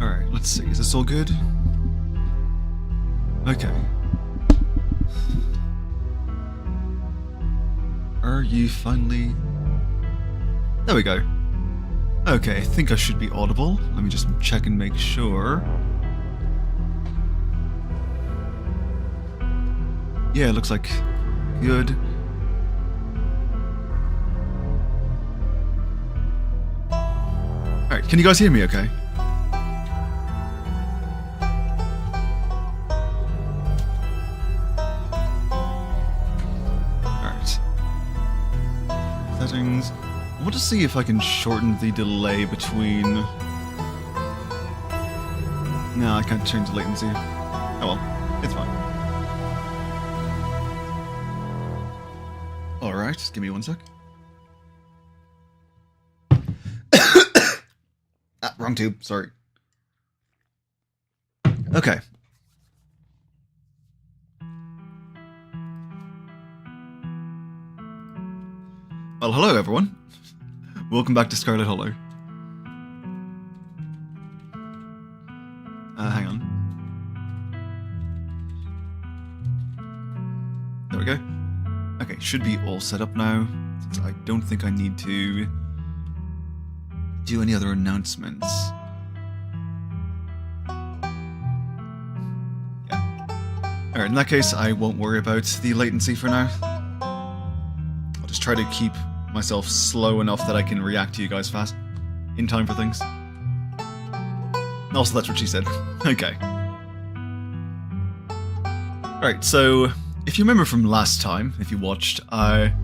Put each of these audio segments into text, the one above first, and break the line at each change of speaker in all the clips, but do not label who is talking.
Alright, let's see. Is this all good? Okay. Are you finally... There we go. Okay, I think I should be audible. Let me just check and make sure. Yeah, it looks like good. Alright, can you guys hear me okay? Alright. Settings. I want to see if I can shorten the delay between... No, I can't change the latency. Oh well, it's fine. Alright, just give me one sec. Wrong tube, sorry. Okay. Well, hello everyone. Welcome back to Scarlet Hollow. Hang on. There we go. Okay, should be all set up now, since I don't think I need to do any other announcements. Yeah. Alright, in that case, I won't worry about the latency for now. I'll just try to keep myself slow enough that I can react to you guys fast, in time for things. Also, that's what she said. Okay. Alright, so, if you remember from last time, if you watched, I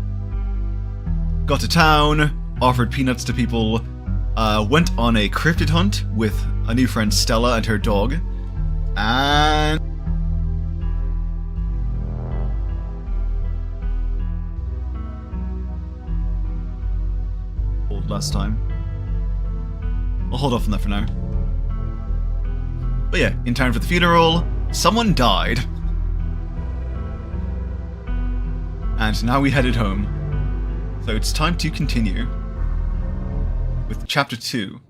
got to town, offered peanuts to people, went on a cryptid hunt with a new friend Stella and her dog, and... last time. I'll hold off on that for now. But yeah, in time for the funeral, someone died. And now we headed home. So it's time to continue with chapter 2.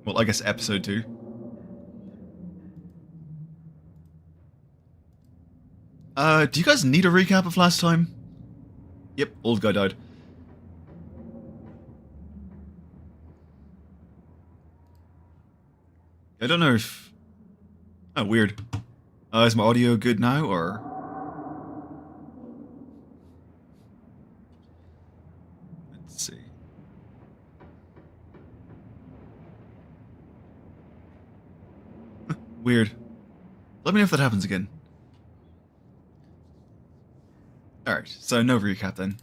Well, I guess episode 2. Do you guys need a recap of last time? Yep, old guy died. I don't know if... Oh, weird. Is my audio good now, or...? Let's see. Weird. Let me know if that happens again. Alright, so no recap then.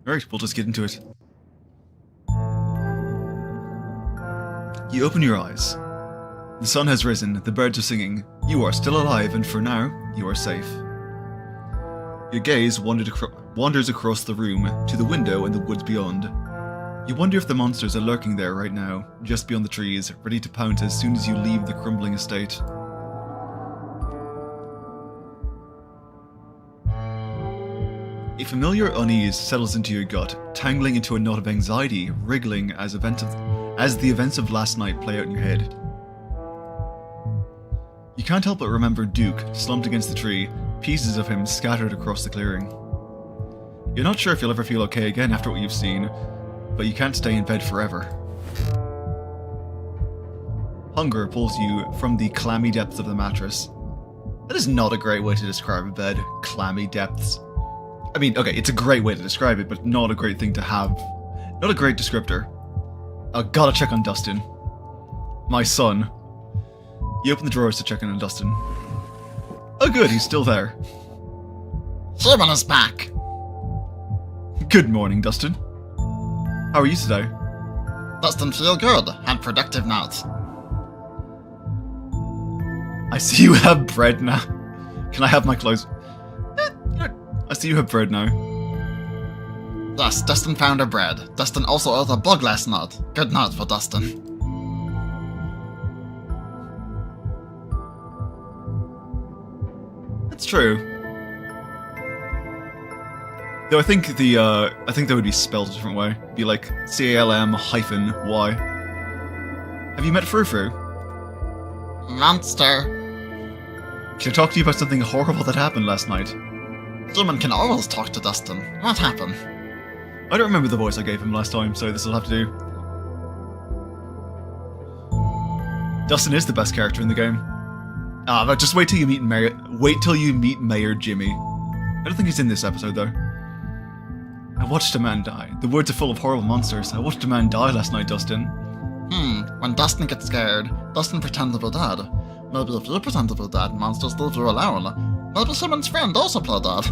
Alright, we'll just get into it. You open your eyes. The sun has risen, the birds are singing, you are still alive, and for now, you are safe. Your gaze wanders across the room, to the window and the woods beyond. You wonder if the monsters are lurking there right now, just beyond the trees, ready to pounce as soon as you leave the crumbling estate. A familiar unease settles into your gut, tangling into a knot of anxiety, wriggling as the events of last night play out in your head. You can't help but remember Duke, slumped against the tree, pieces of him scattered across the clearing. You're not sure if you'll ever feel okay again after what you've seen, but you can't stay in bed forever. Hunger pulls you from the clammy depths of the mattress. That is not a great way to describe a bed, clammy depths. I mean, okay, it's a great way to describe it, but not a great thing to have. Not a great descriptor. I gotta check on Dustin. My son. You open the drawers to check in on Dustin. Oh good, he's still there.
Human is back.
Good morning, Dustin. How are you today?
Dustin feel good. Had productive night.
I see you have bread now. Can I have my clothes? I see you have bread now.
Yes, Dustin found her bread. Dustin also ate a bug last night. Good night for Dustin.
That's true. Though I think that would be spelled a different way. It'd be like CALM-Y. Have you met Frou Frou?
Monster.
Can I talk to you about something horrible that happened last night?
Human can always talk to Dustin. What happened?
I don't remember the voice I gave him last time, so this will have to do. Dustin is the best character in the game. But just wait till you meet Mayor. Wait till you meet Mayor Jimmy. I don't think he's in this episode though. I watched a man die. The woods are full of horrible monsters. I watched a man die last night, Dustin.
When Dustin gets scared, Dustin pretends to be dead. Maybe if you pretend to be dead, monsters leave you alone. Maybe someone's friend also play dead.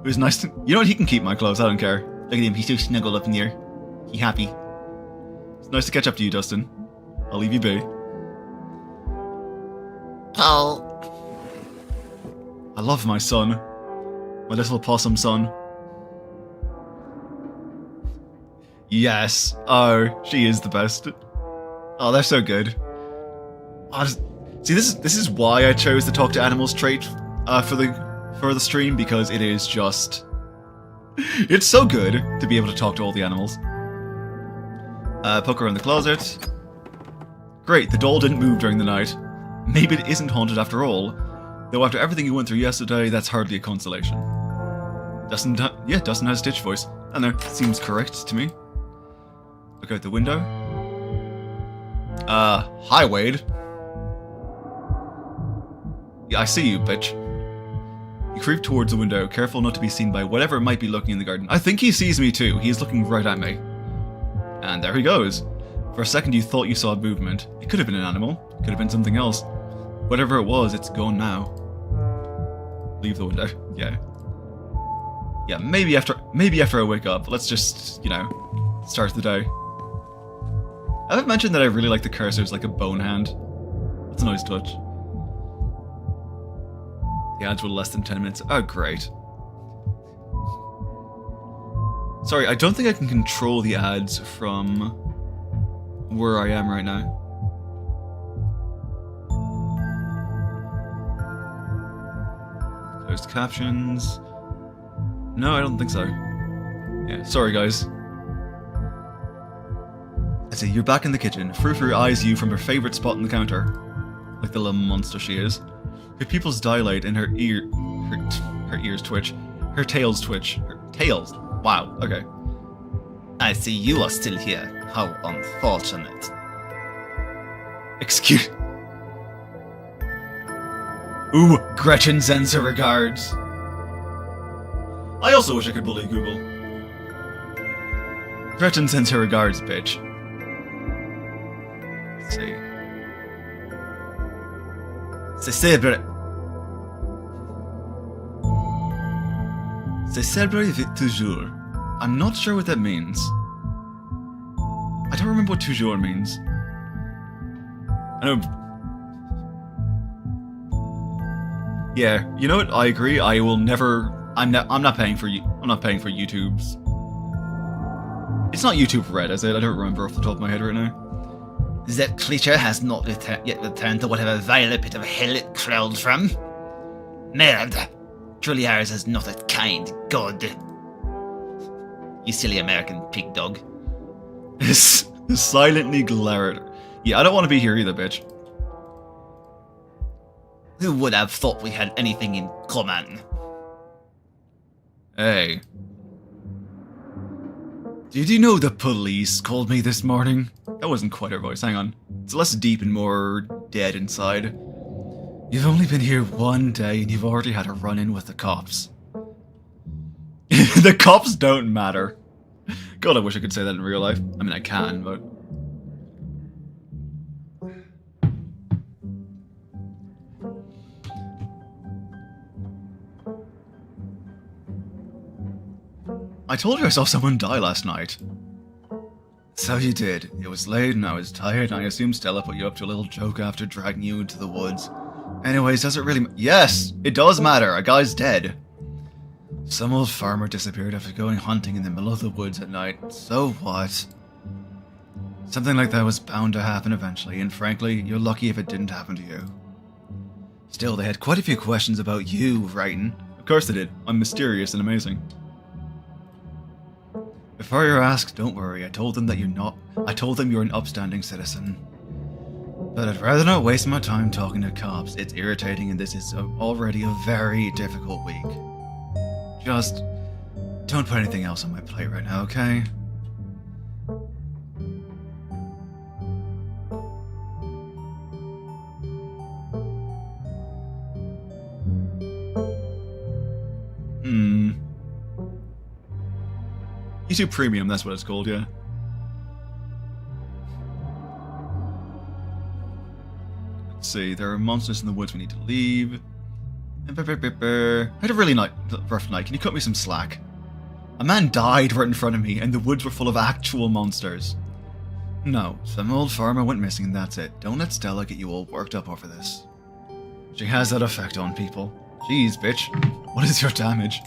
It was nice to. You know what? He can keep my clothes. I don't care. Look at him. He's so snuggled up in here. He happy. It's nice to catch up to you, Dustin. I'll leave you be.
Oh.
I love my son. My little possum son. Yes. Oh, she is the best. Oh, they're so good. See, this is why I chose the talk to animals trait for the stream, because it is just it's so good to be able to talk to all the animals. Poke her in the closet. Great, the doll didn't move during the night. Maybe it isn't haunted after all. Though after everything you went through yesterday, that's hardly a consolation. Dustin has Stitch voice. I know, seems correct to me. Look out the window. Hi Wade. Yeah, I see you, bitch. You creep towards the window, careful not to be seen by whatever might be looking in the garden. I think he sees me too. He's looking right at me. And there he goes. For a second you thought you saw movement. It could have been an animal. It could have been something else. Whatever it was, it's gone now. Leave the window. Yeah. Yeah, maybe after I wake up. Let's just, start the day. I haven't mentioned that I really like the cursors like a bone hand. That's a nice touch. The ads were less than 10 minutes. Oh, great. Sorry, I don't think I can control the ads from where I am right now. Closed captions. No, I don't think so. Yeah, sorry guys. I see, you're back in the kitchen. Frou-Frou eyes you from her favourite spot on the counter. Like the little monster she is. Her pupils dilate and her ears twitch. Her tails twitch. Her tails. Wow, okay.
I see you are still here. How unfortunate.
Excuse... Ooh, Gretchen sends her regards. I also wish I could bully Google. Gretchen sends her regards, bitch. Let's see. C'est célèbre toujours. I'm not sure what that means. I don't remember what toujours means. I know. Yeah, you know what? I agree. I will never. I'm not paying for you. I'm not paying for YouTube's. It's not YouTube Red, is it? I don't remember off the top of my head right now.
That creature has not yet returned to whatever vile pit of hell it crawled from. Merde. Truly ours is not a kind god. You silly American pig dog.
Silently glare at her. Yeah, I don't want to be here either, bitch.
Who would have thought we had anything in common?
Hey. Did you know the police called me this morning? That wasn't quite her voice, hang on. It's less deep and more dead inside. You've only been here one day and you've already had a run-in with the cops. The cops don't matter. God, I wish I could say that in real life. I mean, I can, but... I told you I saw someone die last night. So you did. It was late and I was tired and I assumed Stella put you up to a little joke after dragging you into the woods. Anyways, does it really Yes, it does matter. A guy's dead. Some old farmer disappeared after going hunting in the middle of the woods at night. So what? Something like that was bound to happen eventually, and frankly, you're lucky if it didn't happen to you. Still, they had quite a few questions about you, Writin. Of course they did. I'm mysterious and amazing. Before you're asked, don't worry. I told them you're an upstanding citizen. But I'd rather not waste my time talking to cops. It's irritating and this is already a very difficult week. Just don't put anything else on my plate right now, okay? YouTube Premium, that's what it's called, yeah. Let's see, there are monsters in the woods we need to leave. I had a really rough night. Can you cut me some slack? A man died right in front of me, and the woods were full of actual monsters. No, some old farmer went missing and that's it. Don't let Stella get you all worked up over this. She has that effect on people. Jeez, bitch. What is your damage?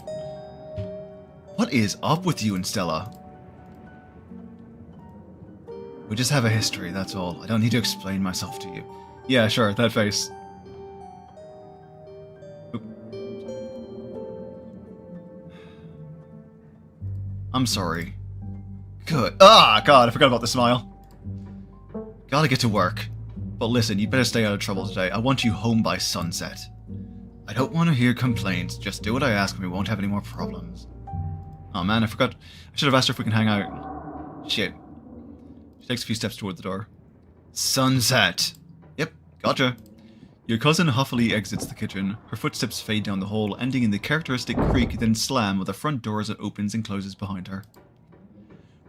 What is up with you and Stella? We just have a history, that's all. I don't need to explain myself to you. Yeah, sure, that face. Oop. I'm sorry. Good. Ah, God, I forgot about the smile. Gotta get to work. But listen, you better stay out of trouble today. I want you home by sunset. I don't want to hear complaints. Just do what I ask and we won't have any more problems. Oh man, I forgot. I should have asked her if we can hang out. Shit. She takes a few steps toward the door. Sunset. Yep, gotcha. Your cousin huffily exits the kitchen. Her footsteps fade down the hall, ending in the characteristic creak, then slam of the front door as it opens and closes behind her.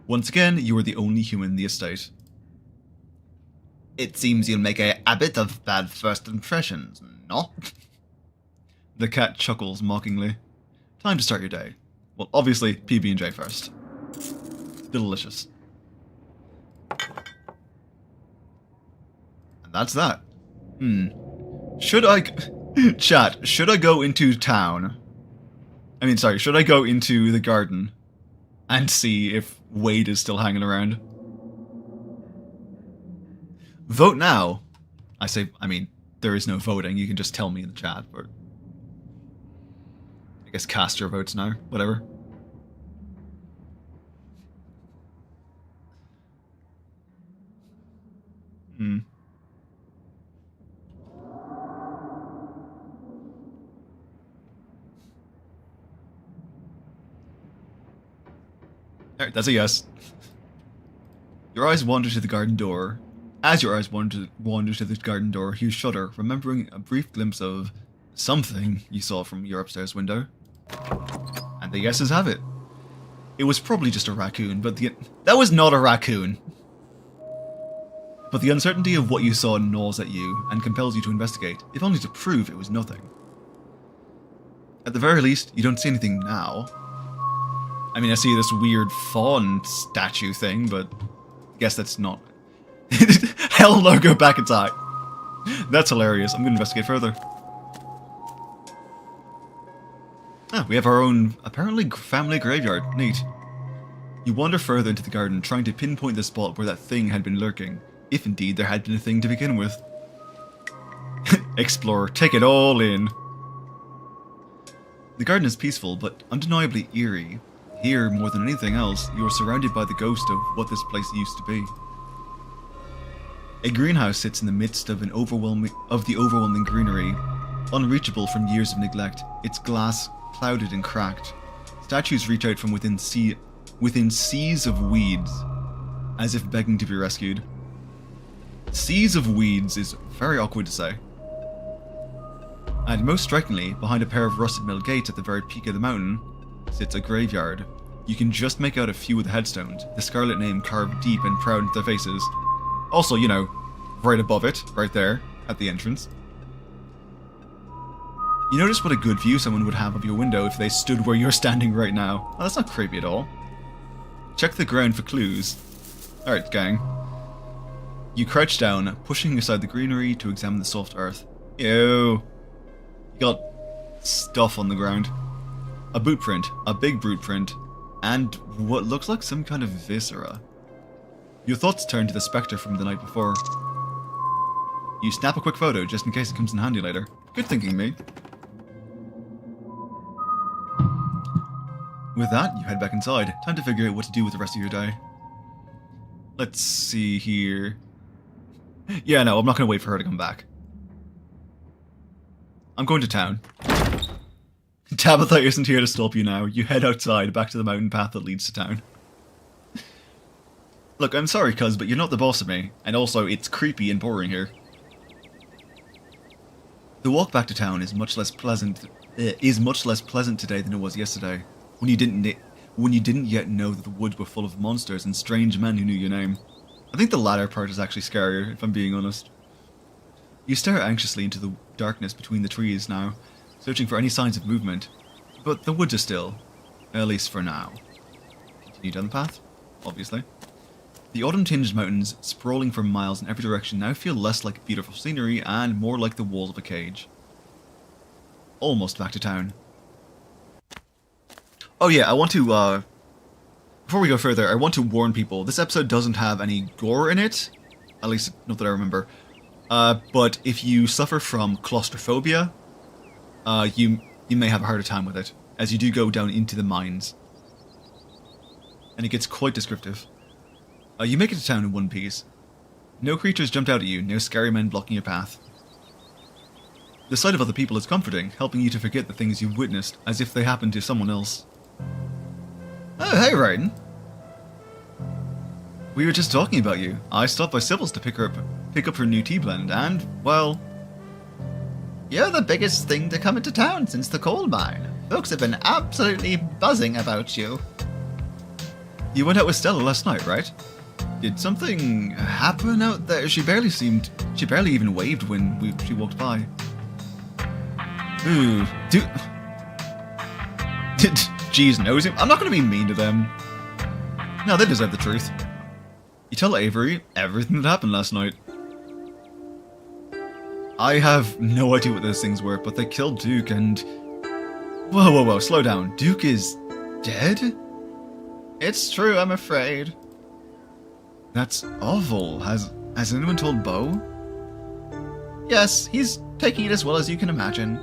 Once again, you are the only human in the estate. It seems you'll make a habit of bad first impressions, no? The cat chuckles mockingly. Time to start your day. Well, obviously, PB&J first. Delicious. And that's that. Should I... Chat, should I go into town? Should I go into the garden and see if Wade is still hanging around? Vote now. There is no voting. You can just tell me in the chat, but... I guess cast your votes now. Whatever. Alright, that's a yes. Your eyes wander to the garden door. As your eyes wander to the garden door, you shudder, remembering a brief glimpse of something you saw from your upstairs window. And the yeses have it. It was probably just a raccoon, but that was not a raccoon. But the uncertainty of what you saw gnaws at you and compels you to investigate, if only to prove it was nothing. At the very least, you don't see anything now. I see this weird fawn statue thing, but I guess that's not... Hell no, go back in time. That's hilarious. I'm going to investigate further. Ah, we have our own, apparently, family graveyard. Neat. You wander further into the garden, trying to pinpoint the spot where that thing had been lurking, if indeed there had been a thing to begin with. Explorer, take it all in. The garden is peaceful, but undeniably eerie. Here, more than anything else, you are surrounded by the ghost of what this place used to be. A greenhouse sits in the midst of the overwhelming greenery, unreachable from years of neglect, its glass clouded and cracked. Statues reach out from within seas of weeds, as if begging to be rescued. Seas of weeds is very awkward to say. And most strikingly, behind a pair of rusted metal gates at the very peak of the mountain, sits a graveyard. You can just make out a few of the headstones, the scarlet name carved deep and proud into their faces. Also, right above it, right there, at the entrance. You notice what a good view someone would have of your window if they stood where you're standing right now. Oh, that's not creepy at all. Check the ground for clues. Alright, gang. You crouch down, pushing aside the greenery to examine the soft earth. Ew. You got stuff on the ground. A boot print, a big boot print, and what looks like some kind of viscera. Your thoughts turn to the spectre from the night before. You snap a quick photo just in case it comes in handy later. Good thinking, me. With that, you head back inside. Time to figure out what to do with the rest of your day. Let's see here. Yeah, no, I'm not going to wait for her to come back. I'm going to town. Tabitha isn't here to stop you now. You head outside, back to the mountain path that leads to town. Look, I'm sorry, cuz, but you're not the boss of me. And also, it's creepy and boring here. The walk back to town is much less pleasant today than it was yesterday, when you didn't yet know that the woods were full of monsters and strange men who knew your name. I think the latter part is actually scarier, if I'm being honest. You stare anxiously into the darkness between the trees now, searching for any signs of movement, but the woods are still, at least for now. Continue down the path, obviously. The autumn-tinged mountains, sprawling for miles in every direction, now feel less like beautiful scenery and more like the walls of a cage. Almost back to town. Oh yeah, I want to, before we go further, I want to warn people, this episode doesn't have any gore in it, at least not that I remember, but if you suffer from claustrophobia, you may have a harder time with it, as you do go down into the mines. And it gets quite descriptive. You make it to town in one piece. No creatures jumped out at you, no scary men blocking your path. The sight of other people is comforting, helping you to forget the things you've witnessed, as if they happened to someone else. Oh, hey, Writin. We were just talking about you. I stopped by Sybil's to pick up her new tea blend, and, well...
You're the biggest thing to come into town since the coal mine. Folks have been absolutely buzzing about you.
You went out with Stella last night, right? Did something happen out there? She barely even waved when she walked by. Ooh, Jeez knows him. I'm not going to be mean to them. No, they deserve the truth. You tell Avery everything that happened last night. I have no idea what those things were, but they killed Duke and... Whoa, slow down. Duke is dead?
It's true, I'm afraid.
That's awful. Has anyone told Bo?
Yes, he's taking it as well as you can imagine.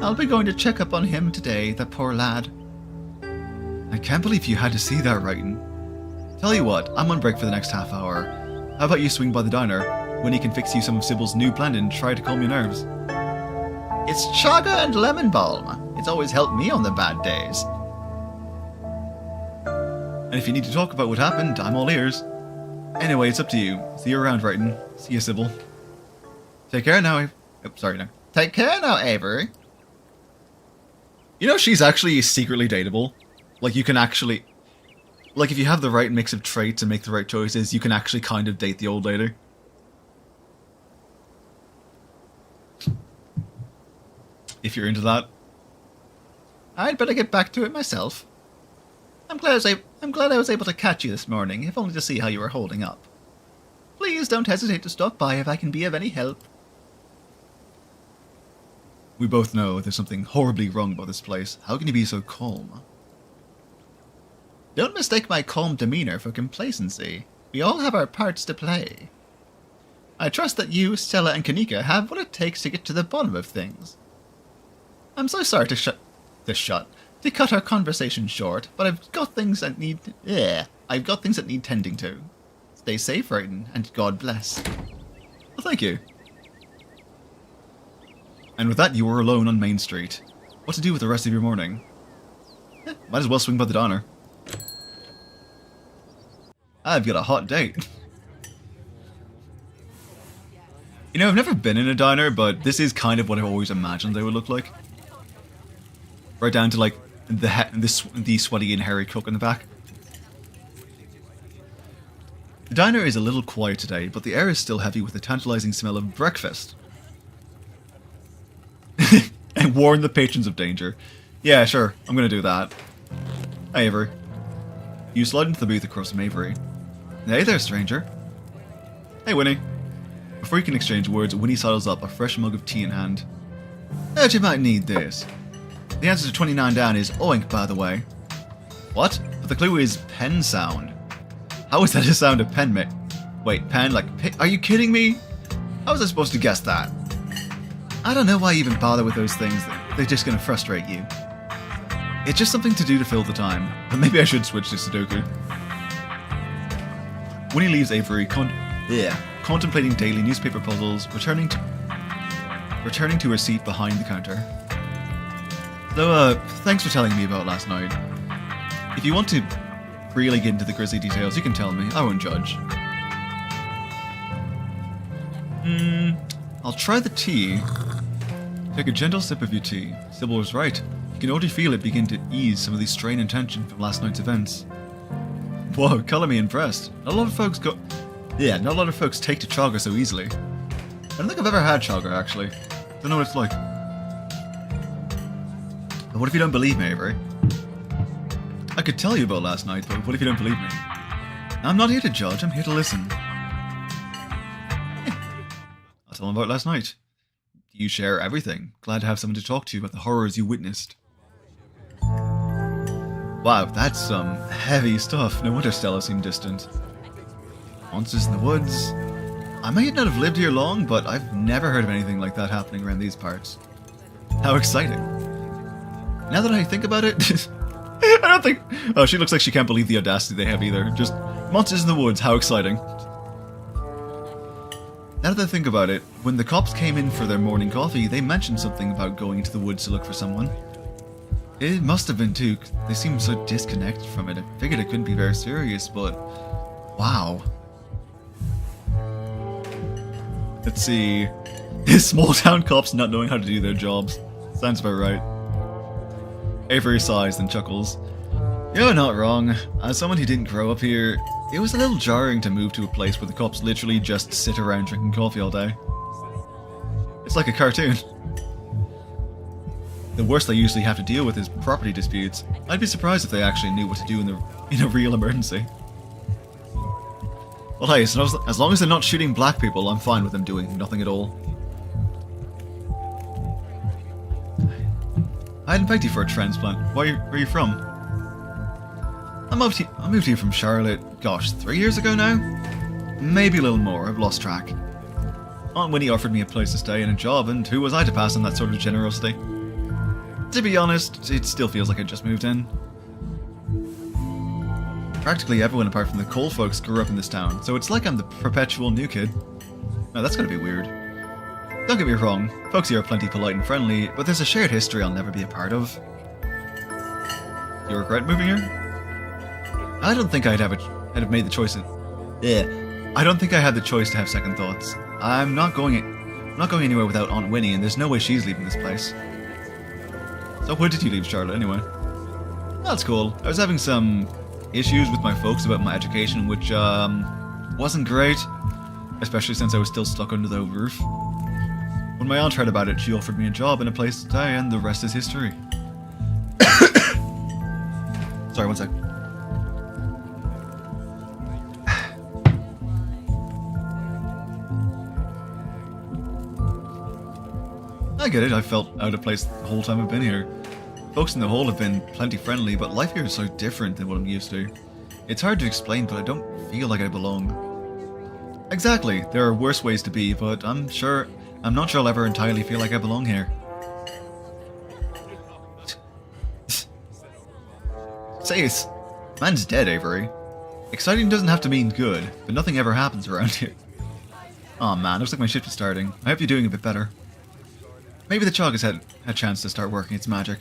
I'll be going to check up on him today, the poor lad.
I can't believe you had to see that, Writin. Tell you what, I'm on break for the next half hour. How about you swing by the diner? When he can fix you some of Sybil's new blend and try to calm your nerves.
It's chaga and lemon balm. It's always helped me on the bad days.
And if you need to talk about what happened, I'm all ears. Anyway, it's up to you. See you around, Writin. See you, Sybil. Take care now. Oh, sorry, no.
Take care now, Avery.
You know, she's actually secretly dateable. Like, you can actually... Like, if you have the right mix of traits and make the right choices, you can actually kind of date the old lady. If you're into that.
I'd better get back to it myself. I'm glad I was able to catch you this morning, if only to see how you were holding up. Please don't hesitate to stop by if I can be of any help.
We both know there's something horribly wrong about this place. How can you be so calm?
Don't mistake my calm demeanor for complacency. We all have our parts to play. I trust that you, Stella, and Kanika have what it takes to get to the bottom of things. I'm so sorry to cut our conversation short, but I've got things that need tending to. Stay safe, Writin, and God bless.
Well, thank you. And with that, you were alone on Main Street. What to do with the rest of your morning? Might as well swing by the diner. I've got a hot date. You know, I've never been in a diner, but this is kind of what I've always imagined they would look like. Right down to, like, the sweaty and hairy cook in the back. The diner is a little quiet today, but the air is still heavy with the tantalizing smell of breakfast. And warn the patrons of danger. Yeah, sure, I'm gonna do that. Hey, Avery. You slide into the booth across from Avery. Hey there, stranger. Hey, Winnie. Before you can exchange words, Winnie sidles up, a fresh mug of tea in hand. Heard you might need this. The answer to 29 down is oink, by the way. What? But the clue is pen sound. How is that a sound of pen, mate? Wait, pen? Like, are you kidding me? How was I supposed to guess that? I don't know why you even bother with those things. They're just going to frustrate you. It's just something to do to fill the time. But maybe I should switch to Sudoku. Winnie leaves Avery contemplating daily newspaper puzzles, returning to her seat behind the counter. So, thanks for telling me about last night. If you want to really get into the grisly details, you can tell me. I won't judge. I'll try the tea. Take a gentle sip of your tea. Sybil was right. You can already feel it begin to ease some of the strain and tension from last night's events. Whoa, colour me impressed. Not a lot of folks take to chaga so easily. I don't think I've ever had chaga, actually. Don't know what it's like. But what if you don't believe me, Avery? I could tell you about last night, but what if you don't believe me? I'm not here to judge, I'm here to listen. I'll tell them about last night. You share everything. Glad to have someone to talk to about the horrors you witnessed. Wow, that's some heavy stuff. No wonder Stella seemed distant. Monsters in the woods. I might not have lived here long, but I've never heard of anything like that happening around these parts. How exciting. Now that I think about it, I don't think... Oh, she looks like she can't believe the audacity they have either. Just, monsters in the woods, how exciting. Now that I think about it, when the cops came in for their morning coffee, they mentioned something about going into the woods to look for someone. It must have been too. They seemed so disconnected from it. I figured it couldn't be very serious, but... Wow. Let's see... Small town cops not knowing how to do their jobs. Sounds about right. Avery sighs and chuckles. You're not wrong. As someone who didn't grow up here, it was a little jarring to move to a place where the cops literally just sit around drinking coffee all day. It's like a cartoon. The worst they usually have to deal with is property disputes. I'd be surprised if they actually knew what to do in a real emergency. Well hey, so as long as they're not shooting black people, I'm fine with them doing nothing at all. I hadn't begged you for a transplant. Where are you from? I moved here from Charlotte, gosh, 3 years ago now? Maybe a little more, I've lost track. Aunt Winnie offered me a place to stay and a job, and who was I to pass on that sort of generosity? To be honest, it still feels like I just moved in. Practically everyone apart from the Cole folks grew up in this town, so it's like I'm the perpetual new kid. Now that's gotta be weird. Don't get me wrong, folks here are plenty polite and friendly, but there's a shared history I'll never be a part of. You regret moving here? I don't think I'd have made the choice. I don't think I had the choice to have second thoughts. I'm not going anywhere without Aunt Winnie, and there's no way she's leaving this place. So when did you leave Charlotte anyway? That's cool. I was having some issues with my folks about my education, which wasn't great, especially since I was still stuck under the roof. When my aunt heard about it, she offered me a job and a place to stay, and the rest is history. Sorry, one sec. I get it, I felt out of place the whole time I've been here. Folks in the hall have been plenty friendly, but life here is so different than what I'm used to. It's hard to explain, but I don't feel like I belong. Exactly, there are worse ways to be, but I'm not sure I'll ever entirely feel like I belong here. Say it's... Man's dead, Avery. Exciting doesn't have to mean good, but nothing ever happens around here. Aw man, looks like my shift is starting. I hope you're doing a bit better. Maybe the chaga's had a chance to start working its magic.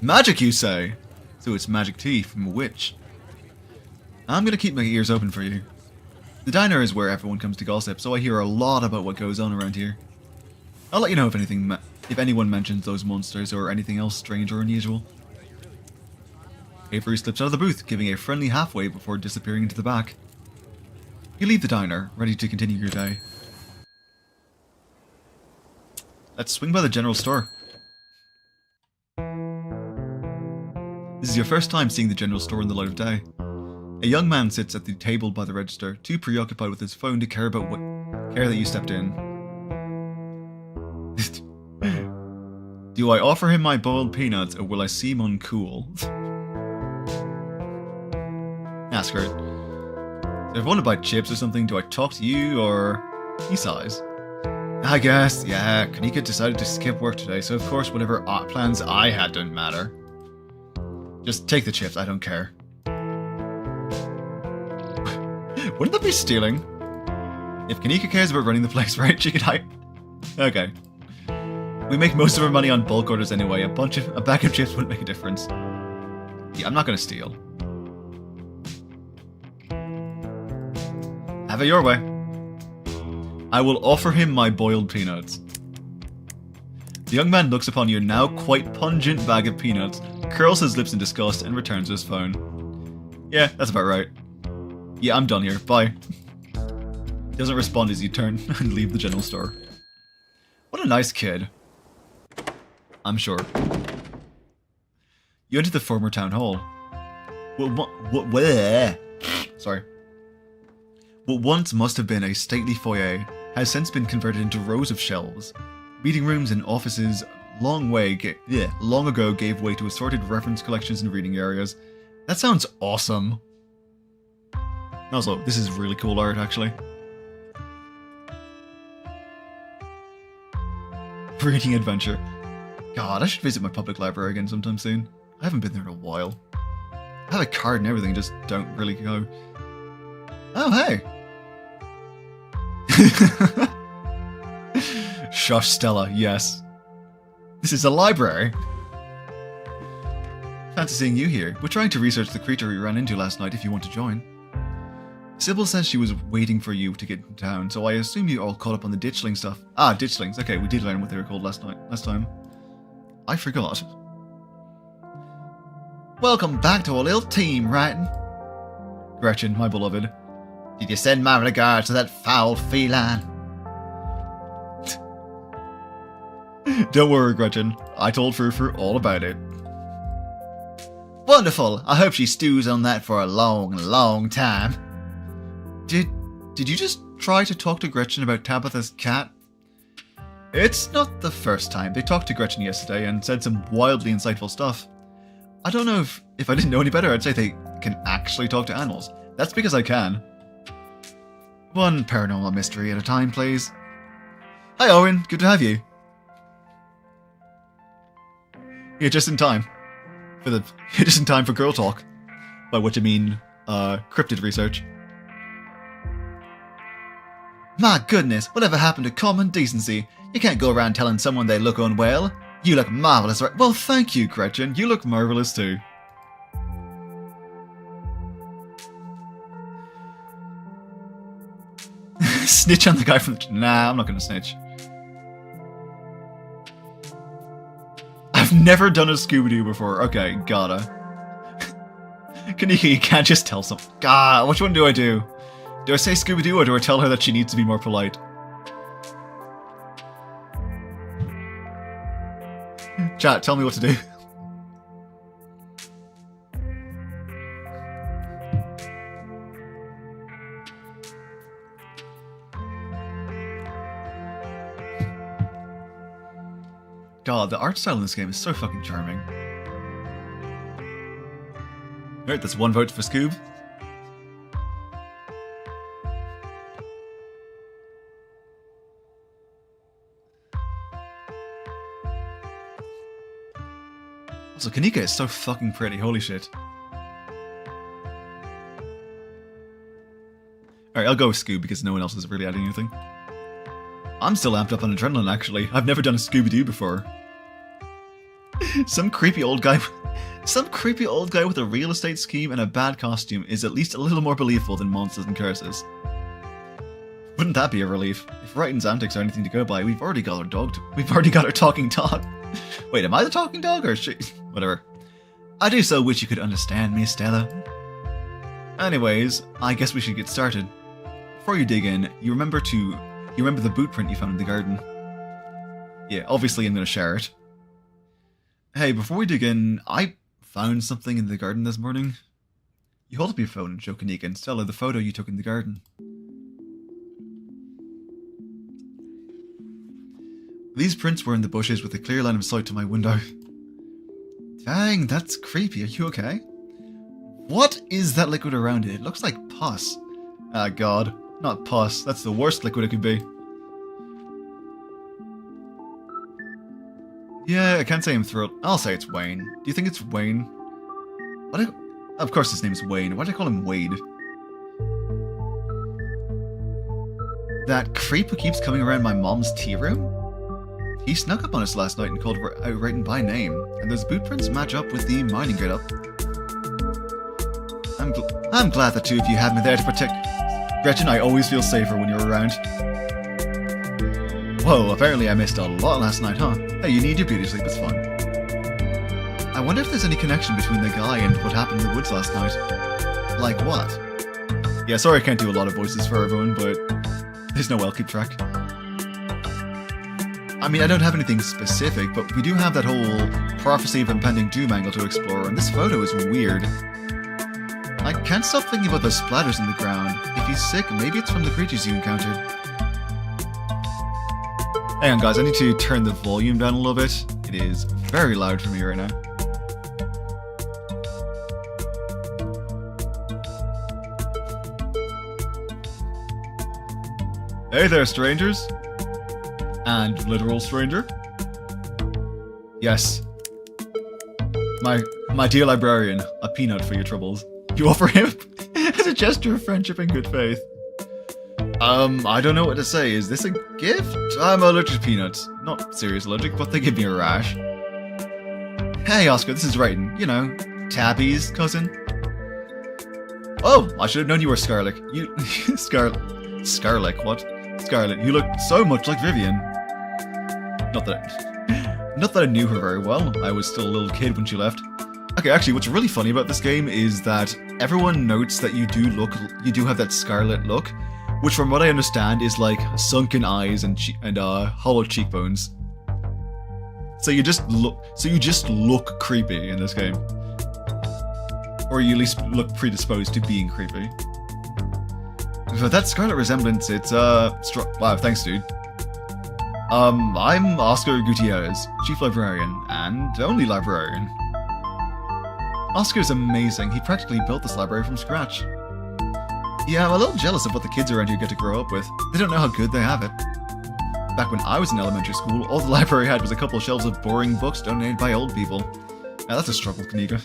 Magic, you say? So it's magic tea from a witch. I'm gonna keep my ears open for you. The diner is where everyone comes to gossip, so I hear a lot about what goes on around here. I'll let you know if anyone mentions those monsters or anything else strange or unusual. Avery slips out of the booth, giving a friendly halfway before disappearing into the back. You leave the diner, ready to continue your day. Let's swing by the general store. This is your first time seeing the general store in the light of day. A young man sits at the table by the register, too preoccupied with his phone to care that you stepped in. Do I offer him my boiled peanuts, or will I seem uncool? Ask her. If I want to buy chips or something, do I talk to you, or... He sighs. I guess, yeah, Kanika decided to skip work today, so of course whatever plans I had don't matter. Just take the chips, I don't care. Wouldn't that be stealing? If Kanika cares about running the place, right, she can hide. Okay. We make most of our money on bulk orders anyway. A bag of chips wouldn't make a difference. Yeah, I'm not gonna steal. Have it your way. I will offer him my boiled peanuts. The young man looks upon your now quite pungent bag of peanuts, curls his lips in disgust, and returns to his phone. Yeah, that's about right. Yeah, I'm done here. Bye. He doesn't respond as you turn and leave the general store. What a nice kid. I'm sure. You enter the former town hall. Sorry. What once must have been a stately foyer has since been converted into rows of shelves. Meeting rooms and offices long ago gave way to assorted reference collections and reading areas. That sounds awesome. Also, this is really cool art, actually. Reading adventure. God, I should visit my public library again sometime soon. I haven't been there in a while. I have a card and everything, just don't really go. Oh, hey! Shush, Stella, yes. This is a library. Fancy seeing you here. We're trying to research the creature we ran into last night if you want to join. Sybil says she was waiting for you to get in town, so I assume you all caught up on the ditchling stuff. Ah, ditchlings. Okay, we did learn what they were called last time. I forgot. Welcome back to our little team, Writin. Gretchen, my beloved. Did you send my regards to that foul feline? Don't worry, Gretchen. I told Frou all about it. Wonderful. I hope she stews on that for a long, long time. Did you just try to talk to Gretchen about Tabitha's cat? It's not the first time. They talked to Gretchen yesterday and said some wildly insightful stuff. I don't know if I didn't know any better, I'd say they can actually talk to animals. That's because I can. One paranormal mystery at a time, please. Hi, Owen. Good to have you. Yeah, just in time. Just in time for girl talk. By which I mean, cryptid research. My goodness, whatever happened to common decency? You can't go around telling someone they look unwell. You look marvelous, right? Well, thank you, Gretchen. You look marvelous too. Snitch on the guy from the... Nah, I'm not gonna snitch. I've never done a Scooby-Doo before. Okay, gotta. Kanika, you can't just tell some... God, which one do I do? Do I say Scooby-Doo or do I tell her that she needs to be more polite? Chat, tell me what to do. God, the art style in this game is so fucking charming. Alright, that's one vote for Scoob. Also, Kanika is so fucking pretty, holy shit. Alright, I'll go with Scoob because no one else is really adding anything. I'm still amped up on adrenaline, actually. I've never done a Scooby-Doo before. Some creepy old guy with a real estate scheme and a bad costume is at least a little more believable than monsters and curses. Wouldn't that be a relief? If Writin's antics are anything to go by, we've already got our talking dog. Wait, am I the talking dog or is she? Whatever. I do so wish you could understand me, Stella. Anyways, I guess we should get started. Before you dig in, you remember the boot print you found in the garden? Yeah, obviously I'm gonna share it. Hey, before we dig in, I found something in the garden this morning. You hold up your phone and show Kanika and Stella the photo you took in the garden. These prints were in the bushes with a clear line of sight to my window. Dang, that's creepy. Are you okay? What is that liquid around it? It looks like pus. Ah, God. Not pus. That's the worst liquid it could be. Yeah, I can't say I'm thrilled. I'll say it's Wayne. Do you think it's Wayne? Of course his name is Wayne. Why do I call him Wade? That creep who keeps coming around my mom's tea room? He snuck up on us last night and called out Writin by name, and those boot prints match up with the mining get up. I'm glad the two of you have me there to protect. Gretchen, I always feel safer when you're around. Whoa, apparently I missed a lot last night, huh? Hey, you need your beauty sleep, it's fine. I wonder if there's any connection between the guy and what happened in the woods last night. Like what? Yeah, sorry I can't do a lot of voices for everyone, but there's no way I'll keep track. I mean, I don't have anything specific, but we do have that whole prophecy of impending doom angle to explore, and this photo is weird. I can't stop thinking about those splatters in the ground. If he's sick, maybe it's from the creatures you encountered. Hang on guys, I need to turn the volume down a little bit. It is very loud for me right now. Hey there, strangers. And literal stranger. Yes. My dear librarian, a peanut for your troubles. You offer him as a gesture of friendship and good faith. I don't know what to say. Is this a gift? I'm allergic to peanuts. Not serious allergic, but they give me a rash. Hey Oscar, this is Writin. You know, Tabby's cousin. Oh, I should have known you were Scarlet. You... Scarlet, what? Scarlet, you look so much like Vivian. Not that I knew her very well. I was still a little kid when she left. Okay, actually, what's really funny about this game is that everyone notes that you do have that Scarlet look, which from what I understand is like sunken eyes and hollow cheekbones. So you just look creepy in this game. Or you at least look predisposed to being creepy. But that Scarlet resemblance, it's wow, thanks dude. I'm Oscar Gutierrez, Chief Librarian, and only librarian. Oscar's amazing, he practically built this library from scratch. Yeah, I'm a little jealous of what the kids around here get to grow up with. They don't know how good they have it. Back when I was in elementary school, all the library had was a couple of shelves of boring books donated by old people. Now that's a struggle, Kanika.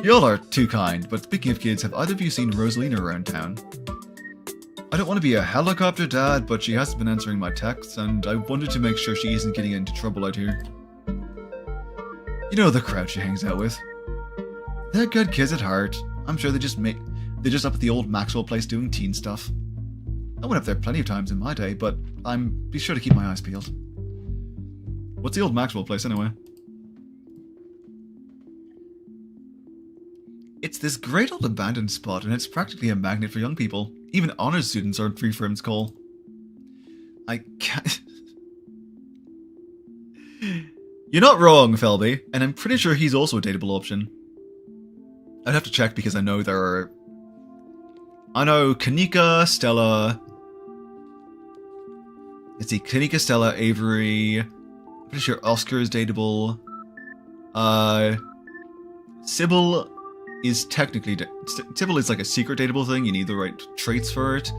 Y'all are too kind, but speaking of kids, have either of you seen Rosalina around town? I don't want to be a helicopter dad, but she hasn't been answering my texts, and I wanted to make sure she isn't getting into trouble out here. You know the crowd she hangs out with. They're good kids at heart. I'm sure they're just up at the old Maxwell place doing teen stuff. I went up there plenty of times in my day, but be sure to keep my eyes peeled. What's the old Maxwell place anyway? It's this great old abandoned spot, and it's practically a magnet for young people. Even honors students aren't free for its call. I can't... You're not wrong, Felby, and I'm pretty sure he's also a dateable option. I'd have to check because I know there are... I know Kanika, Stella... Let's see, Kanika, Stella, Avery... I'm pretty sure Oscar is dateable. Sybil is technically... Sybil is like a secret dateable thing, you need the right traits for it.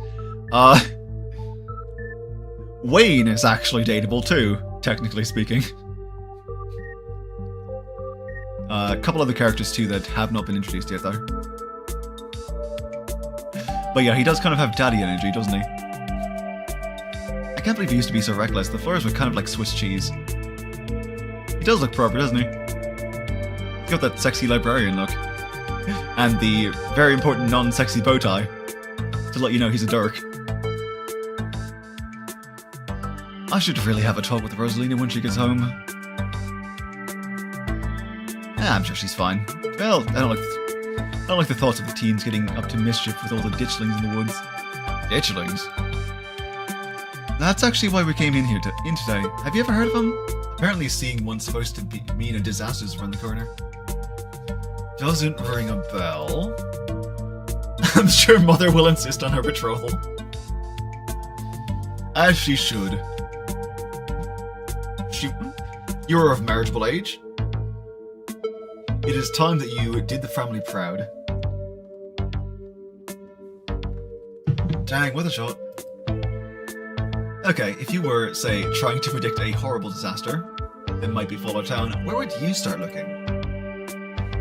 Wayne is actually dateable too, technically speaking. A couple other characters too that have not been introduced yet though. But yeah, he does kind of have daddy energy, doesn't he? I can't believe he used to be so reckless. The floors were kind of like Swiss cheese. He does look proper, doesn't he? He's got that sexy librarian look. And the very important non-sexy bow tie. To let you know he's a dork. I should really have a talk with Rosalina when she gets home. I'm sure she's fine. Well, I don't like the thoughts of the teens getting up to mischief with all the ditchlings in the woods. Ditchlings? That's actually why we came in here today. Have you ever heard of them? Apparently seeing one's supposed to mean a disaster's around the corner. Doesn't ring a bell. I'm sure Mother will insist on her betrothal. As she should. You're of marriageable age. It is time that you did the family proud. Dang, what a shot. Okay, if you were, say, trying to predict a horrible disaster that might befall our town, where would you start looking?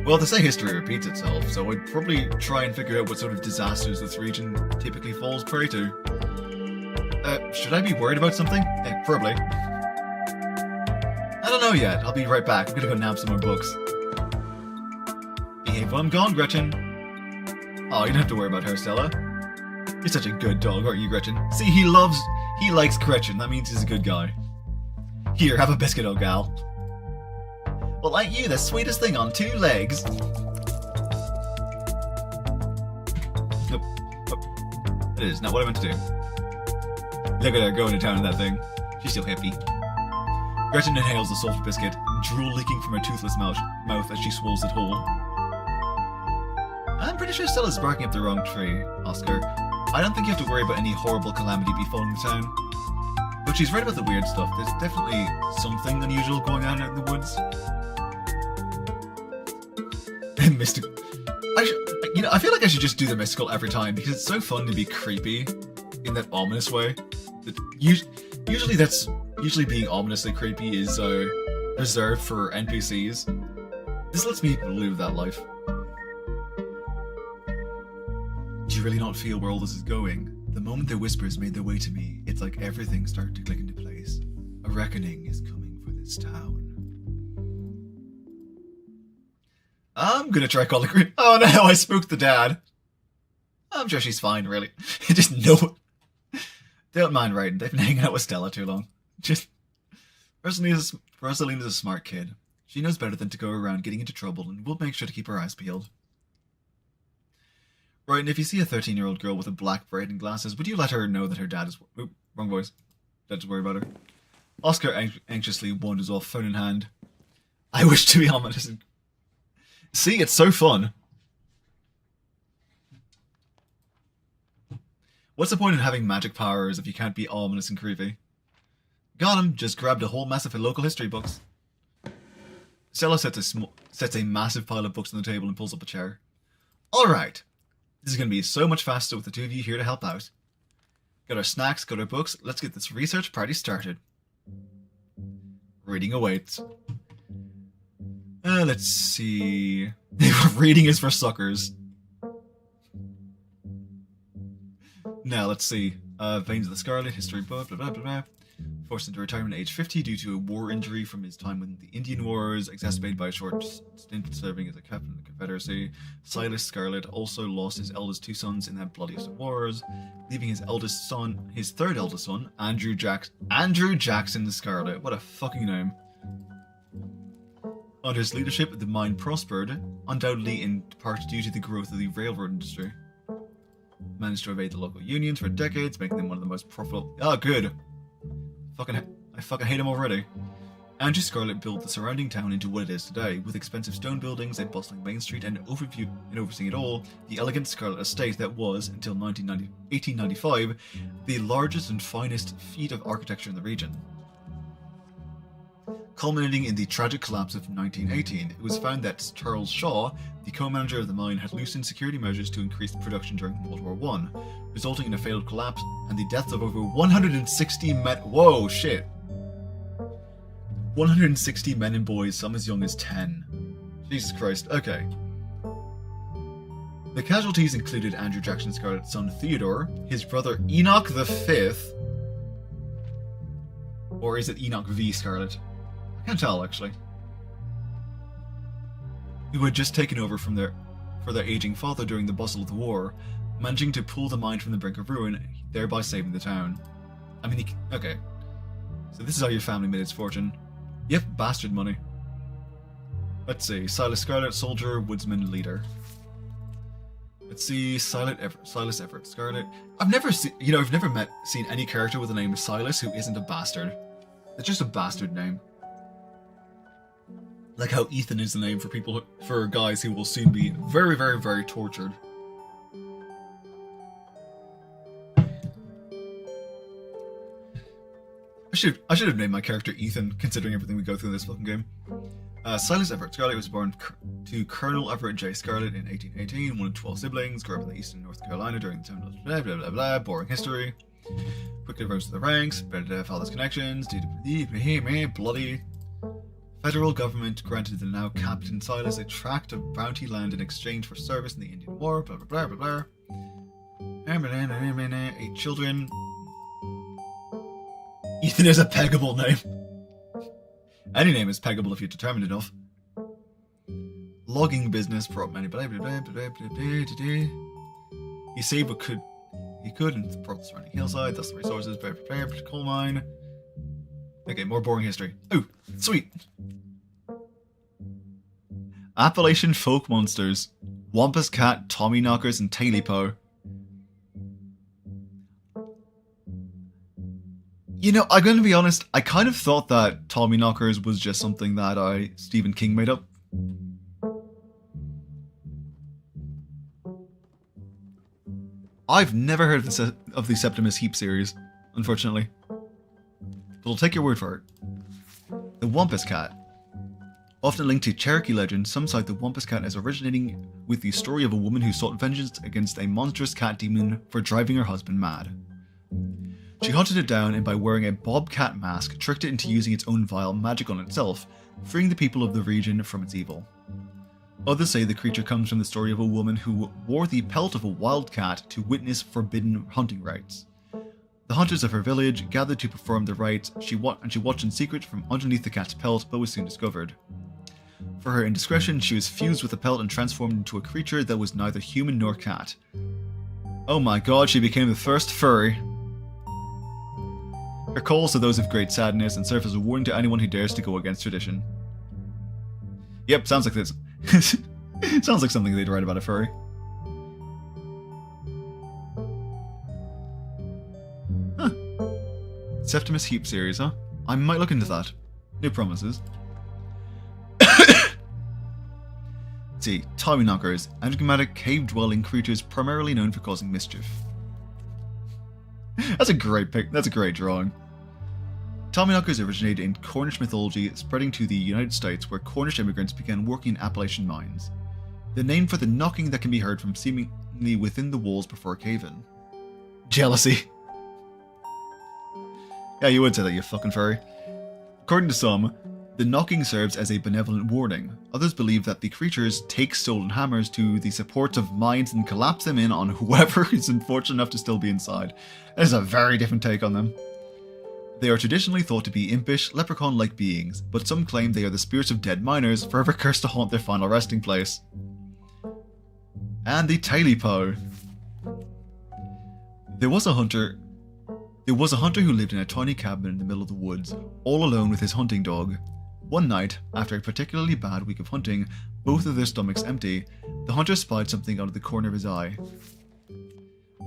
Well, they say history repeats itself, so I'd probably try and figure out what sort of disasters this region typically falls prey to. Should I be worried about something? Probably. I don't know yet. I'll be right back. I'm gonna go nab some more books. Behave while I'm gone, Gretchen. Oh, you don't have to worry about her, Stella. You're such a good dog, aren't you, Gretchen? See, he likes Gretchen. That means he's a good guy. Here, have a biscuit, old gal. Well, ain't you the sweetest thing on two legs? Nope. Oh, it is not what I meant to do. Look at her going to town in that thing. She's so happy. Gretchen inhales the salted biscuit, drool leaking from her toothless mouth as she swallows it whole. I'm pretty sure Stella's barking up the wrong tree, Oscar. I don't think you have to worry about any horrible calamity befalling the town. But she's right about the weird stuff. There's definitely something unusual going on out in the woods. Mystical. I feel like I should just do the mystical every time because it's so fun to be creepy in that ominous way. Usually being ominously creepy is reserved for NPCs. This lets me live that life. Do you really not feel where all this is going? The moment their whispers made their way to me, it's like everything started to click into place. A reckoning is coming for this town. I'm gonna try calling her. Oh no, I spooked the dad. I'm sure she's fine, really. Just no. Don't mind Writin. They've been hanging out with Stella too long. Rosalina's a smart kid. She knows better than to go around getting into trouble, and we'll make sure to keep her eyes peeled. Writin, if you see a 13-year-old girl with a black braid and glasses, would you let her know that her dad is... Oop, wrong voice. Don't worry about her. Oscar anxiously wanders off, phone in hand. I wish to be ominous and... See, it's so fun. What's the point in having magic powers if you can't be ominous and creepy? Got him. Just grabbed a whole mess of local history books. Stella sets a massive pile of books on the table and pulls up a chair. Alright. This is going to be so much faster with the two of you here to help out. Got our snacks, got our books. Let's get this research party started. Reading awaits. Let's see. Reading is for suckers. Now, let's see. Veins of the Scarlet, history, blah, blah, blah, blah, blah. Forced into retirement at age 50 due to a war injury from his time in the Indian Wars, exacerbated by a short stint serving as a captain in the Confederacy. Silas Scarlet also lost his eldest two sons in that bloodiest of wars, leaving his third eldest son, Andrew Jackson Scarlet. What a fucking name. Under his leadership, the mine prospered, undoubtedly in part due to the growth of the railroad industry. Managed to evade the local unions for decades, making them one of the most profitable... Oh, good. I fucking hate him already. Andrew Scarlet built the surrounding town into what it is today, with expensive stone buildings, a bustling main street, and overseeing it all, the elegant Scarlet estate that was, until 1895, the largest and finest feat of architecture in the region. Culminating in the tragic collapse of 1918, it was found that Charles Shaw, the co-manager of the mine, had loosened security measures to increase production during World War I, resulting in a failed collapse and the deaths of over 160 men. Whoa, shit. 160 men and boys, some as young as 10. Jesus Christ, okay. The casualties included Andrew Jackson Scarlet's son Theodore, his brother Enoch V, or is it Enoch V Scarlet? I can't tell, actually. Who had just taken over for their aging father during the bustle of the war, managing to pull the mine from the brink of ruin, thereby saving the town. I mean, okay. So this is how your family made its fortune. Yep, bastard money. Let's see. Silas Scarlet, soldier, woodsman, leader. Let's see. Silas Everett Scarlet. I've never seen any character with the name Silas who isn't a bastard. It's just a bastard name. Like how Ethan is the name for guys who will soon be very, very, very tortured. I should have named my character Ethan, considering everything we go through in this fucking game. Silas Everett Scarlet was born to Colonel Everett J. Scarlet in 1818, one of 12 siblings, grew up in the eastern North Carolina during the time of blah blah blah blah, boring history. Quickly rose to the ranks, better father's connections, bloody. Federal government granted the now Captain Silas a tract of bounty land in exchange for service in the Indian War, blah blah blah blah blah. 8 children. Ethan is a peggable name. Any name is peggable if you're determined enough. Logging business brought many. He saved what he could and brought the surrounding hillside. That's the resources. Coal mine. Okay, more boring history. Oh, sweet. Appalachian folk monsters. Wampus cat, Tommy knockers, and Tailipo. You know, I'm going to be honest, I kind of thought that Tommy knockers was just something that Stephen King made up. I've never heard of the Septimus Heap series, unfortunately. But I'll take your word for it. The Wampus Cat. Often linked to Cherokee legend, some cite the Wampus Cat as originating with the story of a woman who sought vengeance against a monstrous cat demon for driving her husband mad. She hunted it down and by wearing a bobcat mask, tricked it into using its own vile magic on itself, freeing the people of the region from its evil. Others say the creature comes from the story of a woman who wore the pelt of a wild cat to witness forbidden hunting rites. The hunters of her village gathered to perform the rites, and she watched in secret from underneath the cat's pelt, but was soon discovered. For her indiscretion, she was fused with the pelt and transformed into a creature that was neither human nor cat. Oh my god, she became the first furry. Her calls are those of great sadness and serve as a warning to anyone who dares to go against tradition. Yep, sounds like this. Sounds like something they'd write about a furry. Huh. Septimus Heap series, huh? I might look into that. No promises. See, Tommy knockers, enigmatic cave-dwelling creatures primarily known for causing mischief. That's a great pic. That's a great drawing. Tommyknockers originated in Cornish mythology, spreading to the United States, where Cornish immigrants began working in Appalachian mines. The name for the knocking that can be heard from seemingly within the walls before a cave-in. Jealousy. Yeah, you would say that, you fucking furry. According to some, the knocking serves as a benevolent warning. Others believe that the creatures take stolen hammers to the supports of mines and collapse them in on whoever is unfortunate enough to still be inside. That is a very different take on them. They are traditionally thought to be impish, leprechaun-like beings, but some claim they are the spirits of dead miners, forever cursed to haunt their final resting place. And the Tailipo. There was a hunter who lived in a tiny cabin in the middle of the woods, all alone with his hunting dog. One night, after a particularly bad week of hunting, both of their stomachs empty, the hunter spied something out of the corner of his eye.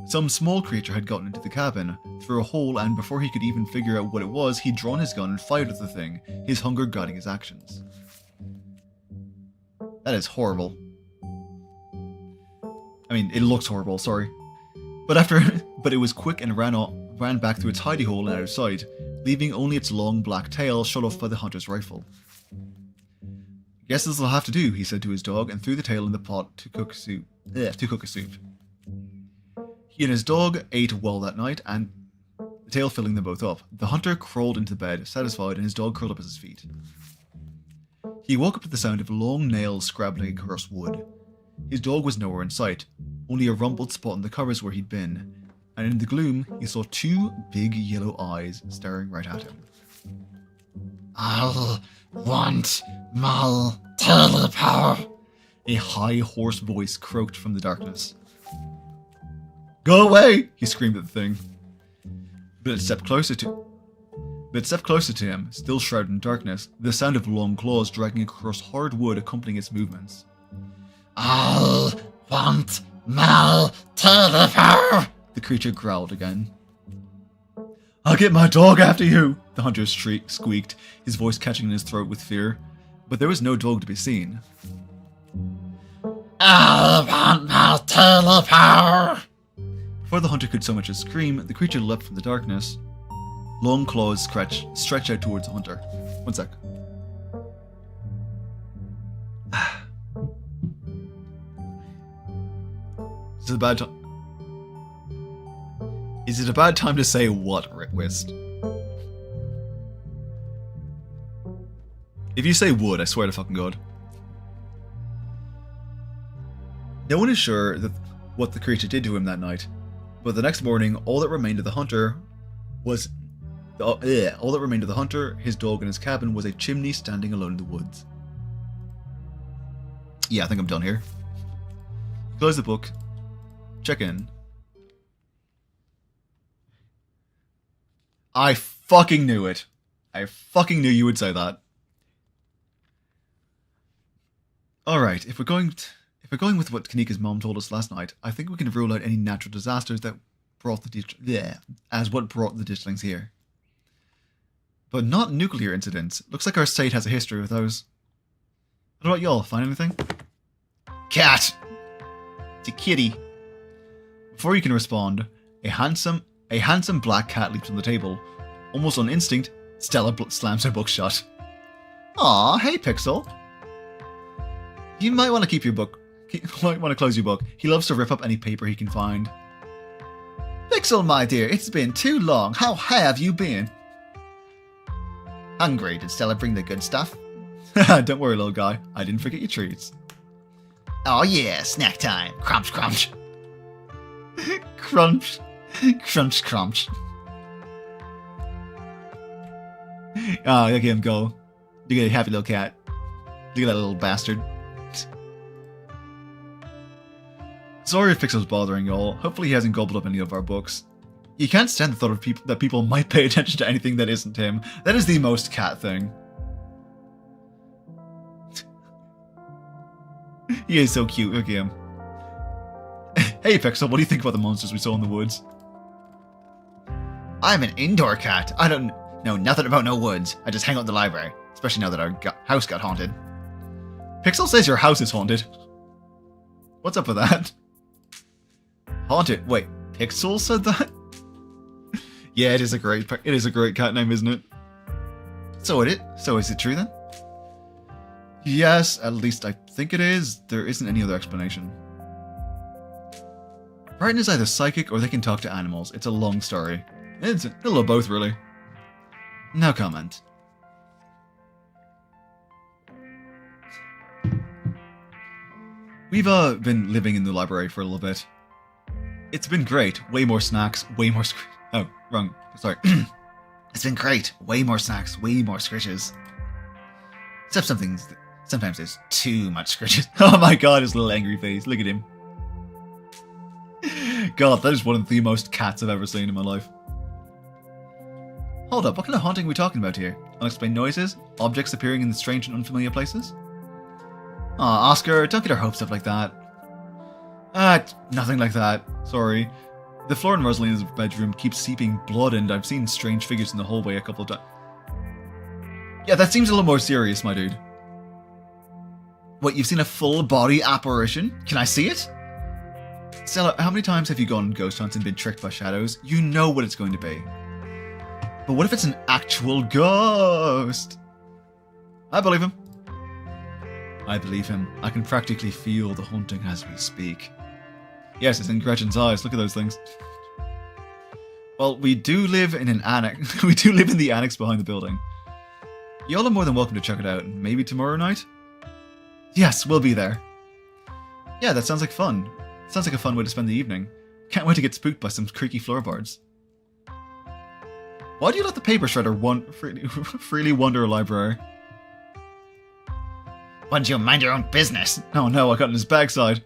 Some small creature had gotten into the cabin, through a hole, and before he could even figure out what it was, he'd drawn his gun and fired at the thing, his hunger guiding his actions. That is horrible. I mean, it looks horrible, sorry. But it was quick and ran back through its hidey hole and out of sight, leaving only its long black tail shut off by the hunter's rifle. Guess this'll have to do, he said to his dog, and threw the tail in the pot to cook a soup. He and his dog ate well that night, and the tail filling them both up. The hunter crawled into bed, satisfied, and his dog curled up at his feet. He woke up to the sound of long nails scrabbling across wood. His dog was nowhere in sight, only a rumpled spot in the covers where he'd been, and in the gloom he saw two big yellow eyes staring right at him.
I'll want my telepower,
a high, hoarse voice croaked from the darkness. Go away! He screamed at the thing. But it stepped closer to him, still shrouded in darkness, the sound of long claws dragging across hard wood accompanying its movements.
I'll want my telepower,
the creature growled again. I'll get my dog after you, the hunter squeaked, his voice catching in his throat with fear. But there was no dog to be seen.
I want my telepower.
Before the hunter could so much as scream, the creature leapt from the darkness. Long claws stretched out towards the hunter. One sec. Is it a bad time to say what, Whist? If you say would, I swear to fucking God. No one is sure what the creature did to him that night, but the next morning, all that remained of the hunter was All that remained of the hunter, his dog, and his cabin was a chimney standing alone in the woods. Yeah, I think I'm done here. Close the book. Check in. I fucking knew it. I fucking knew you would say that. Alright, if we're going with what Kanika's mom told us last night, I think we can rule out any natural disasters that brought as what brought the ditchlings here. But not nuclear incidents. Looks like our state has a history with those. What about y'all? Find anything? Cat! It's a kitty. Before you can respond, a handsome black cat leaps on the table. Almost on instinct, Stella slams her book shut. Aw, hey Pixel. You might want to keep your book. Might want to close your book. He loves to rip up any paper he can find. Pixel, my dear, it's been too long. How have you been? Hungry. Did Stella bring the good stuff? Don't worry, little guy. I didn't forget your treats. Oh yeah, snack time. Crunch, crunch. Crunch. Crunch, crunch. Oh, look at him go. Look at a happy little cat. Look at that little bastard. Sorry if Pixel's bothering y'all. Hopefully he hasn't gobbled up any of our books. You can't stand the thought of that people might pay attention to anything that isn't him. That is the most cat thing. He is so cute. Look at him. Hey Pixel, what do you think about the monsters we saw in the woods? I'm an indoor cat. I don't know nothing about no woods. I just hang out in the library. Especially now that our house got haunted. Pixel says your house is haunted. What's up with that? Haunted. Wait, Pixel said that? Yeah, it is a great cat name, isn't it? So is it true then? Yes, at least I think it is. There isn't any other explanation. Writin is either psychic or they can talk to animals. It's a long story. It's a little of both, really. No comment. We've been living in the library for a little bit. It's been great. Way more snacks, way more oh, wrong. Sorry. It's been great. Way more snacks, way more scritches. Except sometimes there's too much scritches. Oh my god, his little angry face. Look at him. God, that is one of the most cats I've ever seen in my life. Hold up, what kind of haunting are we talking about here? Unexplained noises? Objects appearing in strange and unfamiliar places? Aw, Oscar, don't get our hopes up like that. Nothing like that. Sorry. The floor in Rosalina's bedroom keeps seeping blood and I've seen strange figures in the hallway a couple of times. Yeah, that seems a little more serious, my dude. What, you've seen a full body apparition? Can I see it? Stella, how many times have you gone on ghost hunts and been tricked by shadows? You know what it's going to be. But what if it's an actual ghost? I believe him. I believe him. I can practically feel the haunting as we speak. Yes, it's in Gretchen's eyes. Look at those things. Well, we do live in an annex. We do live in the annex behind the building. Y'all are more than welcome to check it out. Maybe tomorrow night? Yes, we'll be there. Yeah, that sounds like fun. Sounds like a fun way to spend the evening. Can't wait to get spooked by some creaky floorboards. Why do you let the paper shredder freely wander a library?
Why don't you mind your own business?
Oh no, I got in his bad side.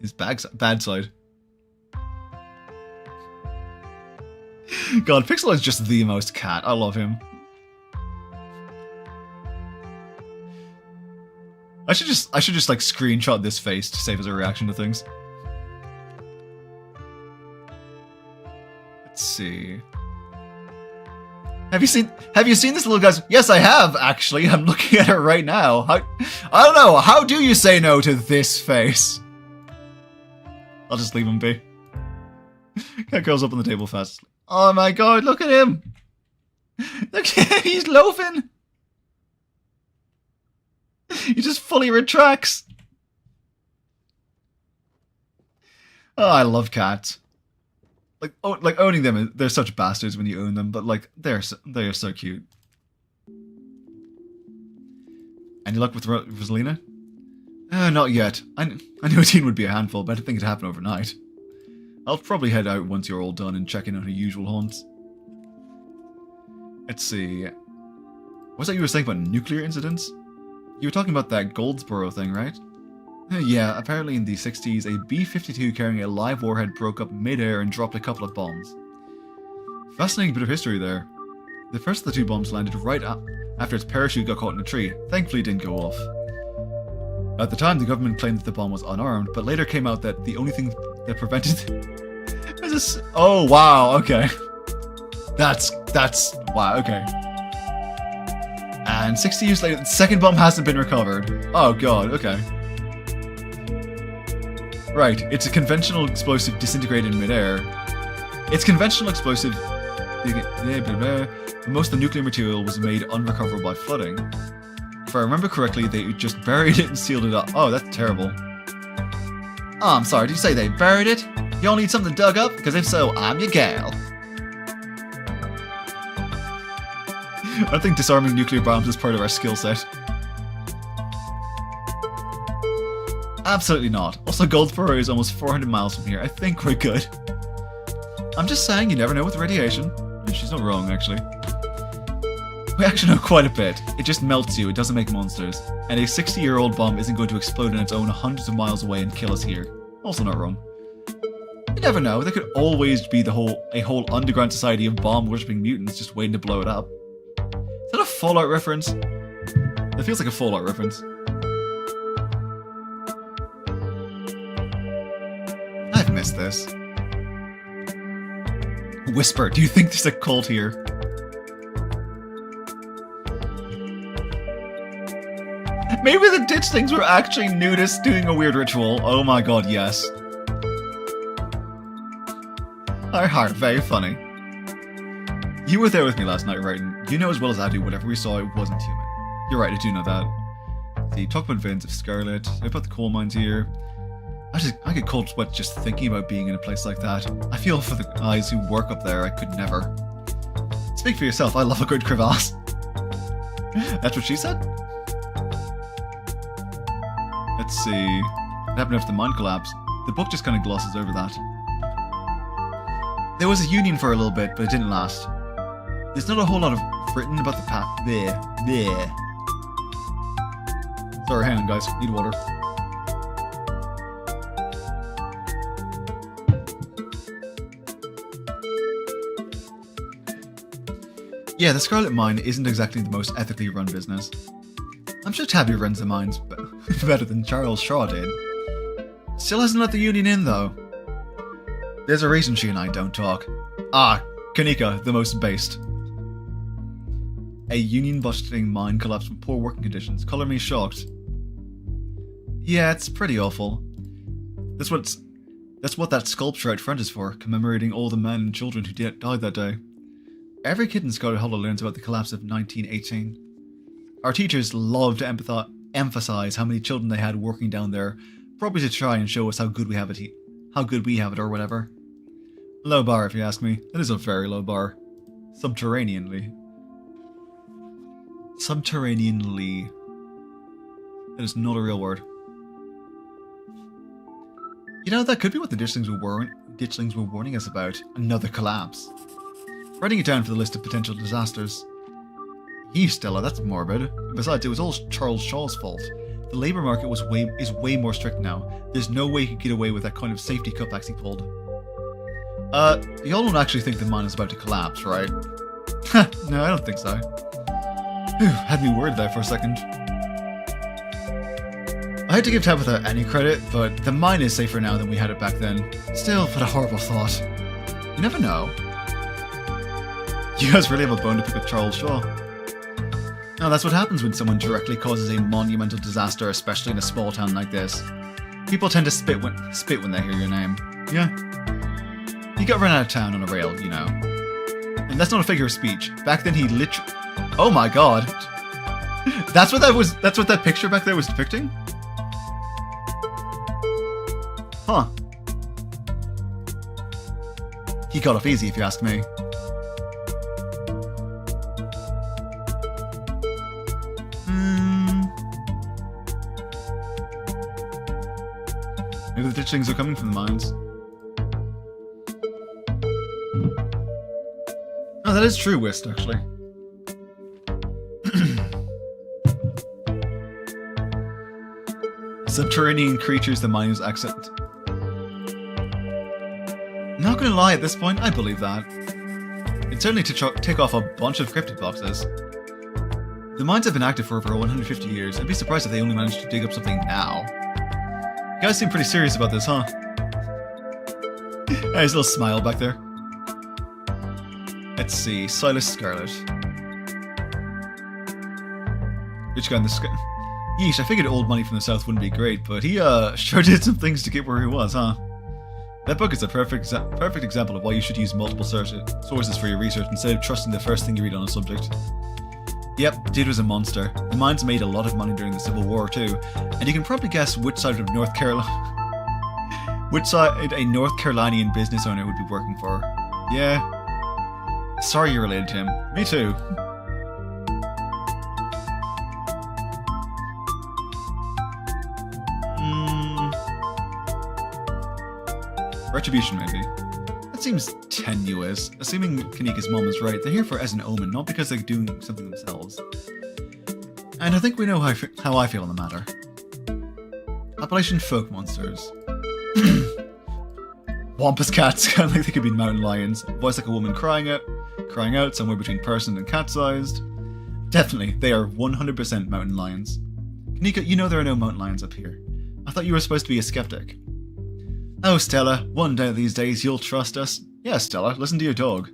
His bad side. God, Pixel is just the most cat. I love him. I should just like screenshot this face to save as a reaction to things. Let's see. Have you seen this little guy's? Yes, I have, actually. I'm looking at it right now. I don't know. How do you say no to this face? I'll just leave him be. Cat curls up on the table fast. Oh my god, look at him. Look, he's loafing. He just fully retracts. Oh, I love cats. Like owning them, they're such bastards when you own them, but like they are so cute. Any luck with Rosalina? Not yet. I knew a teen would be a handful, but I didn't think it'd happen overnight. I'll probably head out once you're all done and check in on her usual haunts. Let's see. What's that you were saying about nuclear incidents? You were talking about that Goldsboro thing, right? Yeah, apparently in the 60s, a B-52 carrying a live warhead broke up mid-air and dropped a couple of bombs. Fascinating bit of history there. The first of the two bombs landed right after its parachute got caught in a tree. Thankfully it didn't go off. At the time, the government claimed that the bomb was unarmed, but later came out that the only thing that prevented... Oh, wow, okay. That's... Wow, okay. And 60 years later, the second bomb hasn't been recovered. Oh god, okay. Right, it's a conventional explosive disintegrated in midair. It's conventional explosive... But most of the nuclear material was made unrecoverable by flooding. If I remember correctly, they just buried it and sealed it up. Oh, that's terrible. Oh, I'm sorry, did you say they buried it? You all need something dug up? Because if so, I'm your gal. I don't think disarming nuclear bombs is part of our skill set. Absolutely not. Also, Goldsboro is almost 400 miles from here. I think we're good. I'm just saying, you never know with radiation. And she's not wrong, actually. We actually know quite a bit. It just melts you, it doesn't make monsters. And a 60-year-old bomb isn't going to explode on its own hundreds of miles away and kill us here. Also not wrong. You never know, there could always be a whole underground society of bomb-worshipping mutants just waiting to blow it up. Is that a Fallout reference? That feels like a Fallout reference. I've missed this. Whisper, do you think there's a cult here? Maybe the ditchlings were actually nudists doing a weird ritual. Oh my god, yes. Our heart, very funny. You were there with me last night, Writin. You know as well as I do whatever we saw, it wasn't human. You're right, I do know that. See, talk about Writin Scarlet, about the coal mines here. I get cold sweat just thinking about being in a place like that. I feel for the guys who work up there, I could never. Speak for yourself, I love a good crevasse. That's what she said? Let's see. What happened after the mine collapse? The book just kind of glosses over that. There was a union for a little bit, but it didn't last. There's not a whole lot of written about the path. There. Sorry, hang on guys, need water. Yeah, the Scarlet Mine isn't exactly the most ethically run business. I'm sure Tabby runs the mines better than Charles Shaw did. Still hasn't let the union in, though. There's a reason she and I don't talk. Ah, Kanika, the most based. A union-busting mine collapsed with poor working conditions. Color me shocked. Yeah, it's pretty awful. That's what that sculpture out front is for, commemorating all the men and children who died that day. Every kid in Scarlet Hollow learns about the collapse of 1918. Our teachers love to emphasize how many children they had working down there, probably to try and show us how good we have it or whatever. Low bar, if you ask me. That is a very low bar. Subterraneanly. That is not a real word. You know, that could be what the ditchlings were warning us about. Another collapse. Writing it down for the list of potential disasters. Stella, that's morbid. Besides, it was all Charles Shaw's fault. The labour market is way more strict now. There's no way he could get away with that kind of safety cutbacks he pulled. Y'all don't actually think the mine is about to collapse, right? No, I don't think so. Whew, had me worried there for a second. I hate to give Tabitha any credit, but the mine is safer now than we had it back then. Still, what a horrible thought. You never know. You guys really have a bone to pick with Charles Shaw. No, that's what happens when someone directly causes a monumental disaster, especially in a small town like this. People tend to spit when they hear your name. Yeah. He got run out of town on a rail, you know. And that's not a figure of speech. Back then he literally... Oh my god! That's what that picture back there was depicting? Huh. He got off easy, if you ask me. Maybe the ditchlings are coming from the mines. Oh, that is true, Whist, actually. Subterranean creatures, the miners accent. Not gonna lie, at this point, I believe that. It's certainly to tick off a bunch of cryptid boxes. The mines have been active for over 150 years. I'd be surprised if they only managed to dig up something now. You guys seem pretty serious about this, huh? Nice little smile back there. Let's see, Silas Scarlet. Rich guy in the sky. Yeesh, I figured old money from the south wouldn't be great, but he sure did some things to get where he was, huh? That book is a perfect example of why you should use multiple sources for your research instead of trusting the first thing you read on a subject. Yep, dude was a monster. The mines made a lot of money during the Civil War too, and you can probably guess which side of North Carolina... which side a North Carolinian business owner would be working for. Yeah. Sorry you're related to him. Me too. Retribution, maybe. That seems tenuous. Assuming Kanika's mom is right, they're here for as an omen, not because they're doing something themselves. And I think we know how I feel on the matter. Appalachian folk monsters. Wampus cats sound like they could be mountain lions. Voice like a woman crying out somewhere between person and cat-sized. Definitely, they are 100% mountain lions. Kanika, you know there are no mountain lions up here. I thought you were supposed to be a skeptic. Oh, Stella, one day these days you'll trust us. Yeah, Stella, listen to your dog.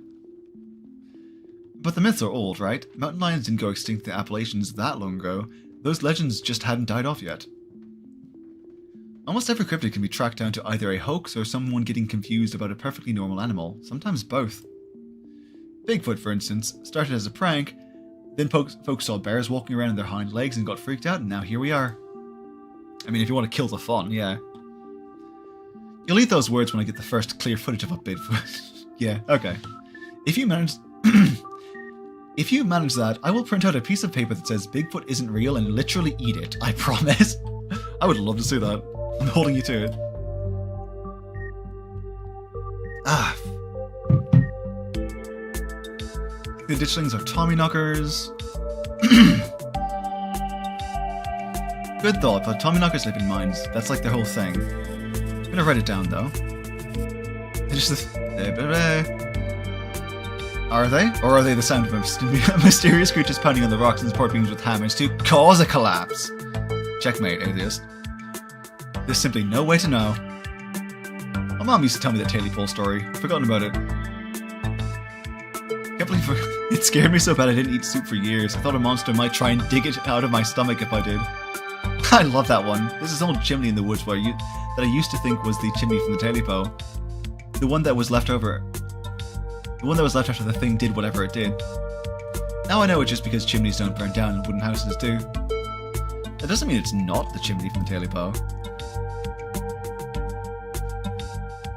But the myths are old, right? Mountain lions didn't go extinct in the Appalachians that long ago. Those legends just hadn't died off yet. Almost every cryptid can be tracked down to either a hoax or someone getting confused about a perfectly normal animal, sometimes both. Bigfoot, for instance, started as a prank, then folks saw bears walking around on their hind legs and got freaked out, and now here we are. I mean, if you want to kill the fun, yeah. You'll eat those words when I get the first clear footage of a Bigfoot. Yeah, okay. If you manage that, I will print out a piece of paper that says Bigfoot isn't real and literally eat it, I promise. I would love to see that. I'm holding you to it. Ah. The ditchlings are Tommy knockers. Good thought, but Tommy knockers live in mines. That's like their whole thing. I'm gonna write it down though. Are they? Or are they the sound of mysterious creatures pounding on the rocks and support beams with hammers to cause a collapse? Checkmate, atheist. There's simply no way to know. My mom used to tell me that Taily Pole story. I've forgotten about it. Can't believe it scared me so bad I didn't eat soup for years. I thought a monster might try and dig it out of my stomach if I did. I love that one. There's this old chimney in the woods that I used to think was the chimney from the Taily Pole. The one that was left over. The one that was left after the thing did whatever it did. Now I know it's just because chimneys don't burn down and wooden houses do. That doesn't mean it's not the chimney from the Taily Pole.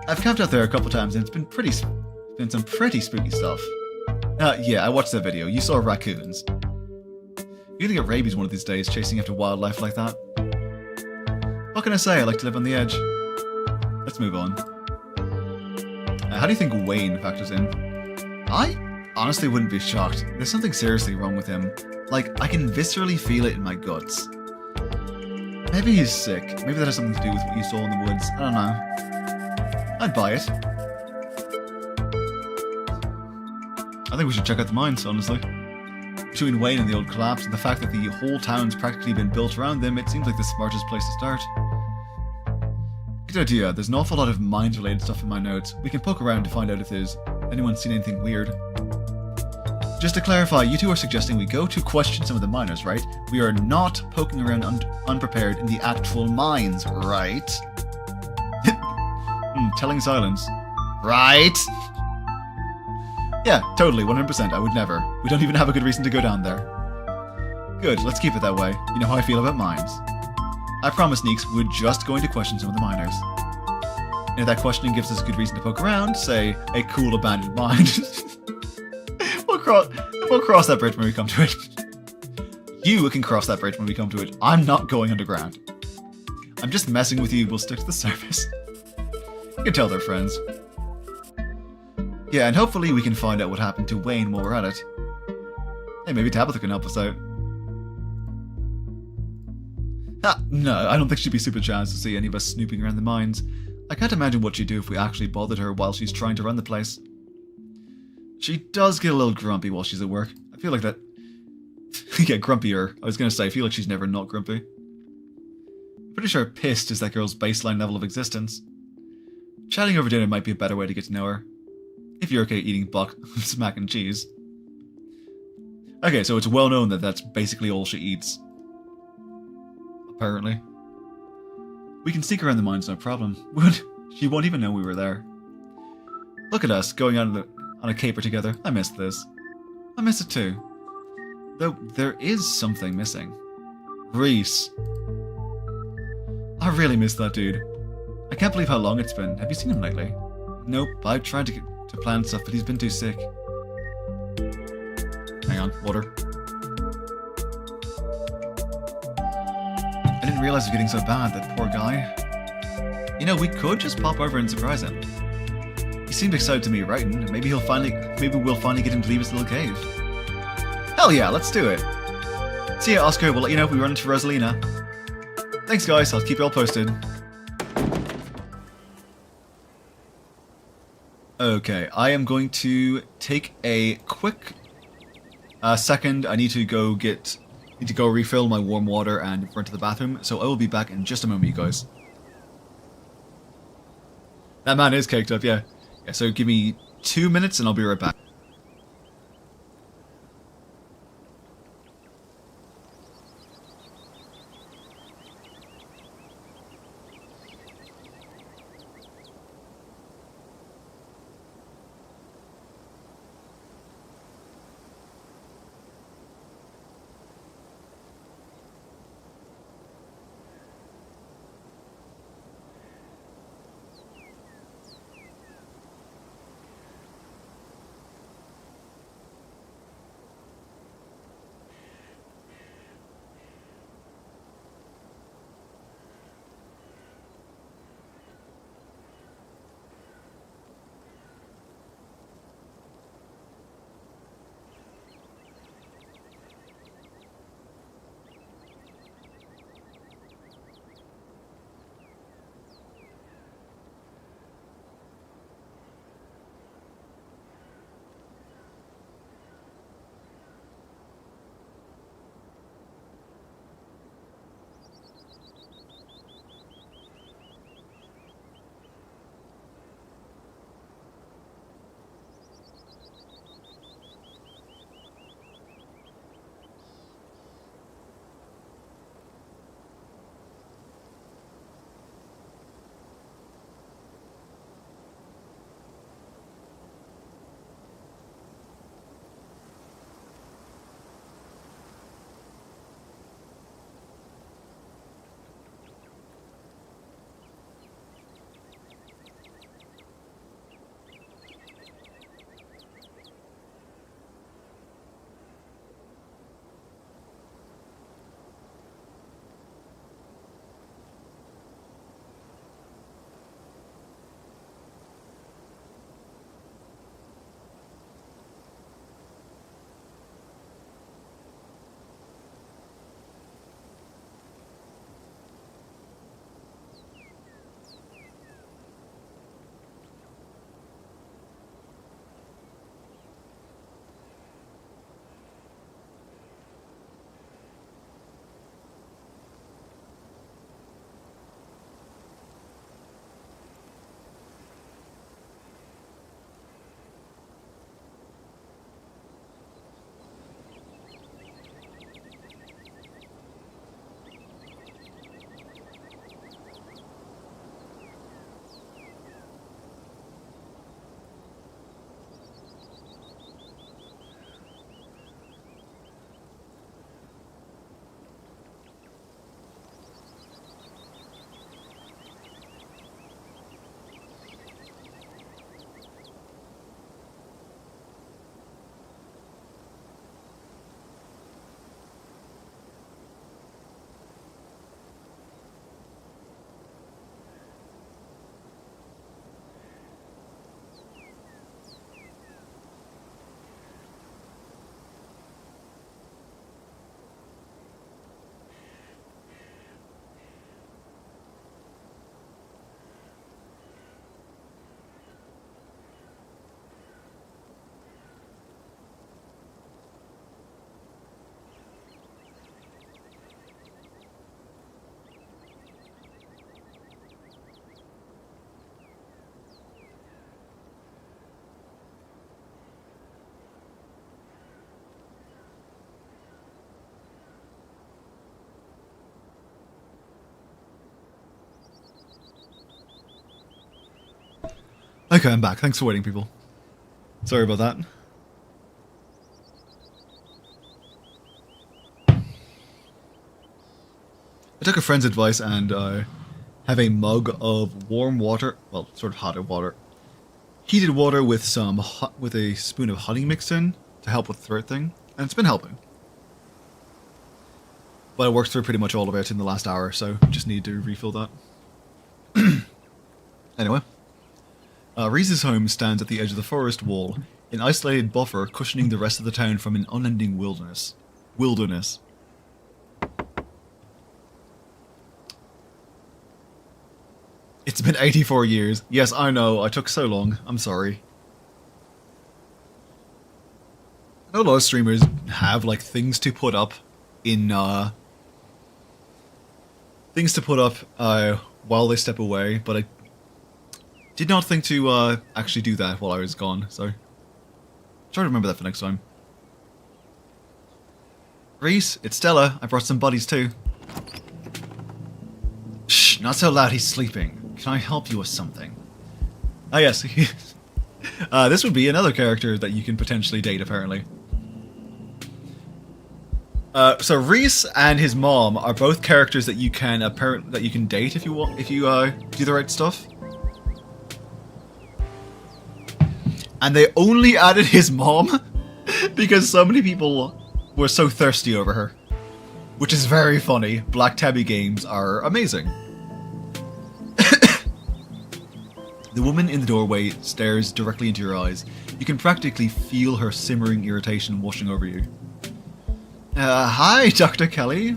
I've camped out there a couple times and it's been some pretty spooky stuff. Yeah, I watched that video. You saw raccoons. You're gonna get rabies one of these days chasing after wildlife like that. What can I say? I like to live on the edge. Let's move on. How do you think Wayne factors in? I honestly wouldn't be shocked. There's something seriously wrong with him. Like, I can viscerally feel it in my guts. Maybe he's sick. Maybe that has something to do with what you saw in the woods. I don't know. I'd buy it. I think we should check out the mines, honestly. Between Wayne and the old collapse, and the fact that the whole town's practically been built around them, it seems like the smartest place to start. Good idea. There's an awful lot of mines-related stuff in my notes. We can poke around to find out if anyone's seen anything weird. Just to clarify, you two are suggesting we go to question some of the miners, right? We are not poking around unprepared in the actual mines, right? Telling silence. Right? Yeah, totally, 100%, I would never. We don't even have a good reason to go down there. Good, let's keep it that way. You know how I feel about mines. I promise, Neeks, we're just going to question some of the miners. And if that questioning gives us a good reason to poke around, say, a cool abandoned mine, we'll cross that bridge when we come to it. You can cross that bridge when we come to it. I'm not going underground. I'm just messing with you, we'll stick to the surface. You can tell they're friends. Yeah, and hopefully we can find out what happened to Wayne while we're at it. Hey, maybe Tabitha can help us out. No, I don't think she'd be super jazzed to see any of us snooping around the mines. I can't imagine what she'd do if we actually bothered her while she's trying to run the place. She does get a little grumpy while she's at work. I feel like that... yeah, grumpier. I was going to say, I feel like she's never not grumpy. Pretty sure pissed is that girl's baseline level of existence. Chatting over dinner might be a better way to get to know her. If you're okay eating box mac and cheese. Okay, so it's well known that that's basically all she eats. Apparently. We can sneak around the mines, no problem. She won't even know we were there. Look at us, going on a caper together. I missed this. I miss it too. Though, there is something missing. Reese. I really miss that dude. I can't believe how long it's been. Have you seen him lately? Nope, I've tried to plan stuff, but he's been too sick. Hang on, water. I didn't realize it was getting so bad, that poor guy. You know, we could just pop over and surprise him. He seemed excited to meet Writin. Maybe we'll finally get him to leave his little cave. Hell yeah, let's do it. See ya, Oscar. We'll let you know if we run into Rosalina. Thanks, guys. I'll keep you all posted. Okay, I am going to take a quick second. I need to go refill my warm water and run to the bathroom. So I will be back in just a moment, you guys. That man is caked up, yeah. Yeah, so give me 2 minutes and I'll be right back. Okay, I'm back. Thanks for waiting, people. Sorry about that. I took a friend's advice and have a mug of warm water, well, sort of hotter water, heated water with with a spoon of honey mixed in to help with the throat thing, and it's been helping. But I worked through pretty much all of it in the last hour, so just need to refill that. Anyway, Reese's home stands at the edge of the forest wall, an isolated buffer cushioning the rest of the town from an unending wilderness. It's been 84 years. Yes, I know, I took so long. I'm sorry. I know a lot of streamers have, like, things to put up in, while they step away, but I did not think to, actually do that while I was gone, so try to remember that for next time. Reese, it's Stella. I brought some buddies too. Shh, not so loud, he's sleeping. Can I help you with something? Ah, yes. This would be another character that you can potentially date, apparently. So Reese and his mom are both characters that you can date if you want, if you do the right stuff. And they only added his mom because so many people were so thirsty over her, which is very funny. Black Tabby games are amazing. The woman in the doorway stares directly into your eyes. You can practically feel her simmering irritation washing over you. Hi, Dr. Kelly.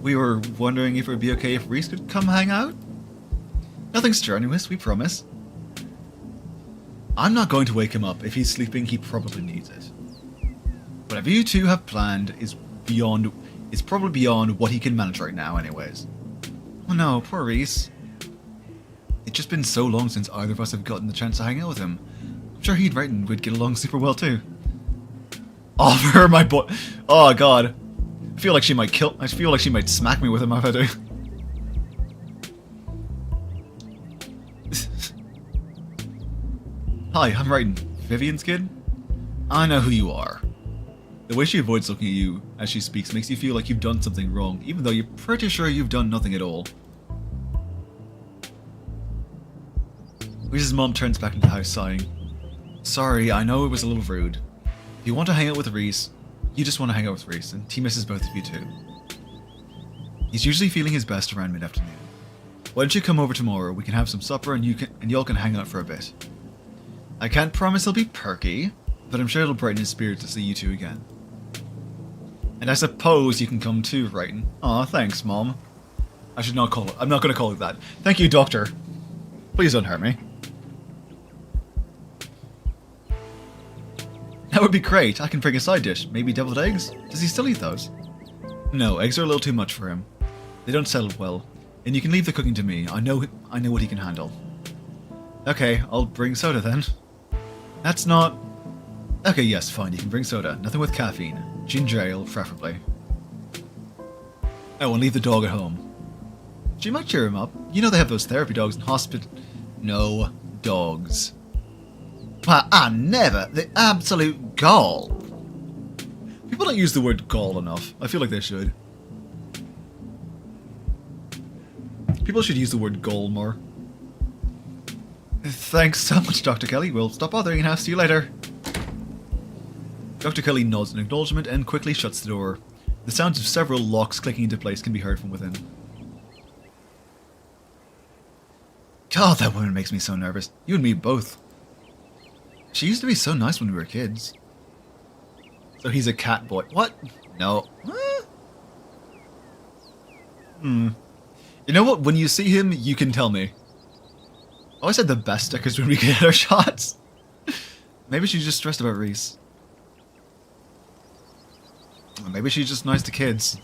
We were wondering if it would be okay if Reese could come hang out? Nothing strenuous, we promise. I'm not going to wake him up. If he's sleeping, he probably needs it. Whatever you two have planned is probably beyond what he can manage right now anyways. Oh no, poor Reese. It's just been so long since either of us have gotten the chance to hang out with him. I'm sure he'd Writin would get along super well too. Offer my boy. Oh god. I feel like she might smack me with him if I do. Hi, I'm Writin. Vivian's kid? I know who you are. The way she avoids looking at you as she speaks makes you feel like you've done something wrong, even though you're pretty sure you've done nothing at all. Reese's mom turns back into the house sighing. Sorry, I know it was a little rude. If you want to hang out with Reese, you just want to hang out with Reese, and he misses both of you too. He's usually feeling his best around mid-afternoon. Why don't you come over tomorrow, we can have some supper and y'all can hang out for a bit. I can't promise he'll be perky, but I'm sure it'll brighten his spirit to see you two again. And I suppose you can come too, Writin. Aw, thanks, Mom. I should not call it. I'm not going to call it that. Thank you, Doctor. Please don't hurt me. That would be great. I can bring a side dish. Maybe deviled eggs? Does he still eat those? No, eggs are a little too much for him. They don't settle well. And you can leave the cooking to me. I know what he can handle. Okay, I'll bring soda then. That's not... Okay, yes, fine, you can bring soda. Nothing with caffeine. Ginger ale, preferably. Oh, and leave the dog at home. She might cheer him up. You know they have those therapy dogs in hospital... No, dogs. Well, I never. The absolute gall. People don't use the word gall enough. I feel like they should. People should use the word gall more. Thanks so much, Dr. Kelly. We'll stop bothering and I'll see you later. Dr. Kelly nods in acknowledgement and quickly shuts the door. The sounds of several locks clicking into place can be heard from within. God, that woman makes me so nervous. You and me both. She used to be so nice when we were kids. So he's a cat boy. What? No. You know what? When you see him, you can tell me. I always had the best stickers when we get our shots. Maybe she's just stressed about Reese. Or maybe she's just nice to kids.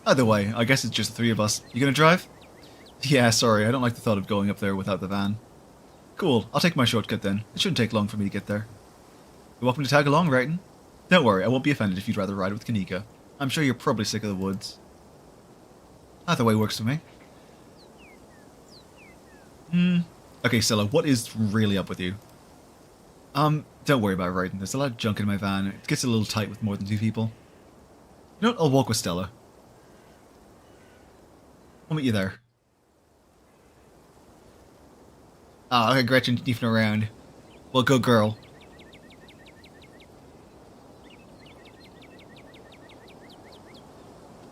Either way, I guess it's just the three of us. You gonna drive? Yeah, sorry, I don't like the thought of going up there without the van. Cool, I'll take my shortcut then. It shouldn't take long for me to get there. You're welcome to tag along, Writin. Don't worry, I won't be offended if you'd rather ride with Kanika. I'm sure you're probably sick of the woods. Either way works for me. Okay, Stella, what is really up with you? Don't worry about Writin. There's a lot of junk in my van. It gets a little tight with more than 2 people. You know what? I'll walk with Stella. I'll meet you there. Ah, look at Gretchen sniffing around. Well, good girl.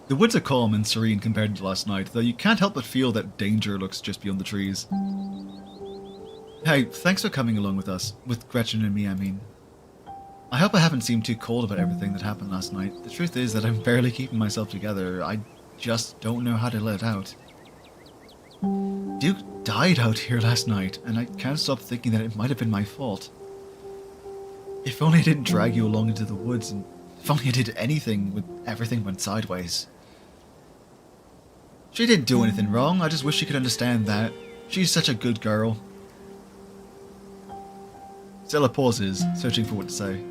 The woods are calm and serene compared to last night, though you can't help but feel that danger lurks just beyond the trees. Hey, thanks for coming along with us. With Gretchen and me, I mean. I hope I haven't seemed too cold about everything that happened last night. The truth is that I'm barely keeping myself together. I just don't know how to let it out. Duke died out here last night, and I can't stop thinking that it might have been my fault. If only I didn't drag you along into the woods, and if only I did anything when everything went sideways. She didn't do anything wrong, I just wish she could understand that. She's such a good girl. Stella pauses, searching for what to say.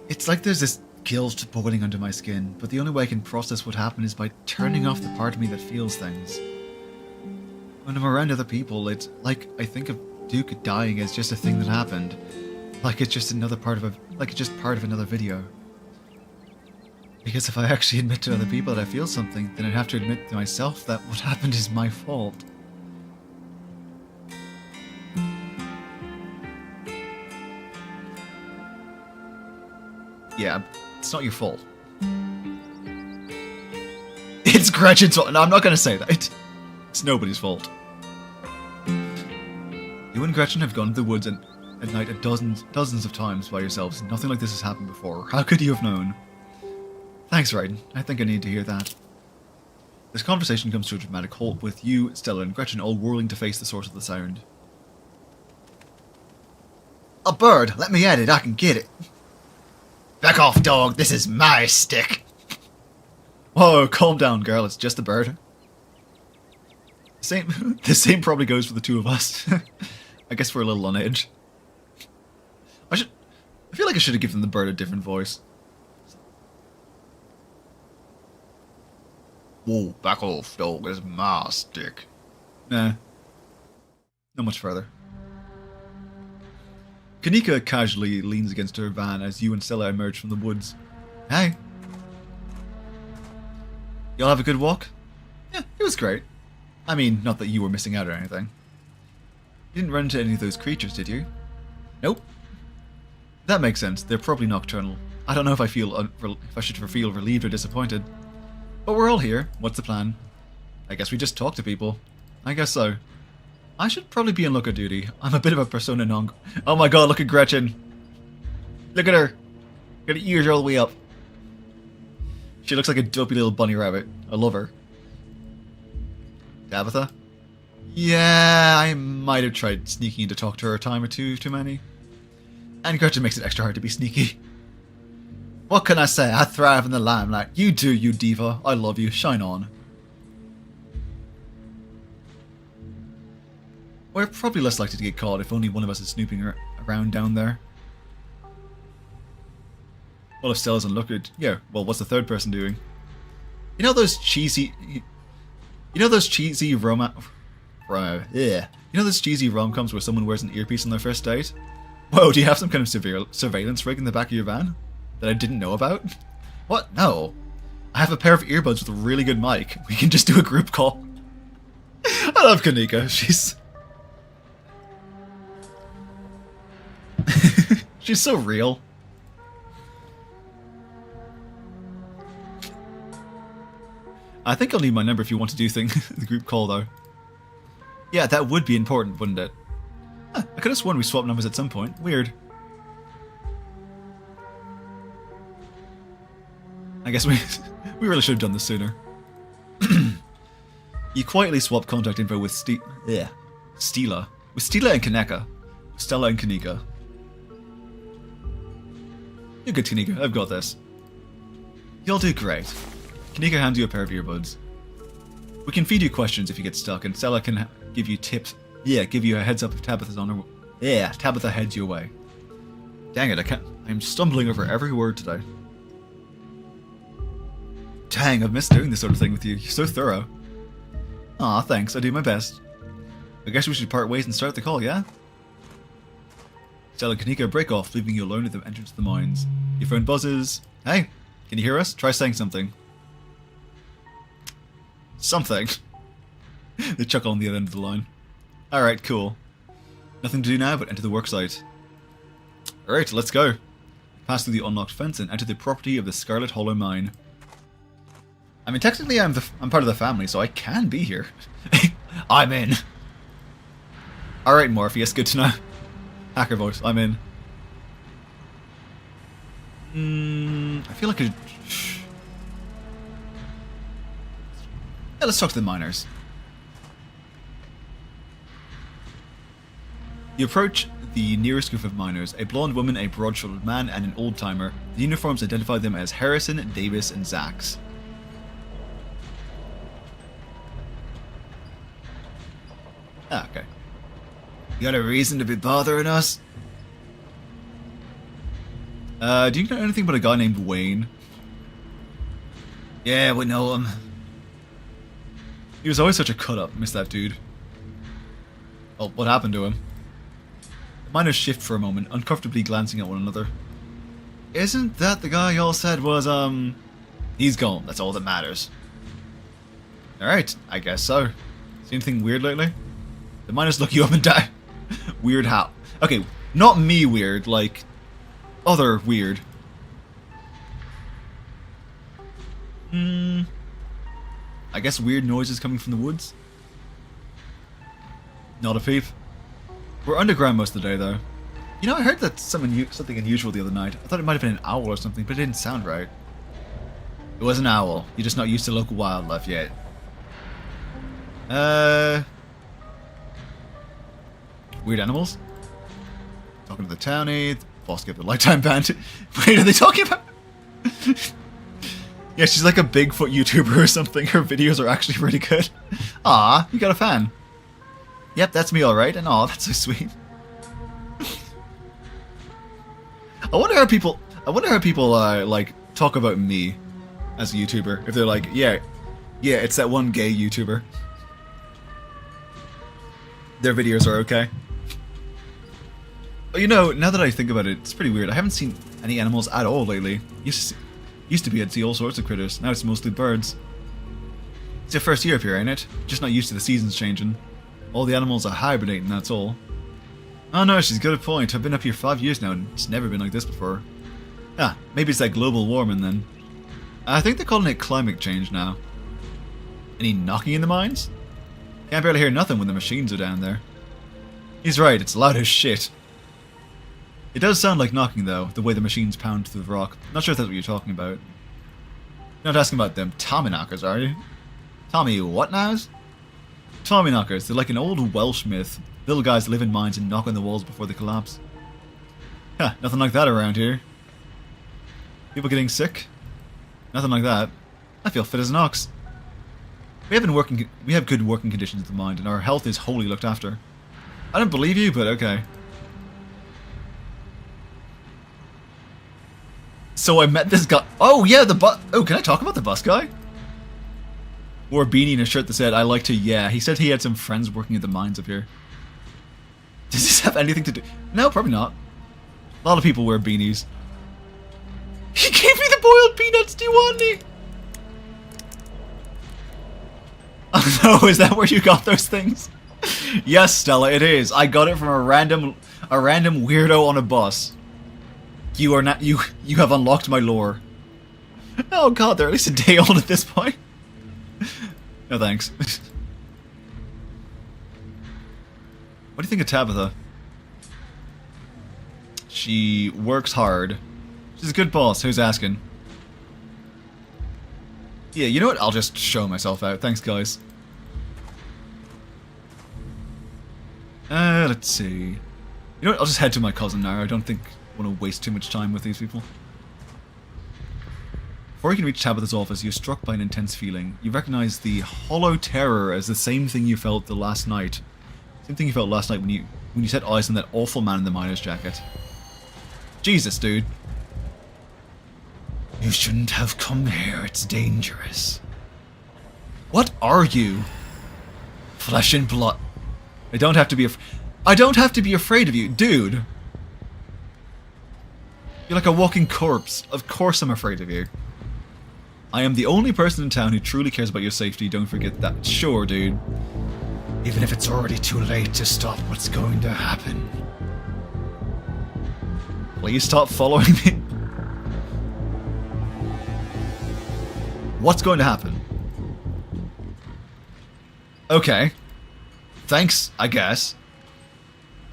It's like there's this guilt boiling under my skin, but the only way I can process what happened is by turning off the part of me that feels things. When I'm around other people, it's like I think of Duke dying as just a thing that happened. Like it's just another part of like it's just part of another video. Because if I actually admit to other people that I feel something, then I'd have to admit to myself that what happened is my fault. Yeah, it's not your fault. It's Gretchen's fault. No, I'm not going to say that. It's nobody's fault. You and Gretchen have gone to the woods at night dozens of times by yourselves. Nothing like this has happened before. How could you have known? Thanks, Writin. I think I need to hear that. This conversation comes to a dramatic halt with you, Stella, and Gretchen all whirling to face the source of the sound. A bird! Let me at it, I can get it!
Back off, dog. This is my stick.
Whoa, calm down, girl. It's just a bird. The same probably goes for the 2 of us. I guess we're a little on edge. I feel like I should have given the bird a different voice. Whoa, back off, dog. It's my stick. Nah. Not much further. Kanika casually leans against her van as you and Stella emerge from the woods. Hey. Y'all have a good walk? Yeah, it was great. I mean, not that you were missing out or anything. You didn't run into any of those creatures, did you? Nope. That makes sense. They're probably nocturnal. I don't know if I should feel relieved or disappointed. But we're all here. What's the plan? I guess we just talk to people. I guess so. I should probably be on lookout duty. I'm a bit of a persona non... Oh my god, look at Gretchen. Look at her. Got her ears all the way up. She looks like a dopey little bunny rabbit. I love her. Tabitha? Yeah, I might have tried sneaking in to talk to her a time or two too many. And Gretchen makes it extra hard to be sneaky. What can I say? I thrive in the limelight. You do, you diva. I love you. Shine on. We're probably less likely to get caught if only one of us is snooping around down there. Well, if Stella's on lookout, yeah, well, what's the third person doing? You know those cheesy... You know those cheesy rom-coms where someone wears an earpiece on their first date? Whoa, do you have some kind of surveillance rig in the back of your van? That I didn't know about? What? No. I have a pair of earbuds with a really good mic. We can just do a group call. I love Kanika. She's... She's so real. I think I'll need my number if you want to do the group call, though. Yeah, that would be important, wouldn't it? Huh, I could have sworn we swapped numbers at some point. Weird. I guess we really should have done this sooner. You quietly swap contact info with Stella. With Stella and Kaneka. Stella and Kanika. You're good, Kanika. I've got this. You'll do great. Kanika hands you a pair of earbuds. We can feed you questions if you get stuck, and Stella can give you tips. Yeah, give you a heads up if Tabitha's on her. Yeah, Tabitha heads you away. Dang it, I'm stumbling over every word today. Dang, I've missed doing this sort of thing with you. You're so thorough. Aw, thanks. I do my best. I guess we should part ways and start the call, yeah? Stella and Kanika break off, leaving you alone at the entrance to the mines. Your phone buzzes. Hey, can you hear us? Try saying something. Something. They chuckle on the other end of the line. Alright, cool. Nothing to do now but enter the worksite. Alright, let's go. Pass through the unlocked fence and enter the property of the Scarlet Hollow Mine. I mean, technically I'm part of the family, so I can be here. I'm in. Alright, Morpheus, good to know. Hacker voice, I'm in. I feel like yeah, let's talk to the miners. You approach the nearest group of miners, a blonde woman, a broad-shouldered man, and an old-timer. The uniforms identify them as Harrison, Davis, and Zax. Ah, okay. You got a reason to be bothering us? Do you know anything about a guy named Wayne? Yeah, we know him. He was always such a cut-up. Miss that dude. Well, what happened to him? The miners shift for a moment, uncomfortably glancing at one another. Isn't that the guy y'all said was, He's gone, that's all that matters. Alright, I guess so. See anything weird lately? The miners look you up and down. Weird how? Okay, not me weird, like... other weird. I guess weird noises coming from the woods? Not a peep. We're underground most of the day, though. You know, I heard that something unusual the other night. I thought it might have been an owl or something, but it didn't sound right. It was an owl. You're just not used to local wildlife yet. Weird animals? Talking to the townie. The boss gave the lifetime ban to... Wait, are they talking about... Yeah, she's like a Bigfoot YouTuber or something. Her videos are actually really good. Aw, you got a fan. Yep, that's me alright. And aw, that's so sweet. I wonder how people like talk about me as a YouTuber. If they're like, yeah, it's that one gay YouTuber. Their videos are okay. But you know, now that I think about it, it's pretty weird. I haven't seen any animals at all lately. Used to be I'd see all sorts of critters. Now it's mostly birds. It's your first year up here, ain't it? Just not used to the seasons changing. All the animals are hibernating, that's all. Oh no, she's got a point. I've been up here 5 years now and it's never been like this before. Ah, maybe it's that global warming then. I think they're calling it climate change now. Any knocking in the mines? Can't barely hear nothing when the machines are down there. He's right, it's loud as shit. It does sound like knocking though, the way the machines pound through the rock. Not sure if that's what you're talking about. You're not asking about them Tommy knockers, are you? Tommy what nows? Tommy knockers, they're like an old Welsh myth. Little guys live in mines and knock on the walls before they collapse. Huh, nothing like that around here. People getting sick? Nothing like that. I feel fit as an ox. We have good working conditions at the mine, and our health is wholly looked after. I don't believe you, but okay. So I met this guy. Oh yeah, the bus. Oh, can I talk about the bus guy? Wore a beanie and a shirt that said, "I like to." Yeah, he said he had some friends working at the mines up here. Does this have anything to do? No, probably not. A lot of people wear beanies. He gave me the boiled peanuts. Do you want any? Oh no, is that where you got those things? Yes, Stella, it is. I got it from a random weirdo on a bus. You are not. You have unlocked my lore. Oh god, they're at least a day old at this point. No thanks. What do you think of Tabitha? She works hard. She's a good boss. Who's asking? Yeah, you know what? I'll just show myself out. Thanks, guys. Let's see. You know what? I'll just head to my cousin now. I don't think I want to waste too much time with these people. Before you can reach Tabitha's office, you're struck by an intense feeling. You recognize the hollow terror as the same thing you felt the last night. Same thing you felt last night when you set eyes on that awful man in the miner's jacket. Jesus, dude. You shouldn't have come here. It's dangerous. What are you? Flesh and blood. I don't have to be I don't have to be afraid of you, dude. You're like a walking corpse. Of course I'm afraid of you. I am the only person in town who truly cares about your safety, don't forget that. Sure, dude. Even if it's already too late to stop what's going to happen. Please stop following me. What's going to happen? Okay. Thanks, I guess.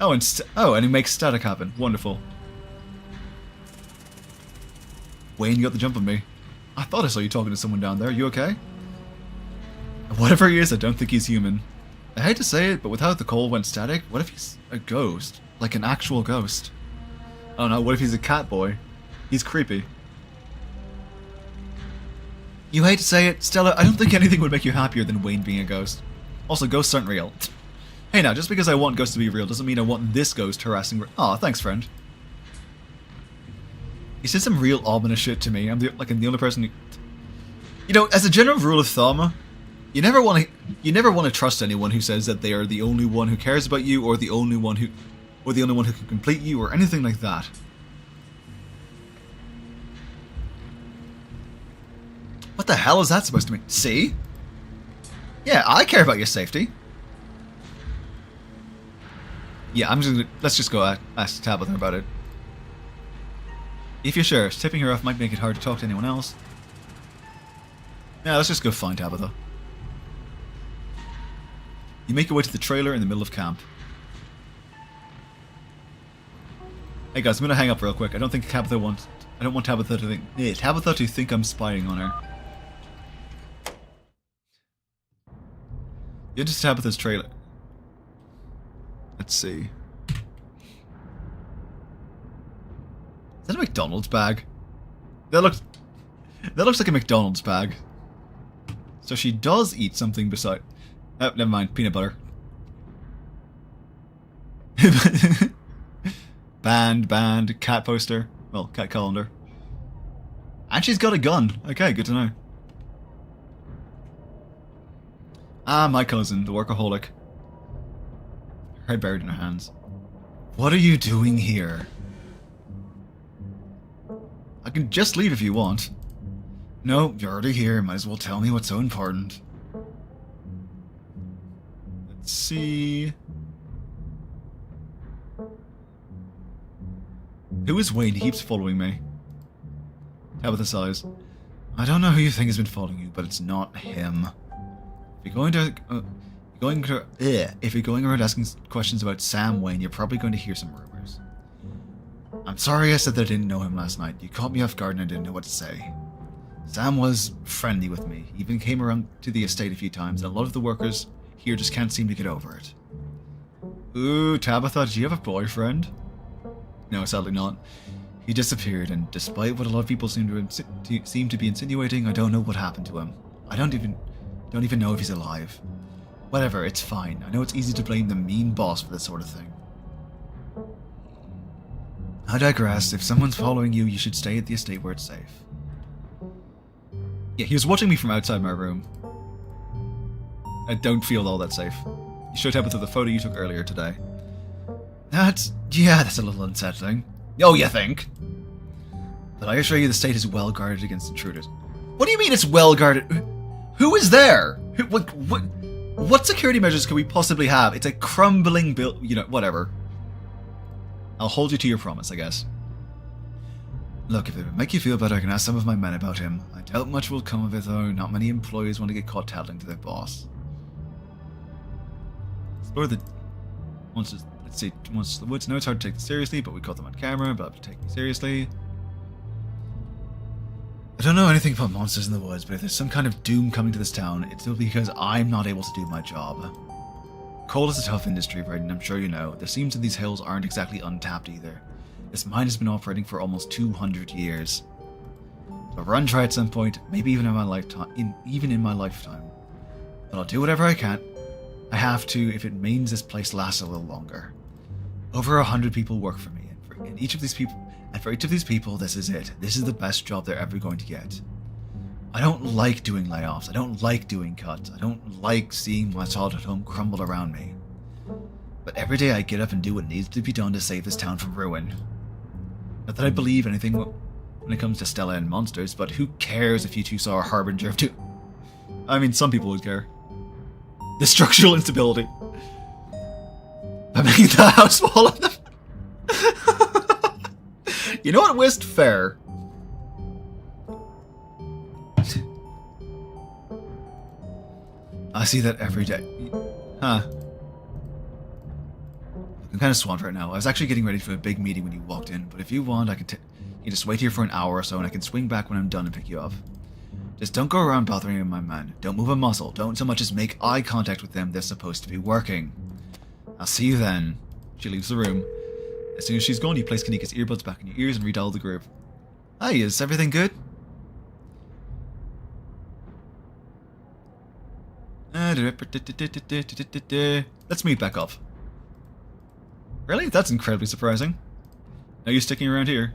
Oh, and he makes static happen. Wonderful. Wayne, you got the jump on me. I thought I saw you talking to someone down there. You okay? Whatever he is, I don't think he's human. I hate to say it, but with how the call went static, what if he's a ghost? Like an actual ghost? I don't know, what if he's a cat boy? He's creepy. You hate to say it, Stella, I don't think anything would make you happier than Wayne being a ghost. Also, ghosts aren't real. Hey now, just because I want ghosts to be real doesn't mean I want this ghost harassing... Aw, thanks, friend. He said some real ominous shit to me. I'm the only person who... You know, as a general rule of thumb, you never want to trust anyone who says that they are the only one who cares about you, or the only one who can complete you, or anything like that. What the hell is that supposed to mean? See? Yeah, I care about your safety. Yeah, let's just go ask Tabitha about it. If you're sure, tipping her off might make it hard to talk to anyone else. Yeah, let's just go find Tabitha. You make your way to the trailer in the middle of camp. Hey guys, I'm gonna hang up real quick. I don't want Tabitha to think I'm spying on her. You enter Tabitha's trailer. Let's see. Is that a McDonald's bag? That looks like a McDonald's bag. So she does eat something beside... Oh, never mind. Peanut butter. Band, cat poster. Well, cat calendar. And she's got a gun. Okay, good to know. Ah, my cousin, the workaholic. Her head buried in her hands. What are you doing here? I can just leave if you want. No, you're already here. Might as well tell me what's so important. Let's see... Who is Wayne? He keeps following me. Tabitha sighs. I don't know who you think has been following you, but it's not him. If you're going around asking questions about Sam Wayne, you're probably going to hear some rumors. I'm sorry I said that I didn't know him last night. You caught me off guard and I didn't know what to say. Sam was friendly with me. He even came around to the estate a few times, and a lot of the workers here just can't seem to get over it. Ooh, Tabitha, do you have a boyfriend? No, sadly not. He disappeared, and despite what a lot of people seem to be insinuating, I don't know what happened to him. I don't even know if he's alive. Whatever, it's fine. I know it's easy to blame the mean boss for this sort of thing. I digress. If someone's following you, you should stay at the estate where it's safe. Yeah, he was watching me from outside my room. I don't feel all that safe. You showed Tabitha the photo you took earlier today. That's a little unsettling. Oh, you think? But I assure you the state is well guarded against intruders. What do you mean it's well guarded? Who is there? What security measures can we possibly have? It's a crumbling build, whatever. I'll hold you to your promise, I guess. Look, if it would make you feel better, I can ask some of my men about him. I doubt much will come of it, though. Not many employees want to get caught tattling to their boss. Explore the... Monsters the woods. No, it's hard to take this seriously, but we caught them on camera, but to take me seriously. I don't know anything about monsters in the woods, but if there's some kind of doom coming to this town, it's simply because I'm not able to do my job. Coal is a tough industry, right, and I'm sure you know. The seams in these hills aren't exactly untapped either. This mine has been operating for almost 200 years. So run dry at some point, maybe even in my lifetime. But I'll do whatever I can. I have to if it means this place lasts a little longer. Over 100 people work for me, and for each of these people, this is it. This is the best job they're ever going to get. I don't like doing layoffs. I don't like doing cuts. I don't like seeing my childhood home crumble around me. But every day I get up and do what needs to be done to save this town from ruin. Not that I believe anything when it comes to Stella and monsters, but who cares if you two saw a harbinger of doom? I mean, some people would care. The structural instability. By making the house fall on them. You know what, Wist? Fair. I see that every day. Huh. I'm kind of swamped right now. I was actually getting ready for a big meeting when you walked in, but if you want, I can you just wait here for an hour or so and I can swing back when I'm done and pick you up. Just don't go around bothering my man. Don't move a muscle. Don't so much as make eye contact with them. They're supposed to be working. I'll see you then. She leaves the room. As soon as she's gone, you place Kanika's earbuds back in your ears and redial the group. Hi, is everything good? Let's meet back up. Really? That's incredibly surprising. Now you're sticking around here.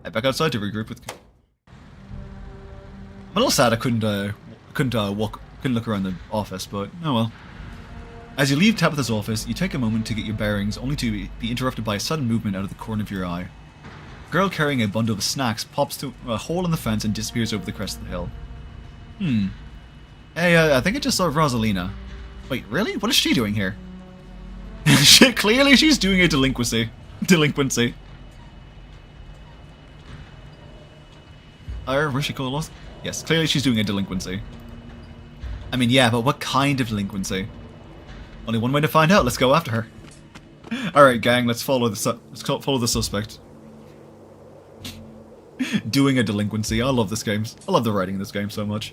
Head back outside to regroup with... I'm a little sad I couldn't look around the office, but oh well. As you leave Tabitha's office, you take a moment to get your bearings, only to be interrupted by a sudden movement out of the corner of your eye. A girl carrying a bundle of snacks pops through a hole in the fence and disappears over the crest of the hill. Hey, I think I just saw Rosalina. Wait, really? What is she doing here? Clearly she's doing a delinquency. Where's she called us? Yes, clearly she's doing a delinquency. I mean, yeah, but what kind of delinquency? Only one way to find out. Let's go after her. Alright, gang, let's follow the suspect. Doing a delinquency. I love this game. I love the writing in this game so much.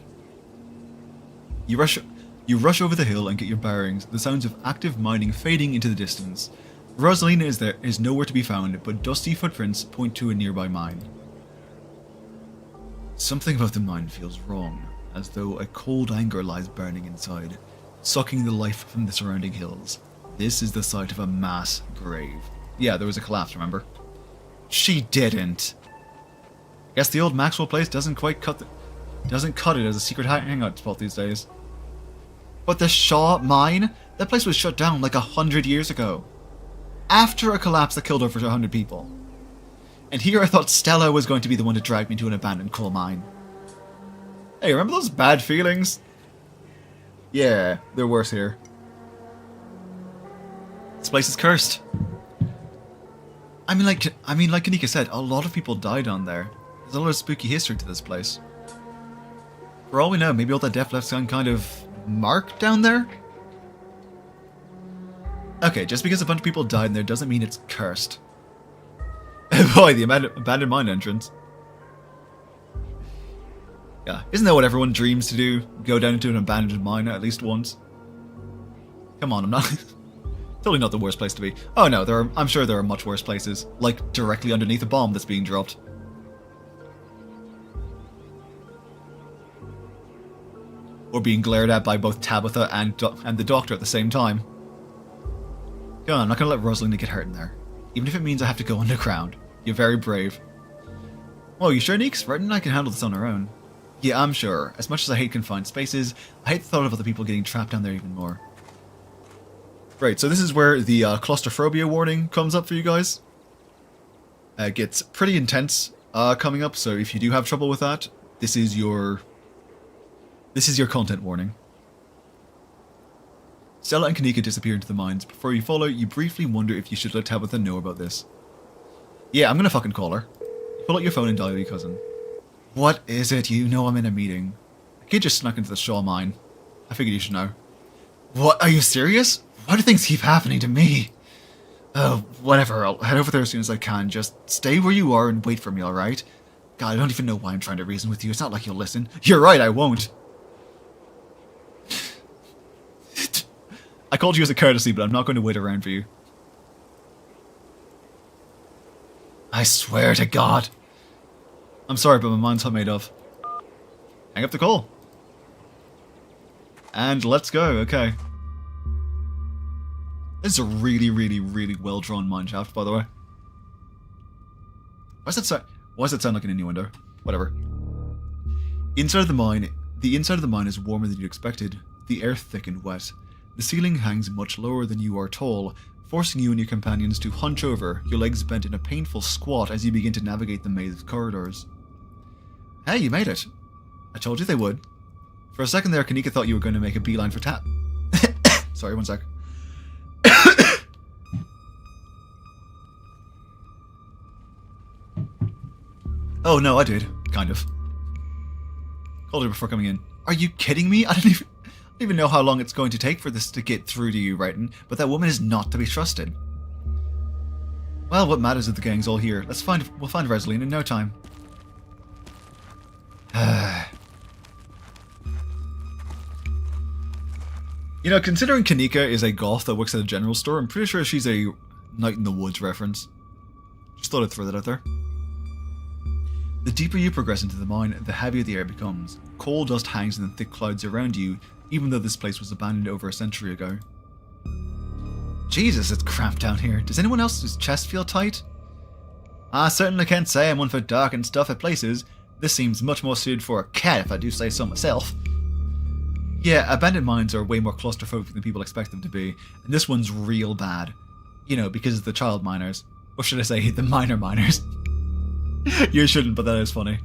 You rush over the hill and get your bearings, the sounds of active mining fading into the distance. Rosalina is nowhere to be found, but dusty footprints point to a nearby mine. Something about the mine feels wrong, as though a cold anger lies burning inside, sucking the life from the surrounding hills. This is the site of a mass grave. Yeah, there was a collapse, remember? She didn't. Guess the old Maxwell place doesn't cut it as a secret hangout spot these days. But the Shaw mine? That place was shut down like 100 years ago. After a collapse that killed over 100 people. And here I thought Stella was going to be the one to drag me to an abandoned coal mine. Hey, remember those bad feelings? Yeah, they're worse here. This place is cursed. I mean, like Kanika said, a lot of people died on there. There's a lot of spooky history to this place. For all we know, maybe all that death left some kind of mark down there? Okay, just because a bunch of people died in there doesn't mean it's cursed. Boy, the abandoned mine entrance. Yeah, isn't that what everyone dreams to do? Go down into an abandoned mine at least once? Come on, I'm not... Totally not the worst place to be. Oh no, I'm sure there are much worse places. Like, directly underneath a bomb that's being dropped. Or being glared at by both Tabitha and the doctor at the same time. Go on, I'm not gonna let Rosalina get hurt in there. Even if it means I have to go underground. You're very brave. Well, you sure, Neeks? Writin and I can handle this on our own. Yeah, I'm sure. As much as I hate confined spaces, I hate the thought of other people getting trapped down there even more. Right, so this is where the claustrophobia warning comes up for you guys. It gets pretty intense coming up, so if you do have trouble with that, this is your content warning. Stella and Kanika disappear into the mines. Before you follow, you briefly wonder if you should let Tabitha know about this. Yeah, I'm gonna fucking call her. Pull out your phone and dial your cousin. What is it? You know I'm in a meeting. A kid just snuck into the Shaw mine. I figured you should know. What? Are you serious? Why do things keep happening to me? Oh, whatever. I'll head over there as soon as I can. Just stay where you are and wait for me, alright? God, I don't even know why I'm trying to reason with you. It's not like you'll listen. You're right, I won't. I called you as a courtesy, but I'm not going to wait around for you. I swear to God. I'm sorry, but my mind's made up. Hang up the call. And let's go, okay. This is a really, really, really well-drawn mineshaft, by the way. Why does that sound like an innuendo? Whatever. Inside of the mine, the inside of the mine is warmer than you expected. The air thick and wet. The ceiling hangs much lower than you are tall, forcing you and your companions to hunch over, your legs bent in a painful squat as you begin to navigate the maze of corridors. Hey, you made it. I told you they would. For a second there, Kanika thought you were going to make a beeline for tap. Sorry, one sec. Oh no, I did. Kind of. Called her before coming in. Are you kidding me? I don't even know how long it's going to take for this to get through to you, Writin, but that woman is not to be trusted. Well, what matters if the gang's all here? We'll find Rosaline in no time. You know, considering Kanika is a goth that works at a general store, I'm pretty sure she's a Night in the Woods reference. Just thought I'd throw that out there. The deeper you progress into the mine, the heavier the air becomes. Coal dust hangs in the thick clouds around you, even though this place was abandoned over a century ago. Jesus, it's cramped down here. Does anyone else's chest feel tight? I certainly can't say I'm one for dark and stuffy places. This seems much more suited for a cat if I do say so myself. Yeah, abandoned mines are way more claustrophobic than people expect them to be, and this one's real bad. You know, because of the child miners. Or should I say, the minor miners. You shouldn't, but that is funny.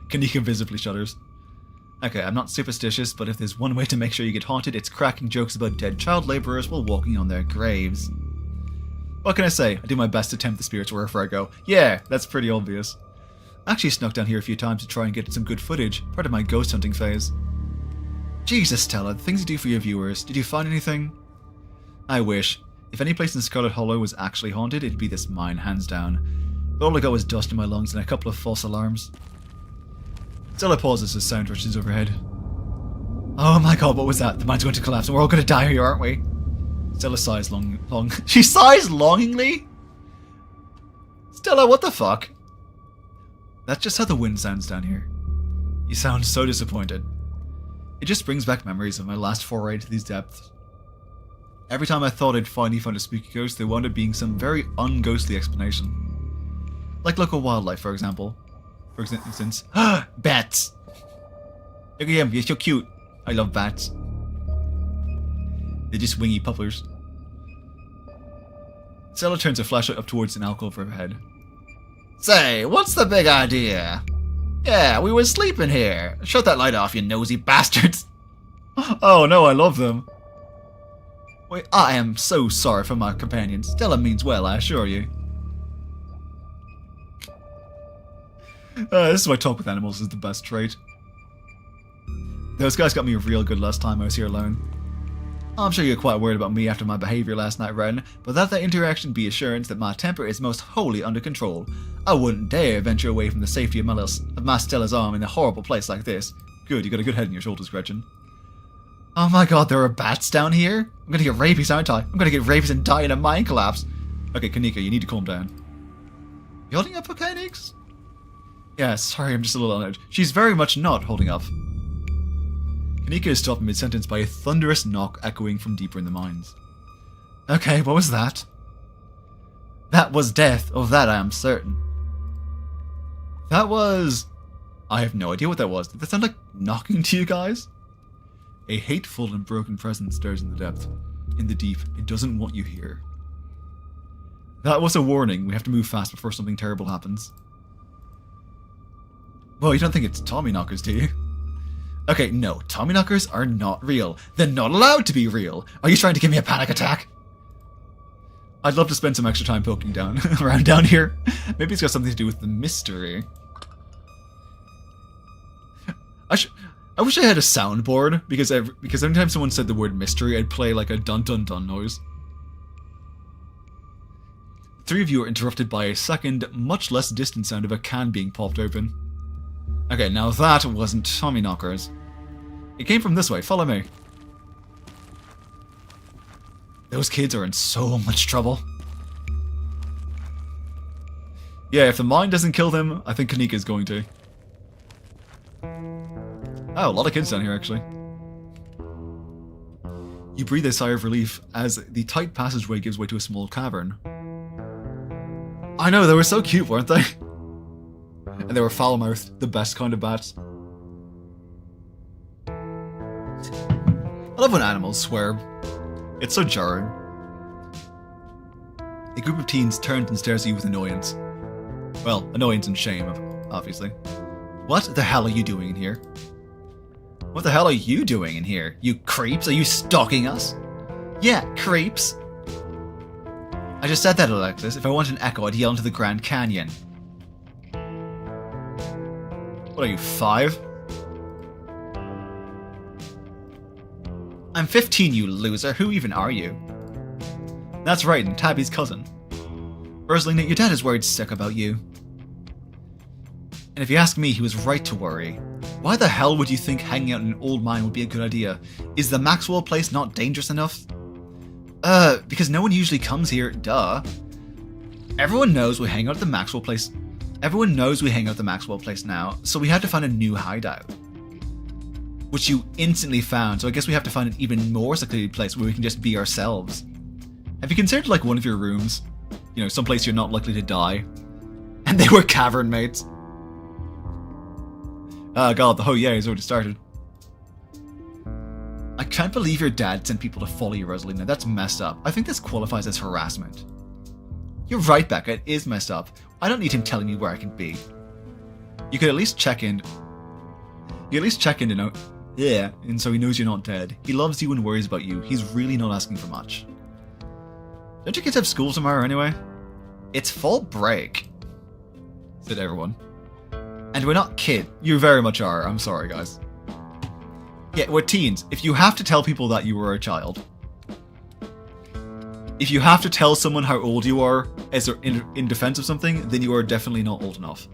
Kanika visibly shudders. Okay, I'm not superstitious, but if there's one way to make sure you get haunted, it's cracking jokes about dead child labourers while walking on their graves. What can I say? I do my best to tempt the spirits wherever I go. Yeah, that's pretty obvious. I actually snuck down here a few times to try and get some good footage, part of my ghost hunting phase. Jesus, Stella, the things you do for your viewers. Did you find anything? I wish. If any place in Scarlet Hollow was actually haunted, it'd be this mine, hands down. But all I got was dust in my lungs and a couple of false alarms. Stella pauses as sound rushes overhead. Oh my god, what was that? The mine's going to collapse and we're all going to die here, aren't we? Stella sighs long. She sighs longingly? Stella, what the fuck? That's just how the wind sounds down here. You sound so disappointed. It just brings back memories of my last foray into these depths. Every time I thought I'd finally found a spooky ghost, there wound up being some very unghostly explanation. Like local wildlife, for example. For instance, bats! Look at him, you're so cute. I love bats. They're just wingy puffers. Stella turns a flashlight up towards an alcove overhead. Say, what's the big idea? Yeah, we were sleeping here. Shut that light off, you nosy bastards. Oh no, I love them. Wait, I am so sorry for my companion. Stella means well, I assure you. This is why talk with animals is the best trait. Those guys got me real good last time I was here alone. I'm sure you're quite worried about me after my behaviour last night, Writin, but let that interaction be assurance that my temper is most wholly under control. I wouldn't dare venture away from the safety of my Stella's arm in a horrible place like this. Good, you got a good head on your shoulders, Gretchen. Oh my god, there are bats down here? I'm gonna get rabies, aren't I? I'm gonna get rabies and die in a mine collapse. Okay, Kanika, you need to calm down. You holding up okay, Nix? Yeah, sorry, I'm just a little on edge. She's very much not holding up. Kanika is stopped mid-sentence by a thunderous knock echoing from deeper in the mines. Okay, what was that? That was death, of that I am certain. That was... I have no idea what that was. Did that sound like knocking to you guys? A hateful and broken presence stirs in the depth. In the deep, it doesn't want you here. That was a warning. We have to move fast before something terrible happens. Well, you don't think it's Tommyknockers, do you? Okay, no, Tommyknockers are not real. They're not allowed to be real. Are you trying to give me a panic attack? I'd love to spend some extra time poking down around down here. Maybe it's got something to do with the mystery. I wish I had a soundboard because every time someone said the word mystery, I'd play like a dun dun dun noise. The three of you are interrupted by a second, much less distant sound of a can being popped open. Okay, now that wasn't Tommyknockers. It came from this way, follow me. Those kids are in so much trouble. Yeah, if the mine doesn't kill them, I think Kanika's going to. Oh, a lot of kids down here, actually. You breathe a sigh of relief as the tight passageway gives way to a small cavern. I know, they were so cute, weren't they? And they were foul-mouthed, the best kind of bats. I love when animals swear. It's so jarring. A group of teens turns and stares at you with annoyance. Well, annoyance and shame, obviously. What the hell are you doing in here? What the hell are you doing in here? You creeps? Are you stalking us? Yeah, creeps. I just said that, Alexis. If I wanted an echo, I'd yell into the Grand Canyon. What are you, 5? I'm 15, you loser. Who even are you? That's right, and Tabby's cousin. Rosalina, your dad is worried sick about you. And if you ask me, he was right to worry. Why the hell would you think hanging out in an old mine would be a good idea? Is the Maxwell place not dangerous enough? Because no one usually comes here, duh. Everyone knows we hang out at the Maxwell place. Everyone knows we hang out at the Maxwell place now, so we had to find a new hideout. Which you instantly found, so I guess we have to find an even more secluded place where we can just be ourselves. Have you considered like one of your rooms? You know, someplace you're not likely to die. And they were cavern mates. Oh god, the oh yeah has already started. I can't believe your dad sent people to follow you, Rosalina. That's messed up. I think this qualifies as harassment. You're right, Becca. It is messed up. I don't need him telling me where I can be. You could at least check in. You at least check in to know. Yeah, and so he knows you're not dead. He loves you and worries about you. He's really not asking for much. Don't you kids have school tomorrow anyway? It's fall break, said everyone. And we're not kid. You very much are. I'm sorry, guys. Yeah, we're teens. If you have to tell people that you were a child. If you have to tell someone how old you are as in defense of something, then you are definitely not old enough.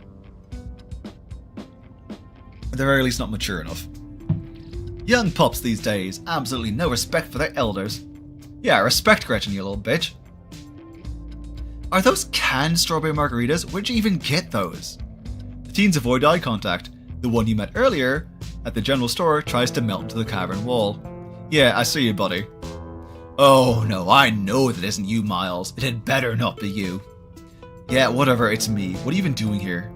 At the very least, not mature enough. Young pups these days, absolutely no respect for their elders. Yeah, respect, Gretchen, you little bitch. Are those canned strawberry margaritas? Where'd you even get those? The teens avoid eye contact. The one you met earlier at the general store tries to melt into the cavern wall. Yeah, I see you, buddy. Oh no, I know that isn't you, Miles. It had better not be you. Yeah, whatever, it's me. What are you even doing here?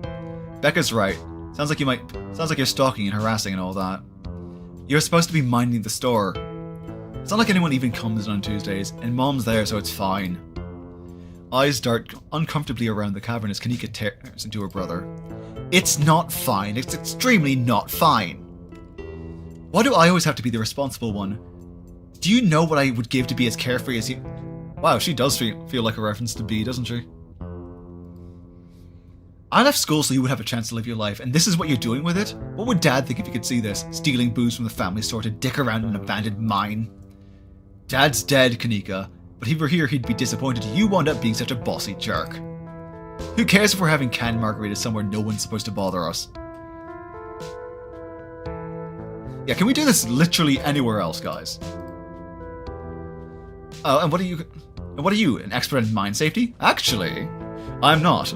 Becca's right. Sounds like you're stalking and harassing and all that. You're supposed to be minding the store. It's not like anyone even comes on Tuesdays, and Mom's there, so it's fine. Eyes dart uncomfortably around the cavern as Kanika tears into her brother. It's not fine. It's extremely not fine. Why do I always have to be the responsible one? Do you know what I would give to be as carefree as you? Wow, she does feel like a reference to B, doesn't she? I left school so you would have a chance to live your life, and this is what you're doing with it? What would Dad think if he could see this? Stealing booze from the family store to dick around in an abandoned mine? Dad's dead, Kanika, but if he were here he'd be disappointed you wound up being such a bossy jerk. Who cares if we're having canned margaritas somewhere no one's supposed to bother us? Yeah, can we do this literally anywhere else, guys? Oh, and what are you, an expert in mine safety? Actually, I'm not.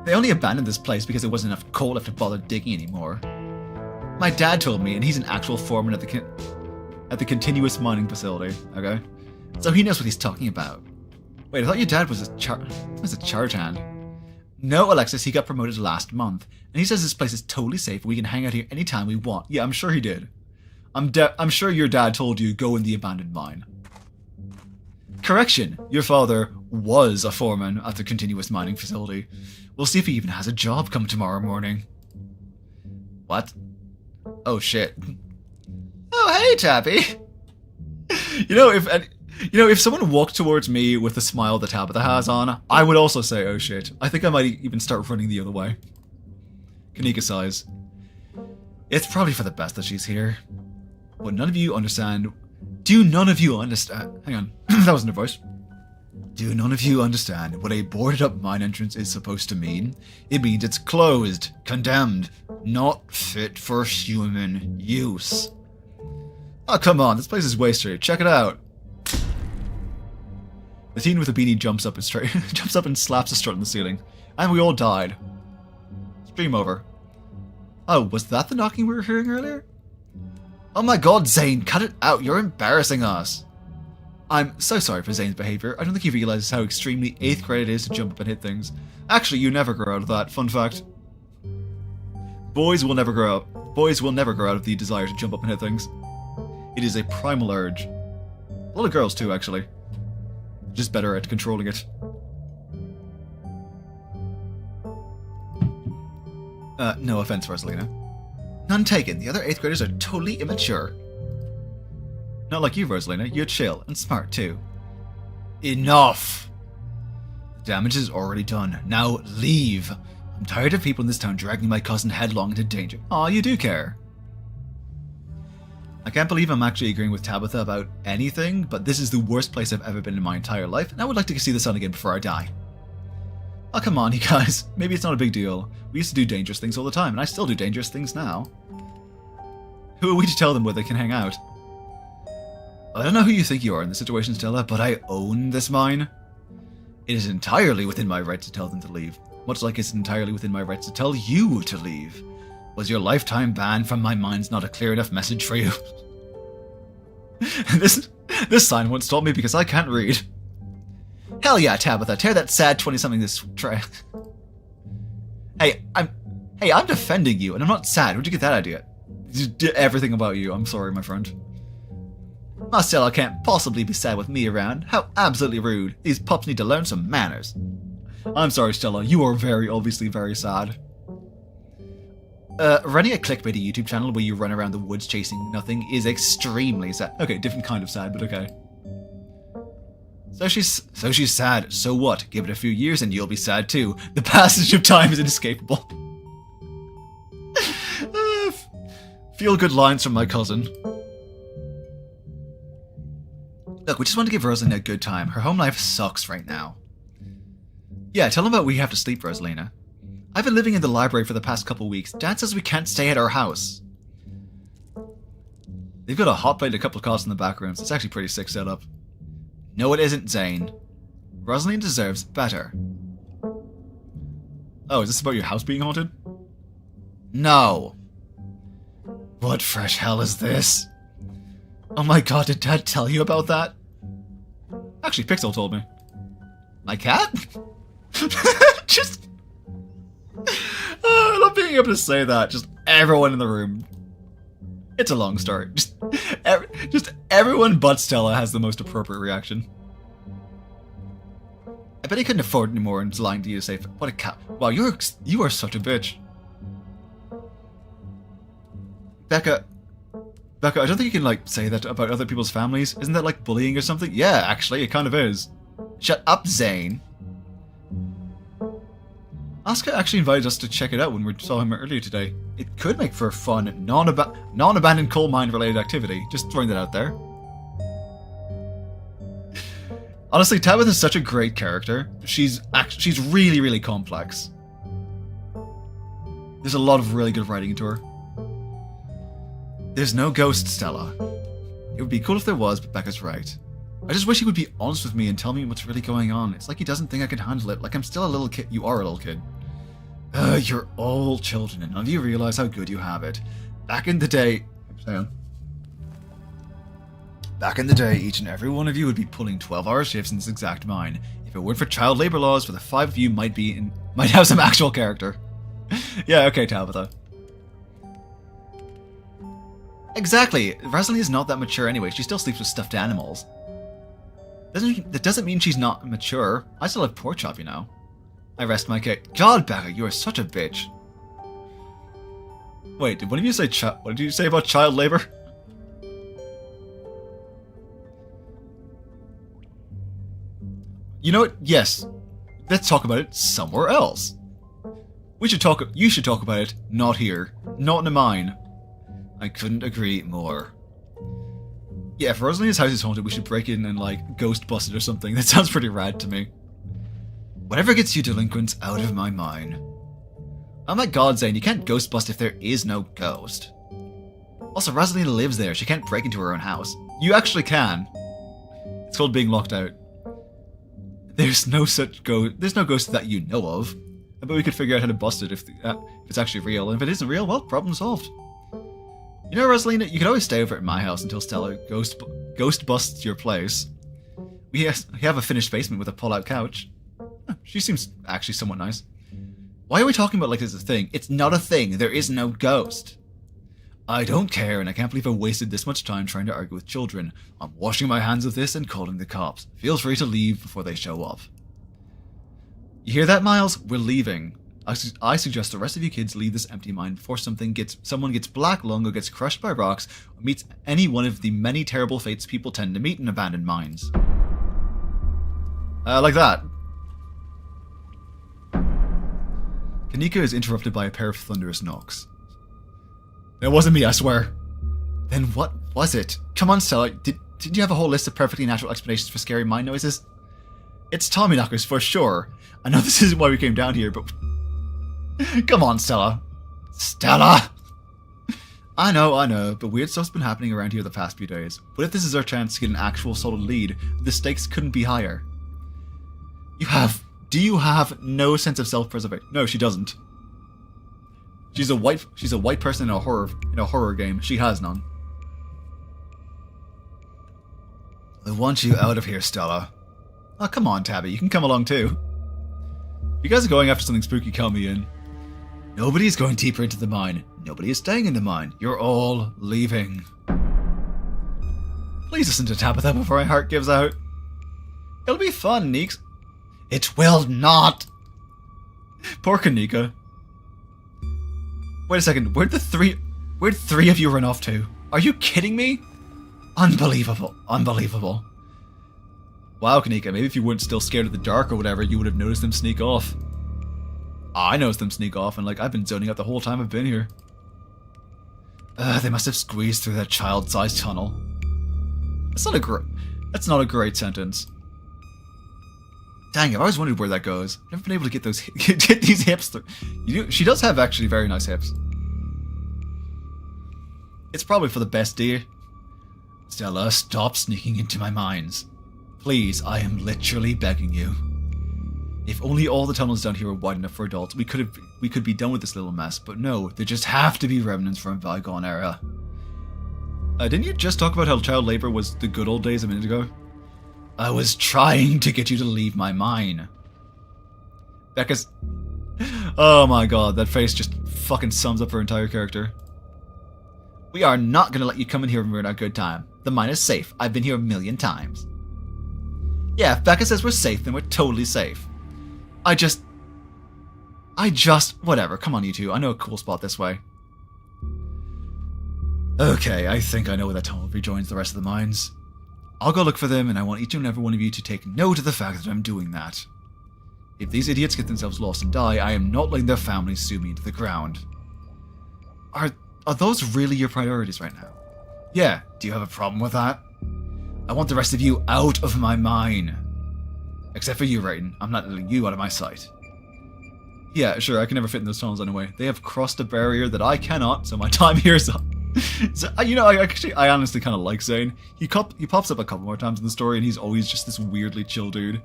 They only abandoned this place because there wasn't enough coal left to bother digging anymore. My dad told me, and he's an actual foreman at the continuous mining facility, okay? So he knows what he's talking about. Wait, I thought your dad was a charge hand. No, Alexis, he got promoted last month, and he says this place is totally safe and we can hang out here anytime we want. Yeah, I'm sure he did. I'm sure your dad told you go in the abandoned mine. Correction, your father was a foreman at the continuous mining facility. We'll see if he even has a job come tomorrow morning. What? Oh shit. Oh hey, Tabby. If someone walked towards me with the smile that Tabitha has on, I would also say, oh shit. I think I might even start running the other way. Kanika sighs. It's probably for the best that she's here. But none of you understand. Do none of you understand? Hang on. That wasn't her voice. Do none of you understand what a boarded up mine entrance is supposed to mean? It means it's closed, condemned, not fit for human use. Oh, come on. This place is wasted. Check it out. The teen with the beanie jumps up and slaps a strut in the ceiling. And we all died. Stream over. Oh, was that the knocking we were hearing earlier? Oh my god, Zane, cut it out. You're embarrassing us. I'm so sorry for Zane's behavior. I don't think he realizes how extremely 8th grade it is to jump up and hit things. Actually, you never grow out of that. Fun fact. Boys will never grow out of the desire to jump up and hit things. It is a primal urge. A lot of girls too, actually. Just better at controlling it. No offense, Rosalina. None taken. The other 8th graders are totally immature. Not like you, Rosalina. You're chill and smart too. Enough! The damage is already done. Now leave. I'm tired of people in this town dragging my cousin headlong into danger. Aw, you do care. I can't believe I'm actually agreeing with Tabitha about anything, but this is the worst place I've ever been in my entire life, and I would like to see the sun again before I die. Oh, come on, you guys. Maybe it's not a big deal. We used to do dangerous things all the time, and I still do dangerous things now. Who are we to tell them where they can hang out? I don't know who you think you are in this situation, Stella, but I own this mine. It is entirely within my right to tell them to leave, much like it's entirely within my right to tell you to leave. Was your lifetime ban from my mines not a clear enough message for you? This sign won't stop me because I can't read. Hell yeah, Tabitha, tear that sad 20-something this tray. Hey, I'm defending you, and I'm not sad. Where'd you get that idea? Everything about you. I'm sorry, my friend. Marcella can't possibly be sad with me around. How absolutely rude. These pups need to learn some manners. I'm sorry, Stella. You are very obviously very sad. Running a clickbaity YouTube channel where you run around the woods chasing nothing is extremely sad. Okay, different kind of sad, but okay. So she's sad. So what? Give it a few years and you'll be sad too. The passage of time is inescapable. Feel good lines from my cousin. Look, we just want to give Rosalina a good time. Her home life sucks right now. Yeah, tell them about we have to sleep, Rosalina. I've been living in the library for the past couple weeks. Dad says we can't stay at our house. They've got a hot plate and a couple of cots in the back rooms. It's actually pretty sick setup. No, it isn't, Zane. Rosalina deserves better. Oh, is this about your house being haunted? No. What fresh hell is this? Oh my god, did Dad tell you about that? Actually, Pixel told me. My cat? Just... I love being able to say that. Just everyone in the room. It's a long story. Just everyone but Stella has the most appropriate reaction. I bet he couldn't afford anymore and is lying to you to say, what a cat. Wow, you are such a bitch. Becca, I don't think you can, say that about other people's families. Isn't that, bullying or something? Yeah, actually, it kind of is. Shut up, Zane. Oscar actually invited us to check it out when we saw him earlier today. It could make for a fun, non-abandoned coal mine related activity. Just throwing that out there. Honestly, Tabitha is such a great character. She's really, really complex. There's a lot of really good writing into her. There's no ghost, Stella. It would be cool if there was, but Becca's right. I just wish he would be honest with me and tell me what's really going on. It's like he doesn't think I can handle it. Like I'm still a little kid. You are a little kid. You're all children, and none of you realize how good you have it. Back in the day... Hang on. Back in the day, each and every one of you would be pulling 12-hour shifts in this exact mine. If it weren't for child labor laws, for the 5 of you might have some actual character. Yeah, okay, Tabitha. Exactly. Rosalie is not that mature anyway. She still sleeps with stuffed animals. That doesn't mean she's not mature. I still have pork chop, you know. I rest my case. God, Becca, you are such a bitch. Wait, did one of you say what did you say about child labor? You know what? Yes. Let's talk about it somewhere else. You should talk about it, not here. Not in a mine. I couldn't agree more. Yeah, if Rosalina's house is haunted, we should break in and, ghost bust it or something. That sounds pretty rad to me. Whatever gets you delinquents out of my mine. Oh my god, Zane, you can't ghost bust if there is no ghost. Also, Rosalina lives there. She can't break into her own house. You actually can. It's called being locked out. There's no such ghost. There's no ghost that you know of. But we could figure out how to bust it if it's actually real. And if it isn't real, well, problem solved. You know, Rosalina, you could always stay over at my house until Stella ghost busts your place. We have a finished basement with a pull-out couch. She seems actually somewhat nice. Why are we talking about like this is a thing? It's not a thing. There is no ghost. I don't care, and I can't believe I wasted this much time trying to argue with children. I'm washing my hands of this and calling the cops. Feel free to leave before they show up. You hear that, Miles? We're leaving. I suggest the rest of you kids leave this empty mine before someone gets black lung or gets crushed by rocks or meets any one of the many terrible fates people tend to meet in abandoned mines. Like that. Kanika is interrupted by a pair of thunderous knocks. It wasn't me, I swear. Then what was it? Come on, Stella. Did you have a whole list of perfectly natural explanations for scary mine noises? It's Tommy knockers for sure. I know this isn't why we came down here, but... Come on, Stella. Stella! I know, but weird stuff's been happening around here the past few days. What if this is our chance to get an actual solid lead? The stakes couldn't be higher. Do you have no sense of self-preservation? No, she doesn't. She's a white person in a horror game. She has none. I want you out of here, Stella. Oh, come on, Tabby. You can come along too. If you guys are going after something spooky, count me in. Nobody's going deeper into the mine. Nobody is staying in the mine. You're all leaving. Please listen to Tabitha before my heart gives out. It'll be fun, Neeks. It will not. Poor Kanika. Wait a second. Where'd three of you run off to? Are you kidding me? Unbelievable. Unbelievable. Wow, Kanika, maybe if you weren't still scared of the dark or whatever, you would have noticed them sneak off. I noticed them sneak off, and I've been zoning out the whole time I've been here. They must have squeezed through that child-sized tunnel. That's not a great sentence. Dang, I've always wondered where that goes. I've never been able to get these hips through. She does have actually very nice hips. It's probably for the best, dear. Stella, stop sneaking into my mines. Please, I am literally begging you. If only all the tunnels down here were wide enough for adults, we could be done with this little mess. But no, there just have to be remnants from a bygone era. Didn't you just talk about how child labor was the good old days a minute ago? I was trying to get you to leave my mine. Becca's... Oh my god, that face just fucking sums up her entire character. We are not gonna let you come in here and ruin our good time. The mine is safe. I've been here a million times. Yeah, if Becca says we're safe, then we're totally safe. Whatever, come on you two. I know a cool spot this way. Okay, I think I know where that tunnel rejoins the rest of the mines. I'll go look for them, and I want each and every one of you to take note of the fact that I'm doing that. If these idiots get themselves lost and die, I am not letting their families sue me into the ground. Are those really your priorities right now? Yeah, do you have a problem with that? I want the rest of you out of my mine. Except for you, Writin. I'm not letting you out of my sight. Yeah, sure, I can never fit in those tunnels anyway. They have crossed a barrier that I cannot, so my time here is up. So, I honestly kind of like Zane. He pops up a couple more times in the story, and he's always just this weirdly chill dude.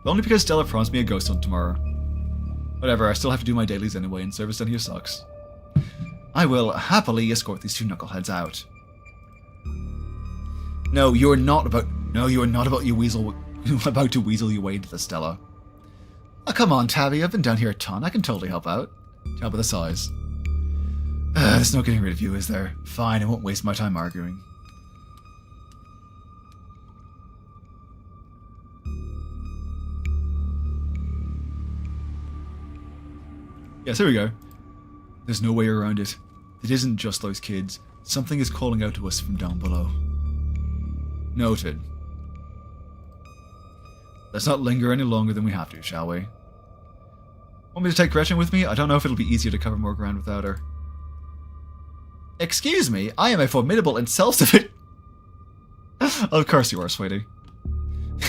But only because Stella promised me a ghost hunt tomorrow. Whatever, I still have to do my dailies anyway, and service down here sucks. I will happily escort these two knuckleheads out. No, you are not about you weasel about to weasel your way into the Stella. Oh, come on, Tabby, I've been down here a ton. I can totally help out. Tell by the size. There's no getting rid of you, is there? Fine, I won't waste my time arguing. Yes, here we go. There's no way around it. It isn't just those kids. Something is calling out to us from down below. Noted. Let's not linger any longer than we have to, shall we? Want me to take Gretchen with me? I don't know if it'll be easier to cover more ground without her. Excuse me, I am a formidable and self-sufficient... Of course you are, sweetie.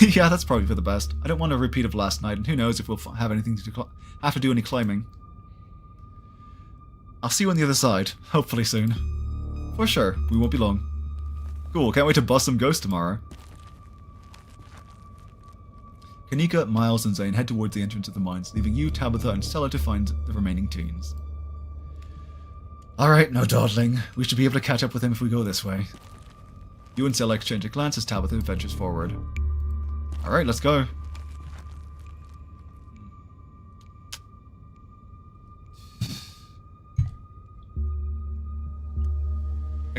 Yeah, that's probably for the best. I don't want a repeat of last night, and who knows if we'll have anything to have to do any climbing. I'll see you on the other side, hopefully soon. For sure, we won't be long. Cool, can't wait to bust some ghosts tomorrow. Kanika, Miles, and Zane head towards the entrance of the mines, leaving you, Tabitha, and Stella to find the remaining teens. Alright, no dawdling. We should be able to catch up with him if we go this way. You and Stella exchange a glance as Tabitha ventures forward. Alright, let's go.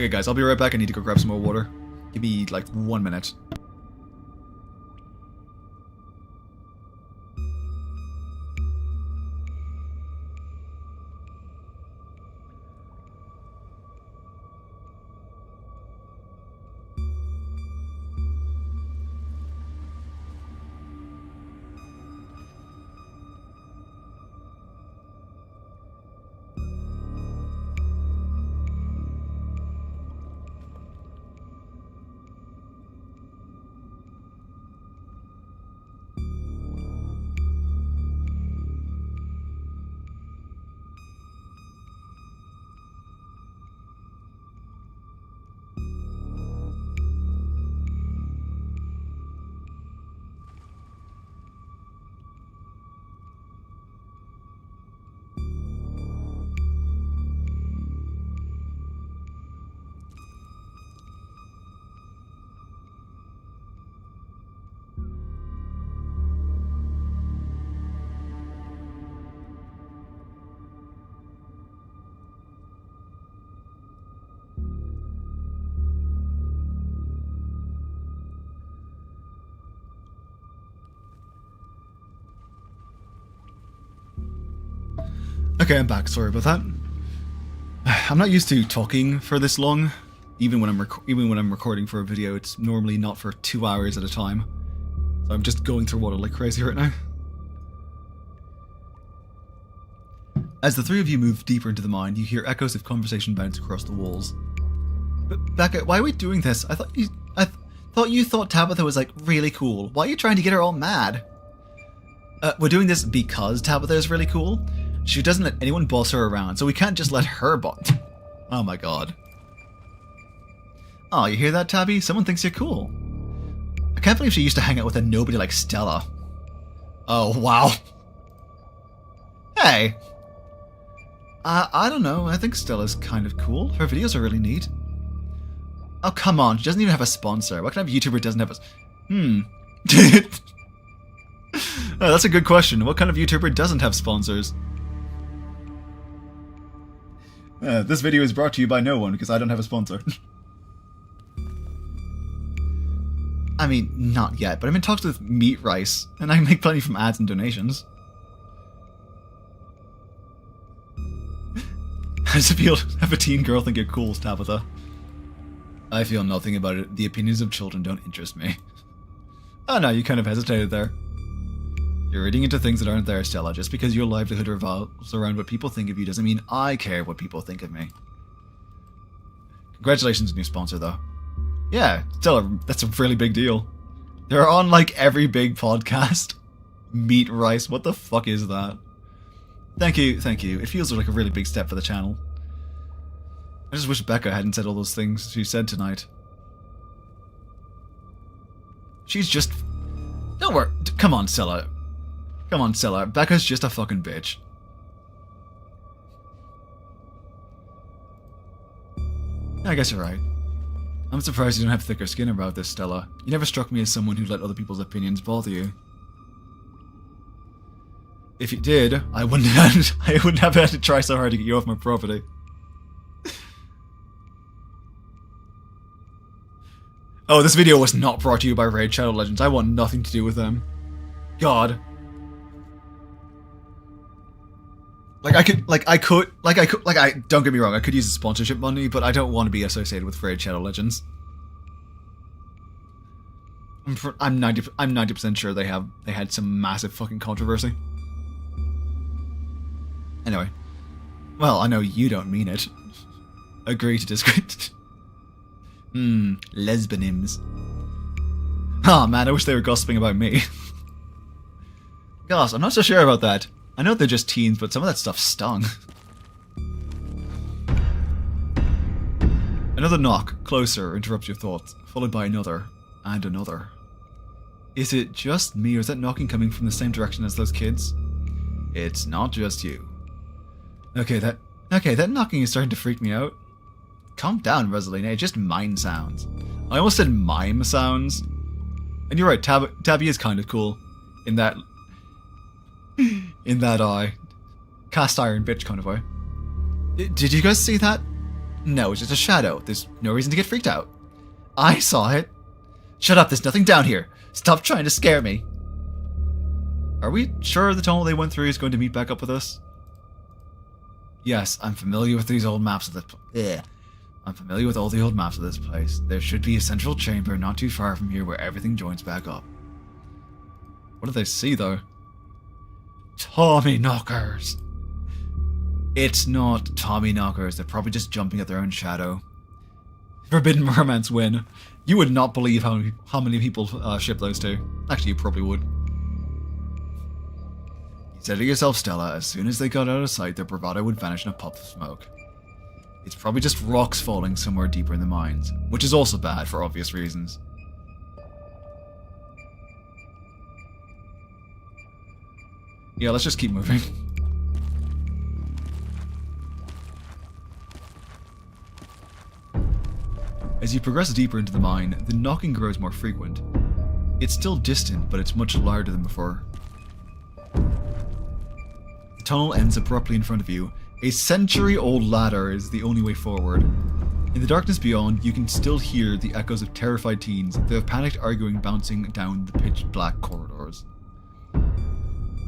Okay, guys, I'll be right back. I need to go grab some more water. Give me, like, 1 minute. Okay, I'm back. Sorry about that. I'm not used to talking for this long. Even when I'm recording for a video, it's normally not for 2 hours at a time. So I'm just going through water like crazy right now. As the three of you move deeper into the mine, you hear echoes of conversation bounce across the walls. But Becca, why are we doing this? I thought you thought Tabitha was like really cool. Why are you trying to get her all mad? We're doing this because Tabitha is really cool. She doesn't let anyone boss her around, so we can't just let her boss. Oh my god. Oh, you hear that, Tabby? Someone thinks you're cool. I can't believe she used to hang out with a nobody like Stella. Oh, wow. Hey. I don't know. I think Stella's kind of cool. Her videos are really neat. Oh, come on. She doesn't even have a sponsor. What kind of YouTuber doesn't have a... Oh, that's a good question. What kind of YouTuber doesn't have sponsors? This video is brought to you by no one because I don't have a sponsor. I mean, not yet, but I'm in talks with Meat Rice, and I make plenty from ads and donations. How does it feel to have a teen girl think you're cool, Tabitha? I feel nothing about it. The opinions of children don't interest me. Oh no, you kind of hesitated there. You're reading into things that aren't there, Stella. Just because your livelihood revolves around what people think of you doesn't mean I care what people think of me. Congratulations on your sponsor, though. Yeah, Stella, that's a really big deal. They're on, like, every big podcast. Meat Rice, what the fuck is that? Thank you, thank you. It feels like a really big step for the channel. I just wish Becca hadn't said all those things she said tonight. She's just... Don't worry. Come on, Stella. Come on, Stella. Becca's just a fucking bitch. I guess you're right. I'm surprised you don't have thicker skin about this, Stella. You never struck me as someone who let other people's opinions bother you. If you did, I wouldn't have had to try so hard to get you off my property. Oh, this video was not brought to you by Raid Shadow Legends. I want nothing to do with them. God. Don't get me wrong, I could use the sponsorship money, but I don't want to be associated with Raid Shadow Legends. I'm 90% sure they had some massive fucking controversy. Anyway. Well, I know you don't mean it. Agree to disagree. Lesbianims. Oh man, I wish they were gossiping about me. Gosh, I'm not so sure about that. I know they're just teens, but some of that stuff stung. Another knock, closer, interrupts your thoughts, followed by another, and another. Is it just me, or is that knocking coming from the same direction as those kids? It's not just you. Okay, that knocking is starting to freak me out. Calm down, Rosalina, it's just mime sounds. I almost said mime sounds. And you're right, Tabby is kind of cool. In that cast iron bitch kind of way. Did you guys see that? No, it's just a shadow. There's no reason to get freaked out. I saw it. Shut up, there's nothing down here. Stop trying to scare me. Are we sure the tunnel they went through is going to meet back up with us? Yes, I'm familiar with these old maps of the... Yeah. I'm familiar with all the old maps of this place. There should be a central chamber not too far from here where everything joins back up. What do they see, though? Tommy knockers! It's not Tommy knockers. They're probably just jumping at their own shadow. Forbidden Romance win. You would not believe how many people ship those two. Actually, you probably would. You said to yourself, Stella, as soon as they got out of sight, their bravado would vanish in a puff of smoke. It's probably just rocks falling somewhere deeper in the mines, which is also bad for obvious reasons. Yeah, let's just keep moving. As you progress deeper into the mine, the knocking grows more frequent. It's still distant, but it's much louder than before. The tunnel ends abruptly in front of you. A century-old ladder is the only way forward. In the darkness beyond, you can still hear the echoes of terrified teens, their panicked arguing bouncing down the pitch-black corridors.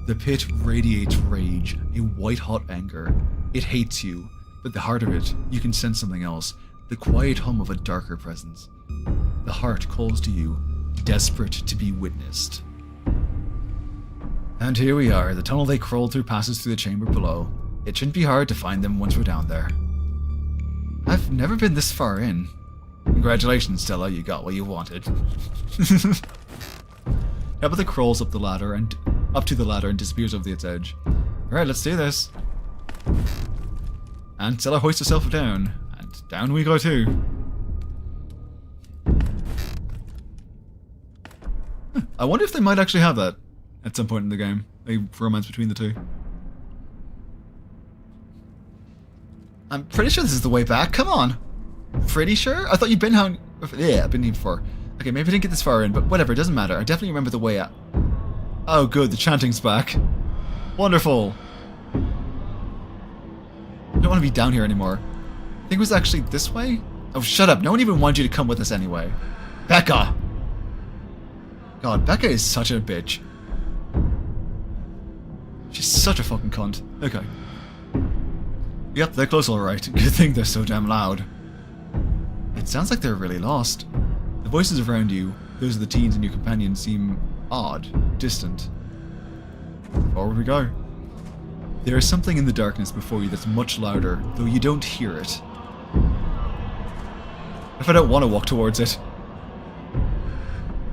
The pit radiates rage, a white-hot anger. It hates you, but at the heart of it, you can sense something else. The quiet hum of a darker presence. The heart calls to you, desperate to be witnessed. And here we are. The tunnel they crawled through passes through the chamber below. It shouldn't be hard to find them once we're down there. I've never been this far in. Congratulations, Stella, you got what you wanted. Tabitha crawls up to the ladder and disappears over its edge. Alright, let's do this. And Stella hoists herself down. And down we go too. I wonder if they might actually have that at some point in the game. A romance between the two. I'm pretty sure this is the way back. Come on. Pretty sure? I thought you'd been hung... Yeah, I've been here before. Okay, maybe I didn't get this far in, but whatever, it doesn't matter. I definitely remember the way out. Oh, good, the chanting's back. Wonderful. I don't want to be down here anymore. I think it was actually this way? Oh, shut up. No one even wanted you to come with us anyway. Becca! God, Becca is such a bitch. She's such a fucking cunt. Okay. Yep, they're close alright. Good thing they're so damn loud. It sounds like they're really lost. The voices around you, those of the teens and your companions, seem odd, distant. Forward we go. There is something in the darkness before you that's much louder, though you don't hear it. If I don't want to walk towards it.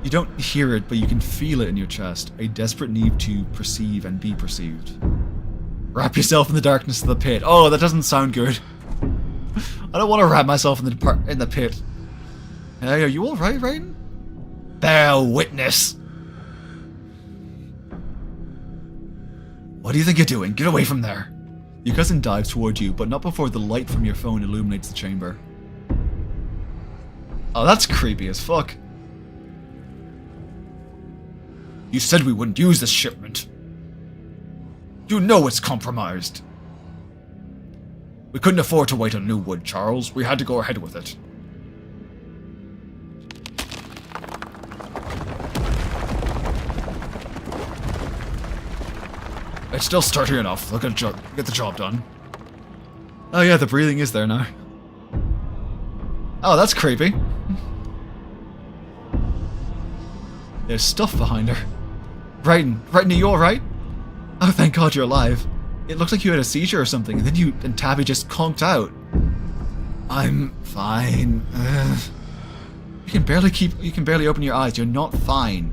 You don't hear it, but you can feel it in your chest, a desperate need to perceive and be perceived. Wrap yourself in the darkness of the pit. Oh, that doesn't sound good. I don't want to wrap myself in the pit. Hey, are you alright, Writin? Bear witness. What do you think you're doing? Get away from there. Your cousin dives toward you, but not before the light from your phone illuminates the chamber. Oh, that's creepy as fuck. You said we wouldn't use this shipment. You know it's compromised. We couldn't afford to wait on new wood, Charles. We had to go ahead with it. It's still sturdy enough. Look at get the job done. Oh yeah, the breathing is there now. Oh, that's creepy. There's stuff behind her. Writin, are you alright? Oh, thank God you're alive. It looked like you had a seizure or something, and then you and Tabby just conked out. I'm fine. You can barely open your eyes. You're not fine.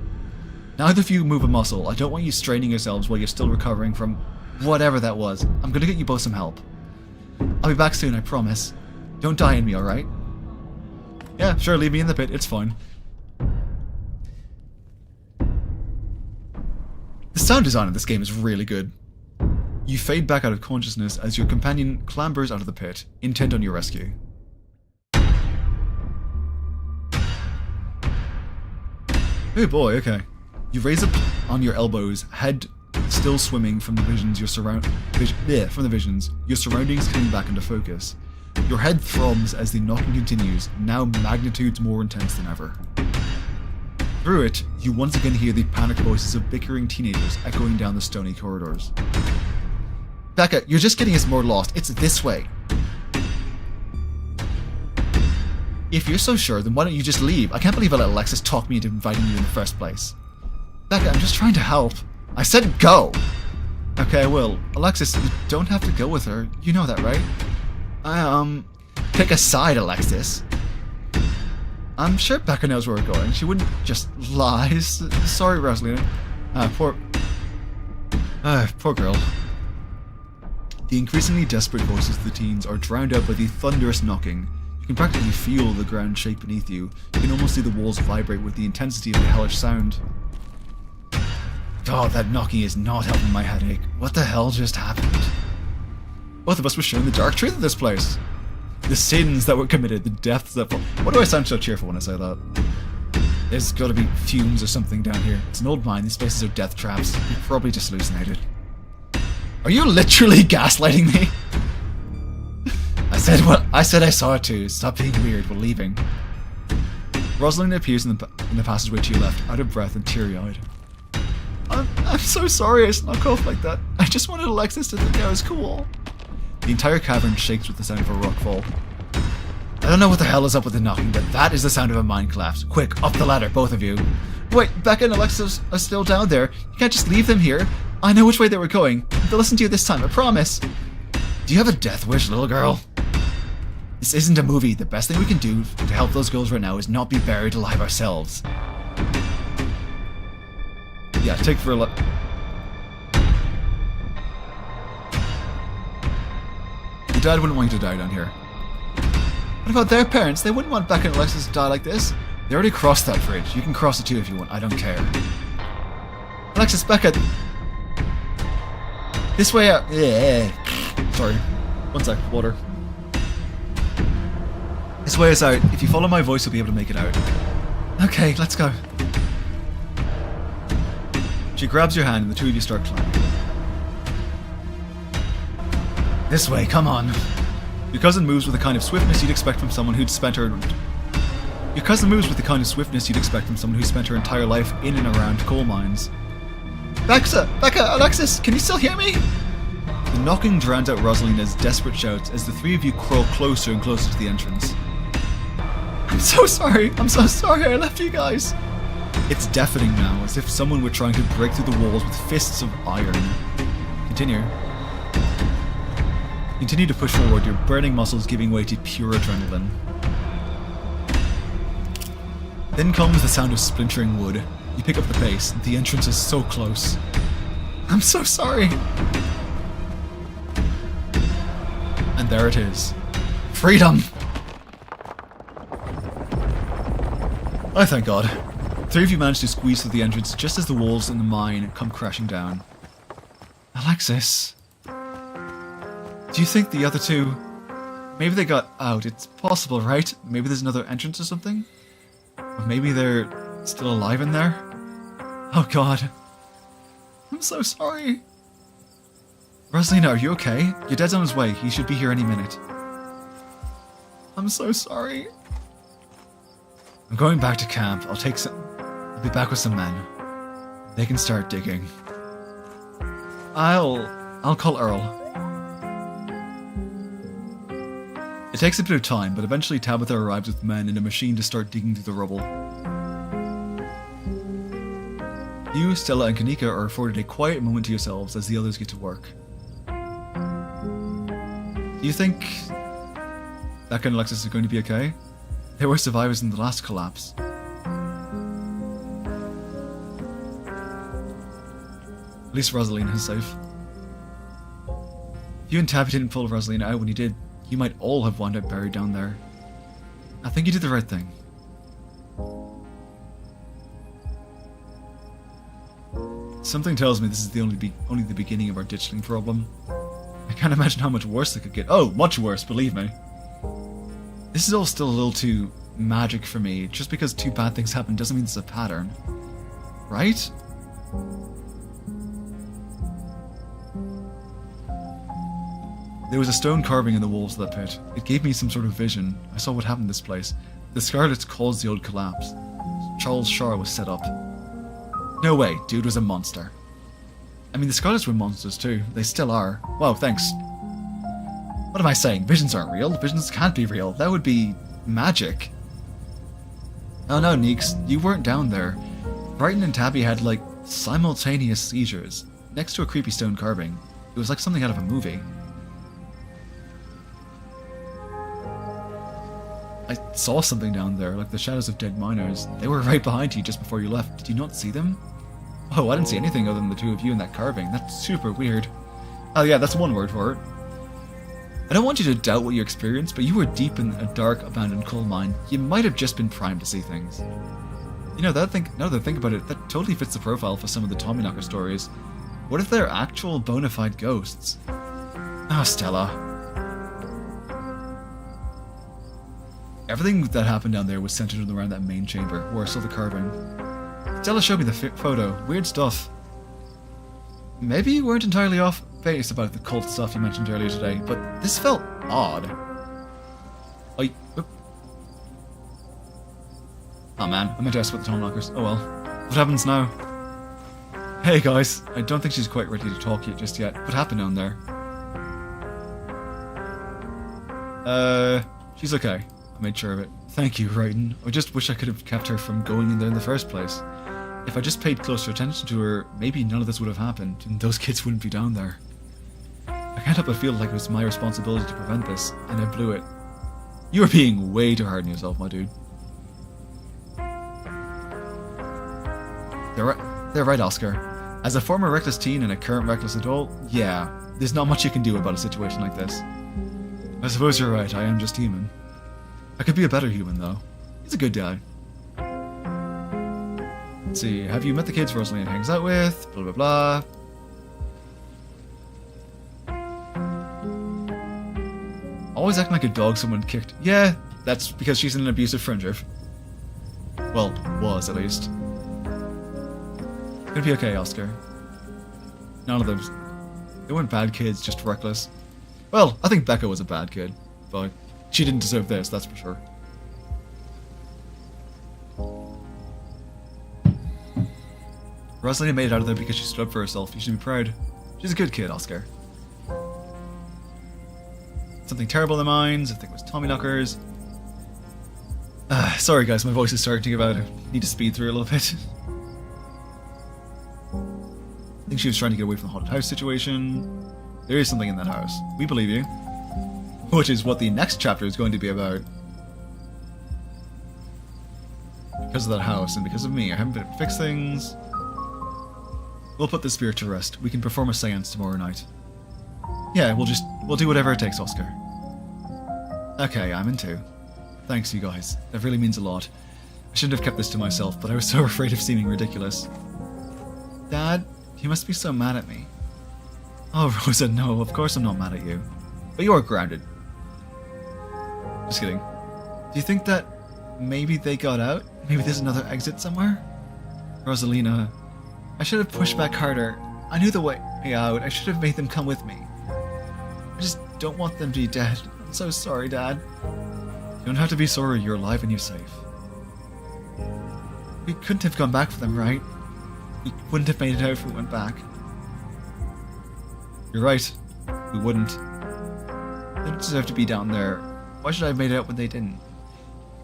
Neither of you move a muscle. I don't want you straining yourselves while you're still recovering from whatever that was. I'm gonna get you both some help. I'll be back soon, I promise. Don't die on me, alright? Yeah, sure, leave me in the pit. It's fine. The sound design of this game is really good. You fade back out of consciousness as your companion clambers out of the pit, intent on your rescue. Oh boy, okay. You raise up on your elbows, head still swimming from the visions, your surroundings coming back into focus. Your head thrums as the knocking continues, now magnitudes more intense than ever. Through it, you once again hear the panicked voices of bickering teenagers echoing down the stony corridors. Becca, you're just getting us more lost. It's this way. If you're so sure, then why don't you just leave? I can't believe I let Alexis talk me into inviting you in the first place. Becca, I'm just trying to help. I said go! Okay, I will. Alexis, you don't have to go with her. You know that, right? Pick a side, Alexis. I'm sure Becca knows where we're going. She wouldn't just lie. Sorry, Rosalina. Poor girl. The increasingly desperate voices of the teens are drowned out by the thunderous knocking. You can practically feel the ground shake beneath you. You can almost see the walls vibrate with the intensity of the hellish sound. God, that knocking is not helping my headache. What the hell just happened? Both of us were shown the dark truth of this place. The sins that were committed, the deaths that fall. Why do I sound so cheerful when I say that? There's gotta be fumes or something down here. It's an old mine, these places are death traps. You're probably just hallucinated. Are you literally gaslighting me? I said I saw it too. Stop being weird, we're leaving. Rosalind appears in the passageway to your left, out of breath and teary-eyed. I'm so sorry I snuck off like that. I just wanted Alexis to think I was cool. The entire cavern shakes with the sound of a rock fall. I don't know what the hell is up with the knocking, but that is the sound of a mine collapse. Quick, up the ladder, both of you. Wait, Becca and Alexis are still down there. You can't just leave them here. I know which way they were going. They'll listen to you this time, I promise. Do you have a death wish, little girl? This isn't a movie. The best thing we can do to help those girls right now is not be buried alive ourselves. Yeah, take for a look. Your dad wouldn't want you to die down here. What about their parents? They wouldn't want Becca and Alexis to die like this. They already crossed that bridge. You can cross it too if you want. I don't care. Alexis, Becca. This way out. Yeah. Sorry. One sec. Water. This way is out. If you follow my voice, you'll be able to make it out. Okay, let's go. She grabs your hand and the two of you start climbing. This way, come on. Your cousin moves with the kind of swiftness you'd expect from someone who'd spent her... Your cousin moves with the kind of swiftness you'd expect from someone who spent her entire life in and around coal mines. Becca, Alexis, can you still hear me? The knocking drowns out Rosalina's desperate shouts as the three of you crawl closer and closer to the entrance. I'm so sorry, I left you guys. It's deafening now, as if someone were trying to break through the walls with fists of iron. Continue. Continue to push forward, your burning muscles giving way to pure adrenaline. Then comes the sound of splintering wood. You pick up the pace. The entrance is so close. I'm so sorry. And there it is. Freedom! I thank God. Three of you managed to squeeze through the entrance just as the walls in the mine come crashing down. Alexis... Do you think the other two... Maybe they got out. It's possible, right? Maybe there's another entrance or something? Or maybe they're still alive in there? Oh God. I'm so sorry. Rosalina, are you okay? Your dad's on his way. He should be here any minute. I'm so sorry. I'm going back to camp. I'll be back with some men. They can start digging. I'll call Earl. It takes a bit of time, but eventually Tabitha arrives with men and a machine to start digging through the rubble. You, Stella, and Kanika are afforded a quiet moment to yourselves as the others get to work. Do you think Becca and Alexis are going to be okay? They were survivors in the last collapse. At least Rosalina is safe. If you and Tabby didn't pull Rosalina out when you did, you might all have wound up buried down there. I think you did the right thing. Something tells me this is only the beginning of our ditchling problem. I can't imagine how much worse it could get. Oh, much worse, believe me. This is all still a little too magic for me. Just because two bad things happen doesn't mean it's a pattern. Right? There was a stone carving in the walls of that pit. It gave me some sort of vision. I saw what happened in this place. The Scarlets caused the old collapse. Charles Shaw was set up. No way, dude was a monster. I mean, the Scarlets were monsters too. They still are. Wow, thanks. What am I saying? Visions aren't real. Visions can't be real. That would be magic. Oh no, Neeks, you weren't down there. Writin and Tabby had, like, simultaneous seizures next to a creepy stone carving. It was like something out of a movie. I saw something down there, like the shadows of dead miners. They were right behind you just before you left. Did you not see them? Oh, I didn't see anything other than the two of you in that carving. That's super weird. Oh yeah, that's one word for it. I don't want you to doubt what you experienced, but you were deep in a dark, abandoned coal mine. You might have just been primed to see things. You know, now that I think about it, that totally fits the profile for some of the Tommyknocker stories. What if they're actual bona fide ghosts? Oh, Stella. Everything that happened down there was centered around that main chamber, where I saw the carving. Stella showed me the photo. Weird stuff. Maybe you weren't entirely off base about the cult stuff you mentioned earlier today, but this felt odd. Oh man, I meant to ask about the Tommyknockers. Oh well. What happens now? Hey guys, I don't think she's quite ready to talk yet just yet. What happened down there? She's okay. I made sure of it. Thank you, Writin. I just wish I could have kept her from going in there in the first place. If I just paid closer attention to her, maybe none of this would have happened, and those kids wouldn't be down there. I can't help but feel like it was my responsibility to prevent this, and I blew it. You are being way too hard on yourself, my dude. They're right, Oscar. As a former reckless teen and a current reckless adult, yeah, there's not much you can do about a situation like this. I suppose you're right, I am just human. I could be a better human, though. He's a good dad. Let's see, have you met the kids Rosaline hangs out with? Blah, blah, blah. Always acting like a dog someone kicked. Yeah, that's because she's in an abusive friendship. Well, was, at least. Gonna be okay, Oscar. None of them. They weren't bad kids, just reckless. Well, I think Becca was a bad kid, but she didn't deserve this, that's for sure. Rosalina made it out of there because she stood up for herself. You should be proud. She's a good kid, Oscar. Something terrible in the mines. I think it was Tommyknockers. Sorry guys, my voice is starting to give out. I need to speed through a little bit. I think she was trying to get away from the haunted house situation. There is something in that house. We believe you. Which is what the next chapter is going to be about. Because of that house and because of me, I haven't been able to fix things. We'll put this spirit to rest. We can perform a seance tomorrow night. Yeah, we'll do whatever it takes, Oscar. Okay, I'm in too. Thanks, you guys. That really means a lot. I shouldn't have kept this to myself, but I was so afraid of seeming ridiculous. Dad, you must be so mad at me. Oh, Rosa, no, of course I'm not mad at you. But you're grounded. Just kidding. Do you think that maybe they got out? Maybe there's another exit somewhere? Rosalina, I should have pushed back harder. I knew the way out. I should have made them come with me. I just don't want them to be dead. I'm so sorry, Dad. You don't have to be sorry. You're alive and you're safe. We couldn't have gone back for them, right? We wouldn't have made it out if we went back. You're right. We wouldn't. They don't deserve to be down there. Why should I have made it out when they didn't?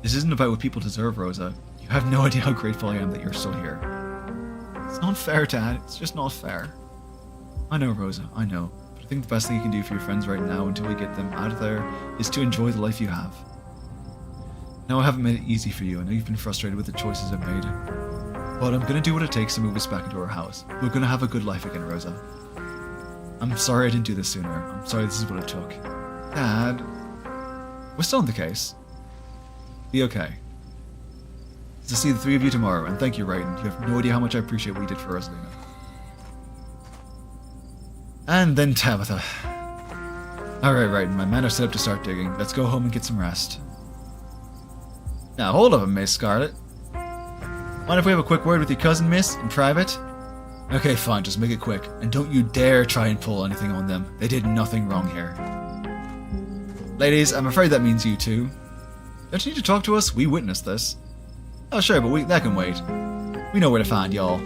This isn't about what people deserve, Rosa. You have no idea how grateful I am that you're still here. It's not fair, Dad. It's just not fair. I know, Rosa. I know. But I think the best thing you can do for your friends right now until we get them out of there is to enjoy the life you have. Now, I haven't made it easy for you. I know you've been frustrated with the choices I've made. But I'm going to do what it takes to move us back into our house. We're going to have a good life again, Rosa. I'm sorry I didn't do this sooner. I'm sorry this is what it took. Dad, we're still in the case. Be okay. To see the three of you tomorrow, and thank you, Writin. You have no idea how much I appreciate what you did for Rosalina. And then Tabitha. Alright, Writin, my men are set up to start digging. Let's go home and get some rest. Now, hold up, Miss Scarlet. Mind if we have a quick word with your cousin, miss, in private? Okay, fine, just make it quick. And don't you dare try and pull anything on them. They did nothing wrong here. Ladies, I'm afraid that means you too. Don't you need to talk to us? We witnessed this. Oh sure, but that can wait. We know where to find y'all.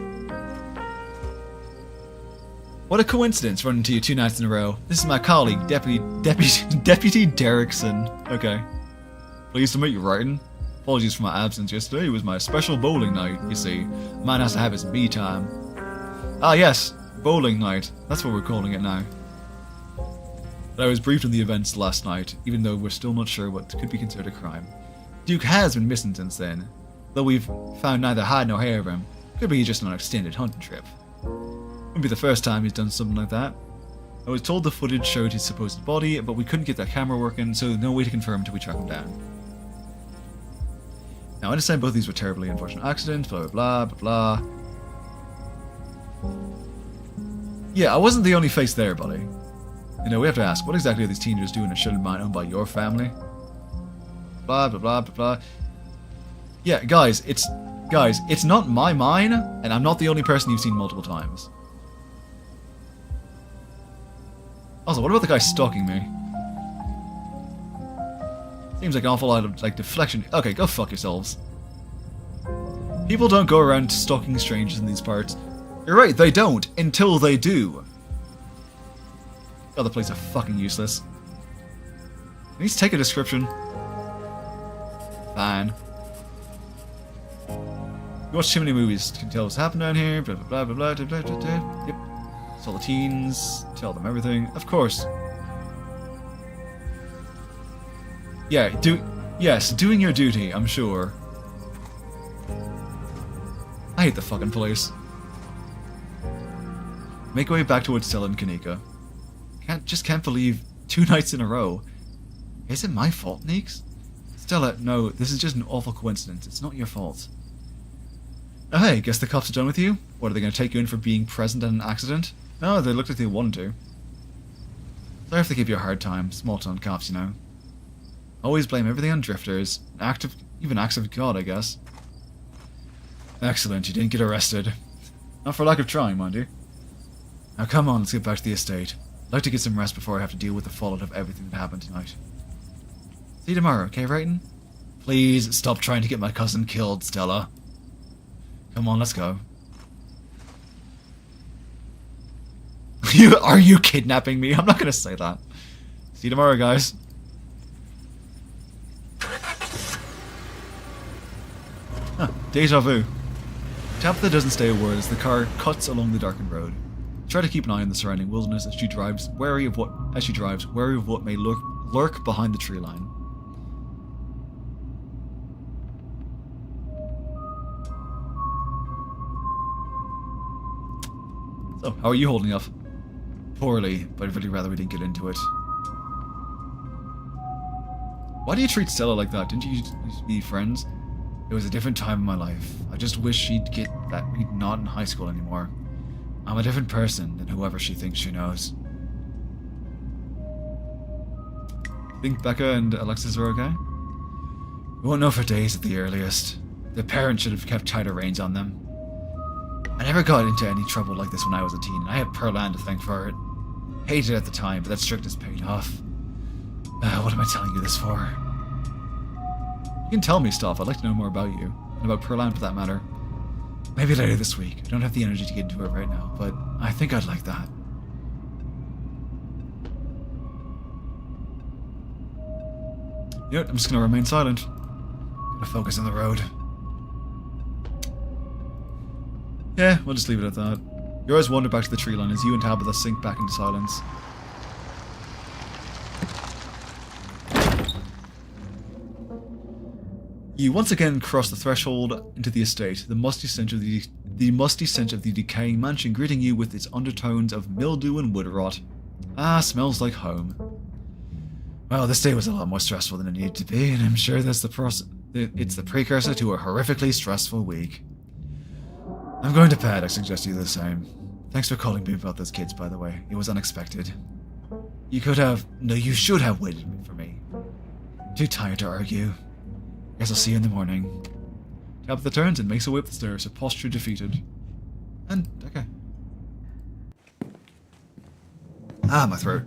What a coincidence running into you 2 nights in a row. This is my colleague, Deputy Derrickson. Okay. Pleased to meet you, Writin. Apologies for my absence yesterday. It was my special bowling night, you see. A man has to have his me time. Ah yes, bowling night. That's what we're calling it now. But I was briefed on the events last night, even though we're still not sure what could be considered a crime. Duke has been missing since then, though we've found neither hide nor hair of him. Could be just on an extended hunting trip. Wouldn't be the first time he's done something like that. I was told the footage showed his supposed body, but we couldn't get that camera working, so no way to confirm until we track him down. Now I understand both these were terribly unfortunate accidents, blah blah blah blah blah. Yeah, I wasn't the only face there, buddy. You know, we have to ask, what exactly are these teenagers doing in a shuttle mine owned by your family? Blah blah blah blah blah. Yeah, guys, it's not my mine, and I'm not the only person you've seen multiple times. Also, what about the guy stalking me? Seems like an awful lot of, like, deflection. Okay, go fuck yourselves. People don't go around stalking strangers in these parts. You're right, they don't, until they do. Other places are fucking useless. At least take a description. Fine. You watch too many movies, can tell what's happened down here, blah blah blah blah blah blah blah blah. Yep. Saw the teens, tell them everything. Of course. Yeah, doing your duty, I'm sure. I hate the fucking place. Make our way back towards Stella and Kanika. Can't believe 2 nights in a row. Is it my fault, Neeks? Stella, no, this is just an awful coincidence. It's not your fault. Oh hey, guess the cops are done with you? What, are they going to take you in for being present in an accident? No, they looked like they wanted to. Sorry if they give you a hard time. Small-town cops, you know. Always blame everything on drifters. Even acts of God, I guess. Excellent, you didn't get arrested. Not for lack of trying, mind you. Now come on, let's get back to the estate. I'd like to get some rest before I have to deal with the fallout of everything that happened tonight. See you tomorrow, okay, Writin? Please, stop trying to get my cousin killed, Stella. Come on, let's go. Are you kidnapping me? I'm not gonna say that. See you tomorrow, guys. Huh, deja vu. Tabitha doesn't say a word as the car cuts along the darkened road. Try to keep an eye on the surrounding wilderness as she drives, wary of what may lurk behind the tree line. So, how are you holding up? Poorly, but I'd really rather we didn't get into it. Why do you treat Stella like that? Didn't you used to be friends? It was a different time in my life. I just wish she'd get that we'd not in high school anymore. I'm a different person than whoever she thinks she knows. Think Becca and Alexis are okay? We won't know for days at the earliest. Their parents should have kept tighter reins on them. I never got into any trouble like this when I was a teen, and I had Pearl Ann to thank for it. Hated it at the time, but that strictness paid off. What am I telling you this for? You can tell me stuff. I'd like to know more about you, and about Pearl Ann for that matter. Maybe later this week. I don't have the energy to get into it right now, but I think I'd like that. You know what, I'm just gonna remain silent. Gotta focus on the road. Yeah, we'll just leave it at that. Your eyes wander back to the tree line as you and Tabitha sink back into silence. You once again cross the threshold into the estate, the musty stench of the decaying mansion greeting you with its undertones of mildew and wood rot. Ah, smells like home. Well, this day was a lot more stressful than it needed to be, and I'm sure that's it's the precursor to a horrifically stressful week. I'm going to bed. I suggest you do the same. Thanks for calling me about those kids, by the way. It was unexpected. You should have waited for me. Too tired to argue. Guess I'll see you in the morning. Tabitha turns and makes her way up the stairs, her posture defeated. And, okay. Ah, my throat.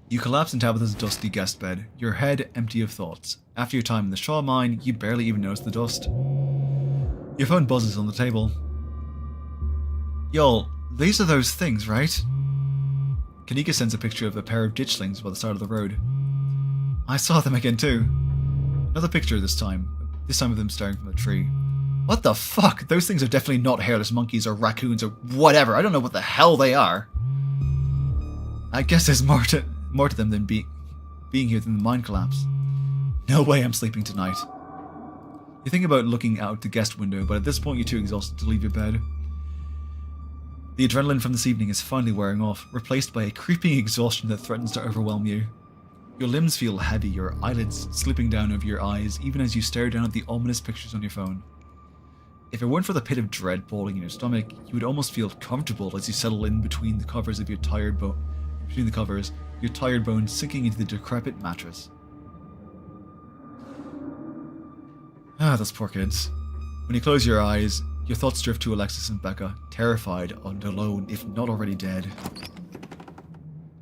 You collapse in Tabitha's dusty guest bed, your head empty of thoughts. After your time in the Shaw mine, you barely even notice the dust. Your phone buzzes on the table. Y'all, these are those things, right? Kanika sends a picture of a pair of ditchlings by the side of the road. I saw them again too. Another picture this time of them staring from a tree. What the fuck? Those things are definitely not hairless monkeys or raccoons or whatever. I don't know what the hell they are. I guess there's more to them than being here than the mine collapse. No way I'm sleeping tonight. You think about looking out the guest window, but at this point you're too exhausted to leave your bed. The adrenaline from this evening is finally wearing off, replaced by a creeping exhaustion that threatens to overwhelm you. Your limbs feel heavy, your eyelids slipping down over your eyes, even as you stare down at the ominous pictures on your phone. If it weren't for the pit of dread boiling in your stomach, you would almost feel comfortable as you settle in between the covers of your tired bones sinking into the decrepit mattress. Ah, those poor kids. When you close your eyes, your thoughts drift to Alexis and Becca, terrified and alone, if not already dead.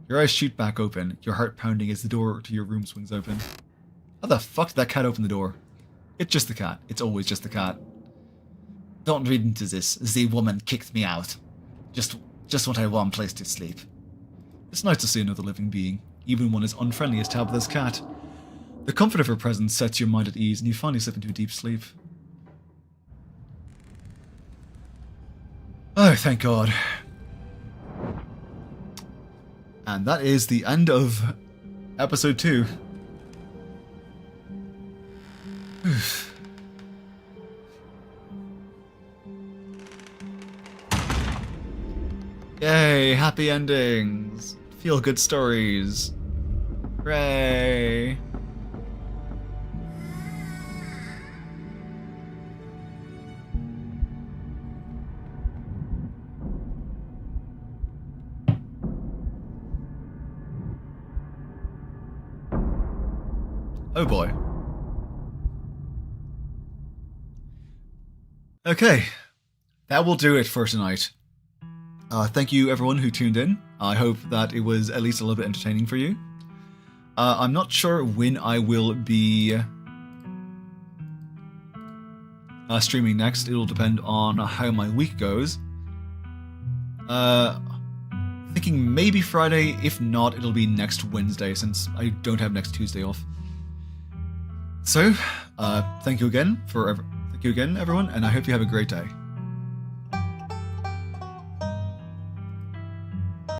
Your eyes shoot back open, your heart pounding as the door to your room swings open. How the fuck did that cat open the door? It's just the cat. It's always just the cat.
Don't read into this. The woman kicked me out. Just wanted one place to sleep.
It's nice to see another living being, even one as unfriendly as Tabitha's cat. The comfort of her presence sets your mind at ease and you finally slip into a deep sleep. Oh, thank God. And that is the end of episode 2. Yay, happy endings. Feel good stories. Hooray. Oh boy. Okay, that will do it for tonight. Thank you everyone who tuned in. I hope that it was at least a little bit entertaining for you. I'm not sure when I will be streaming next. It'll depend on how my week goes. Thinking maybe Friday. If not, it'll be next Wednesday since I don't have next Tuesday off. So, thank you again everyone, and I hope you have a great day.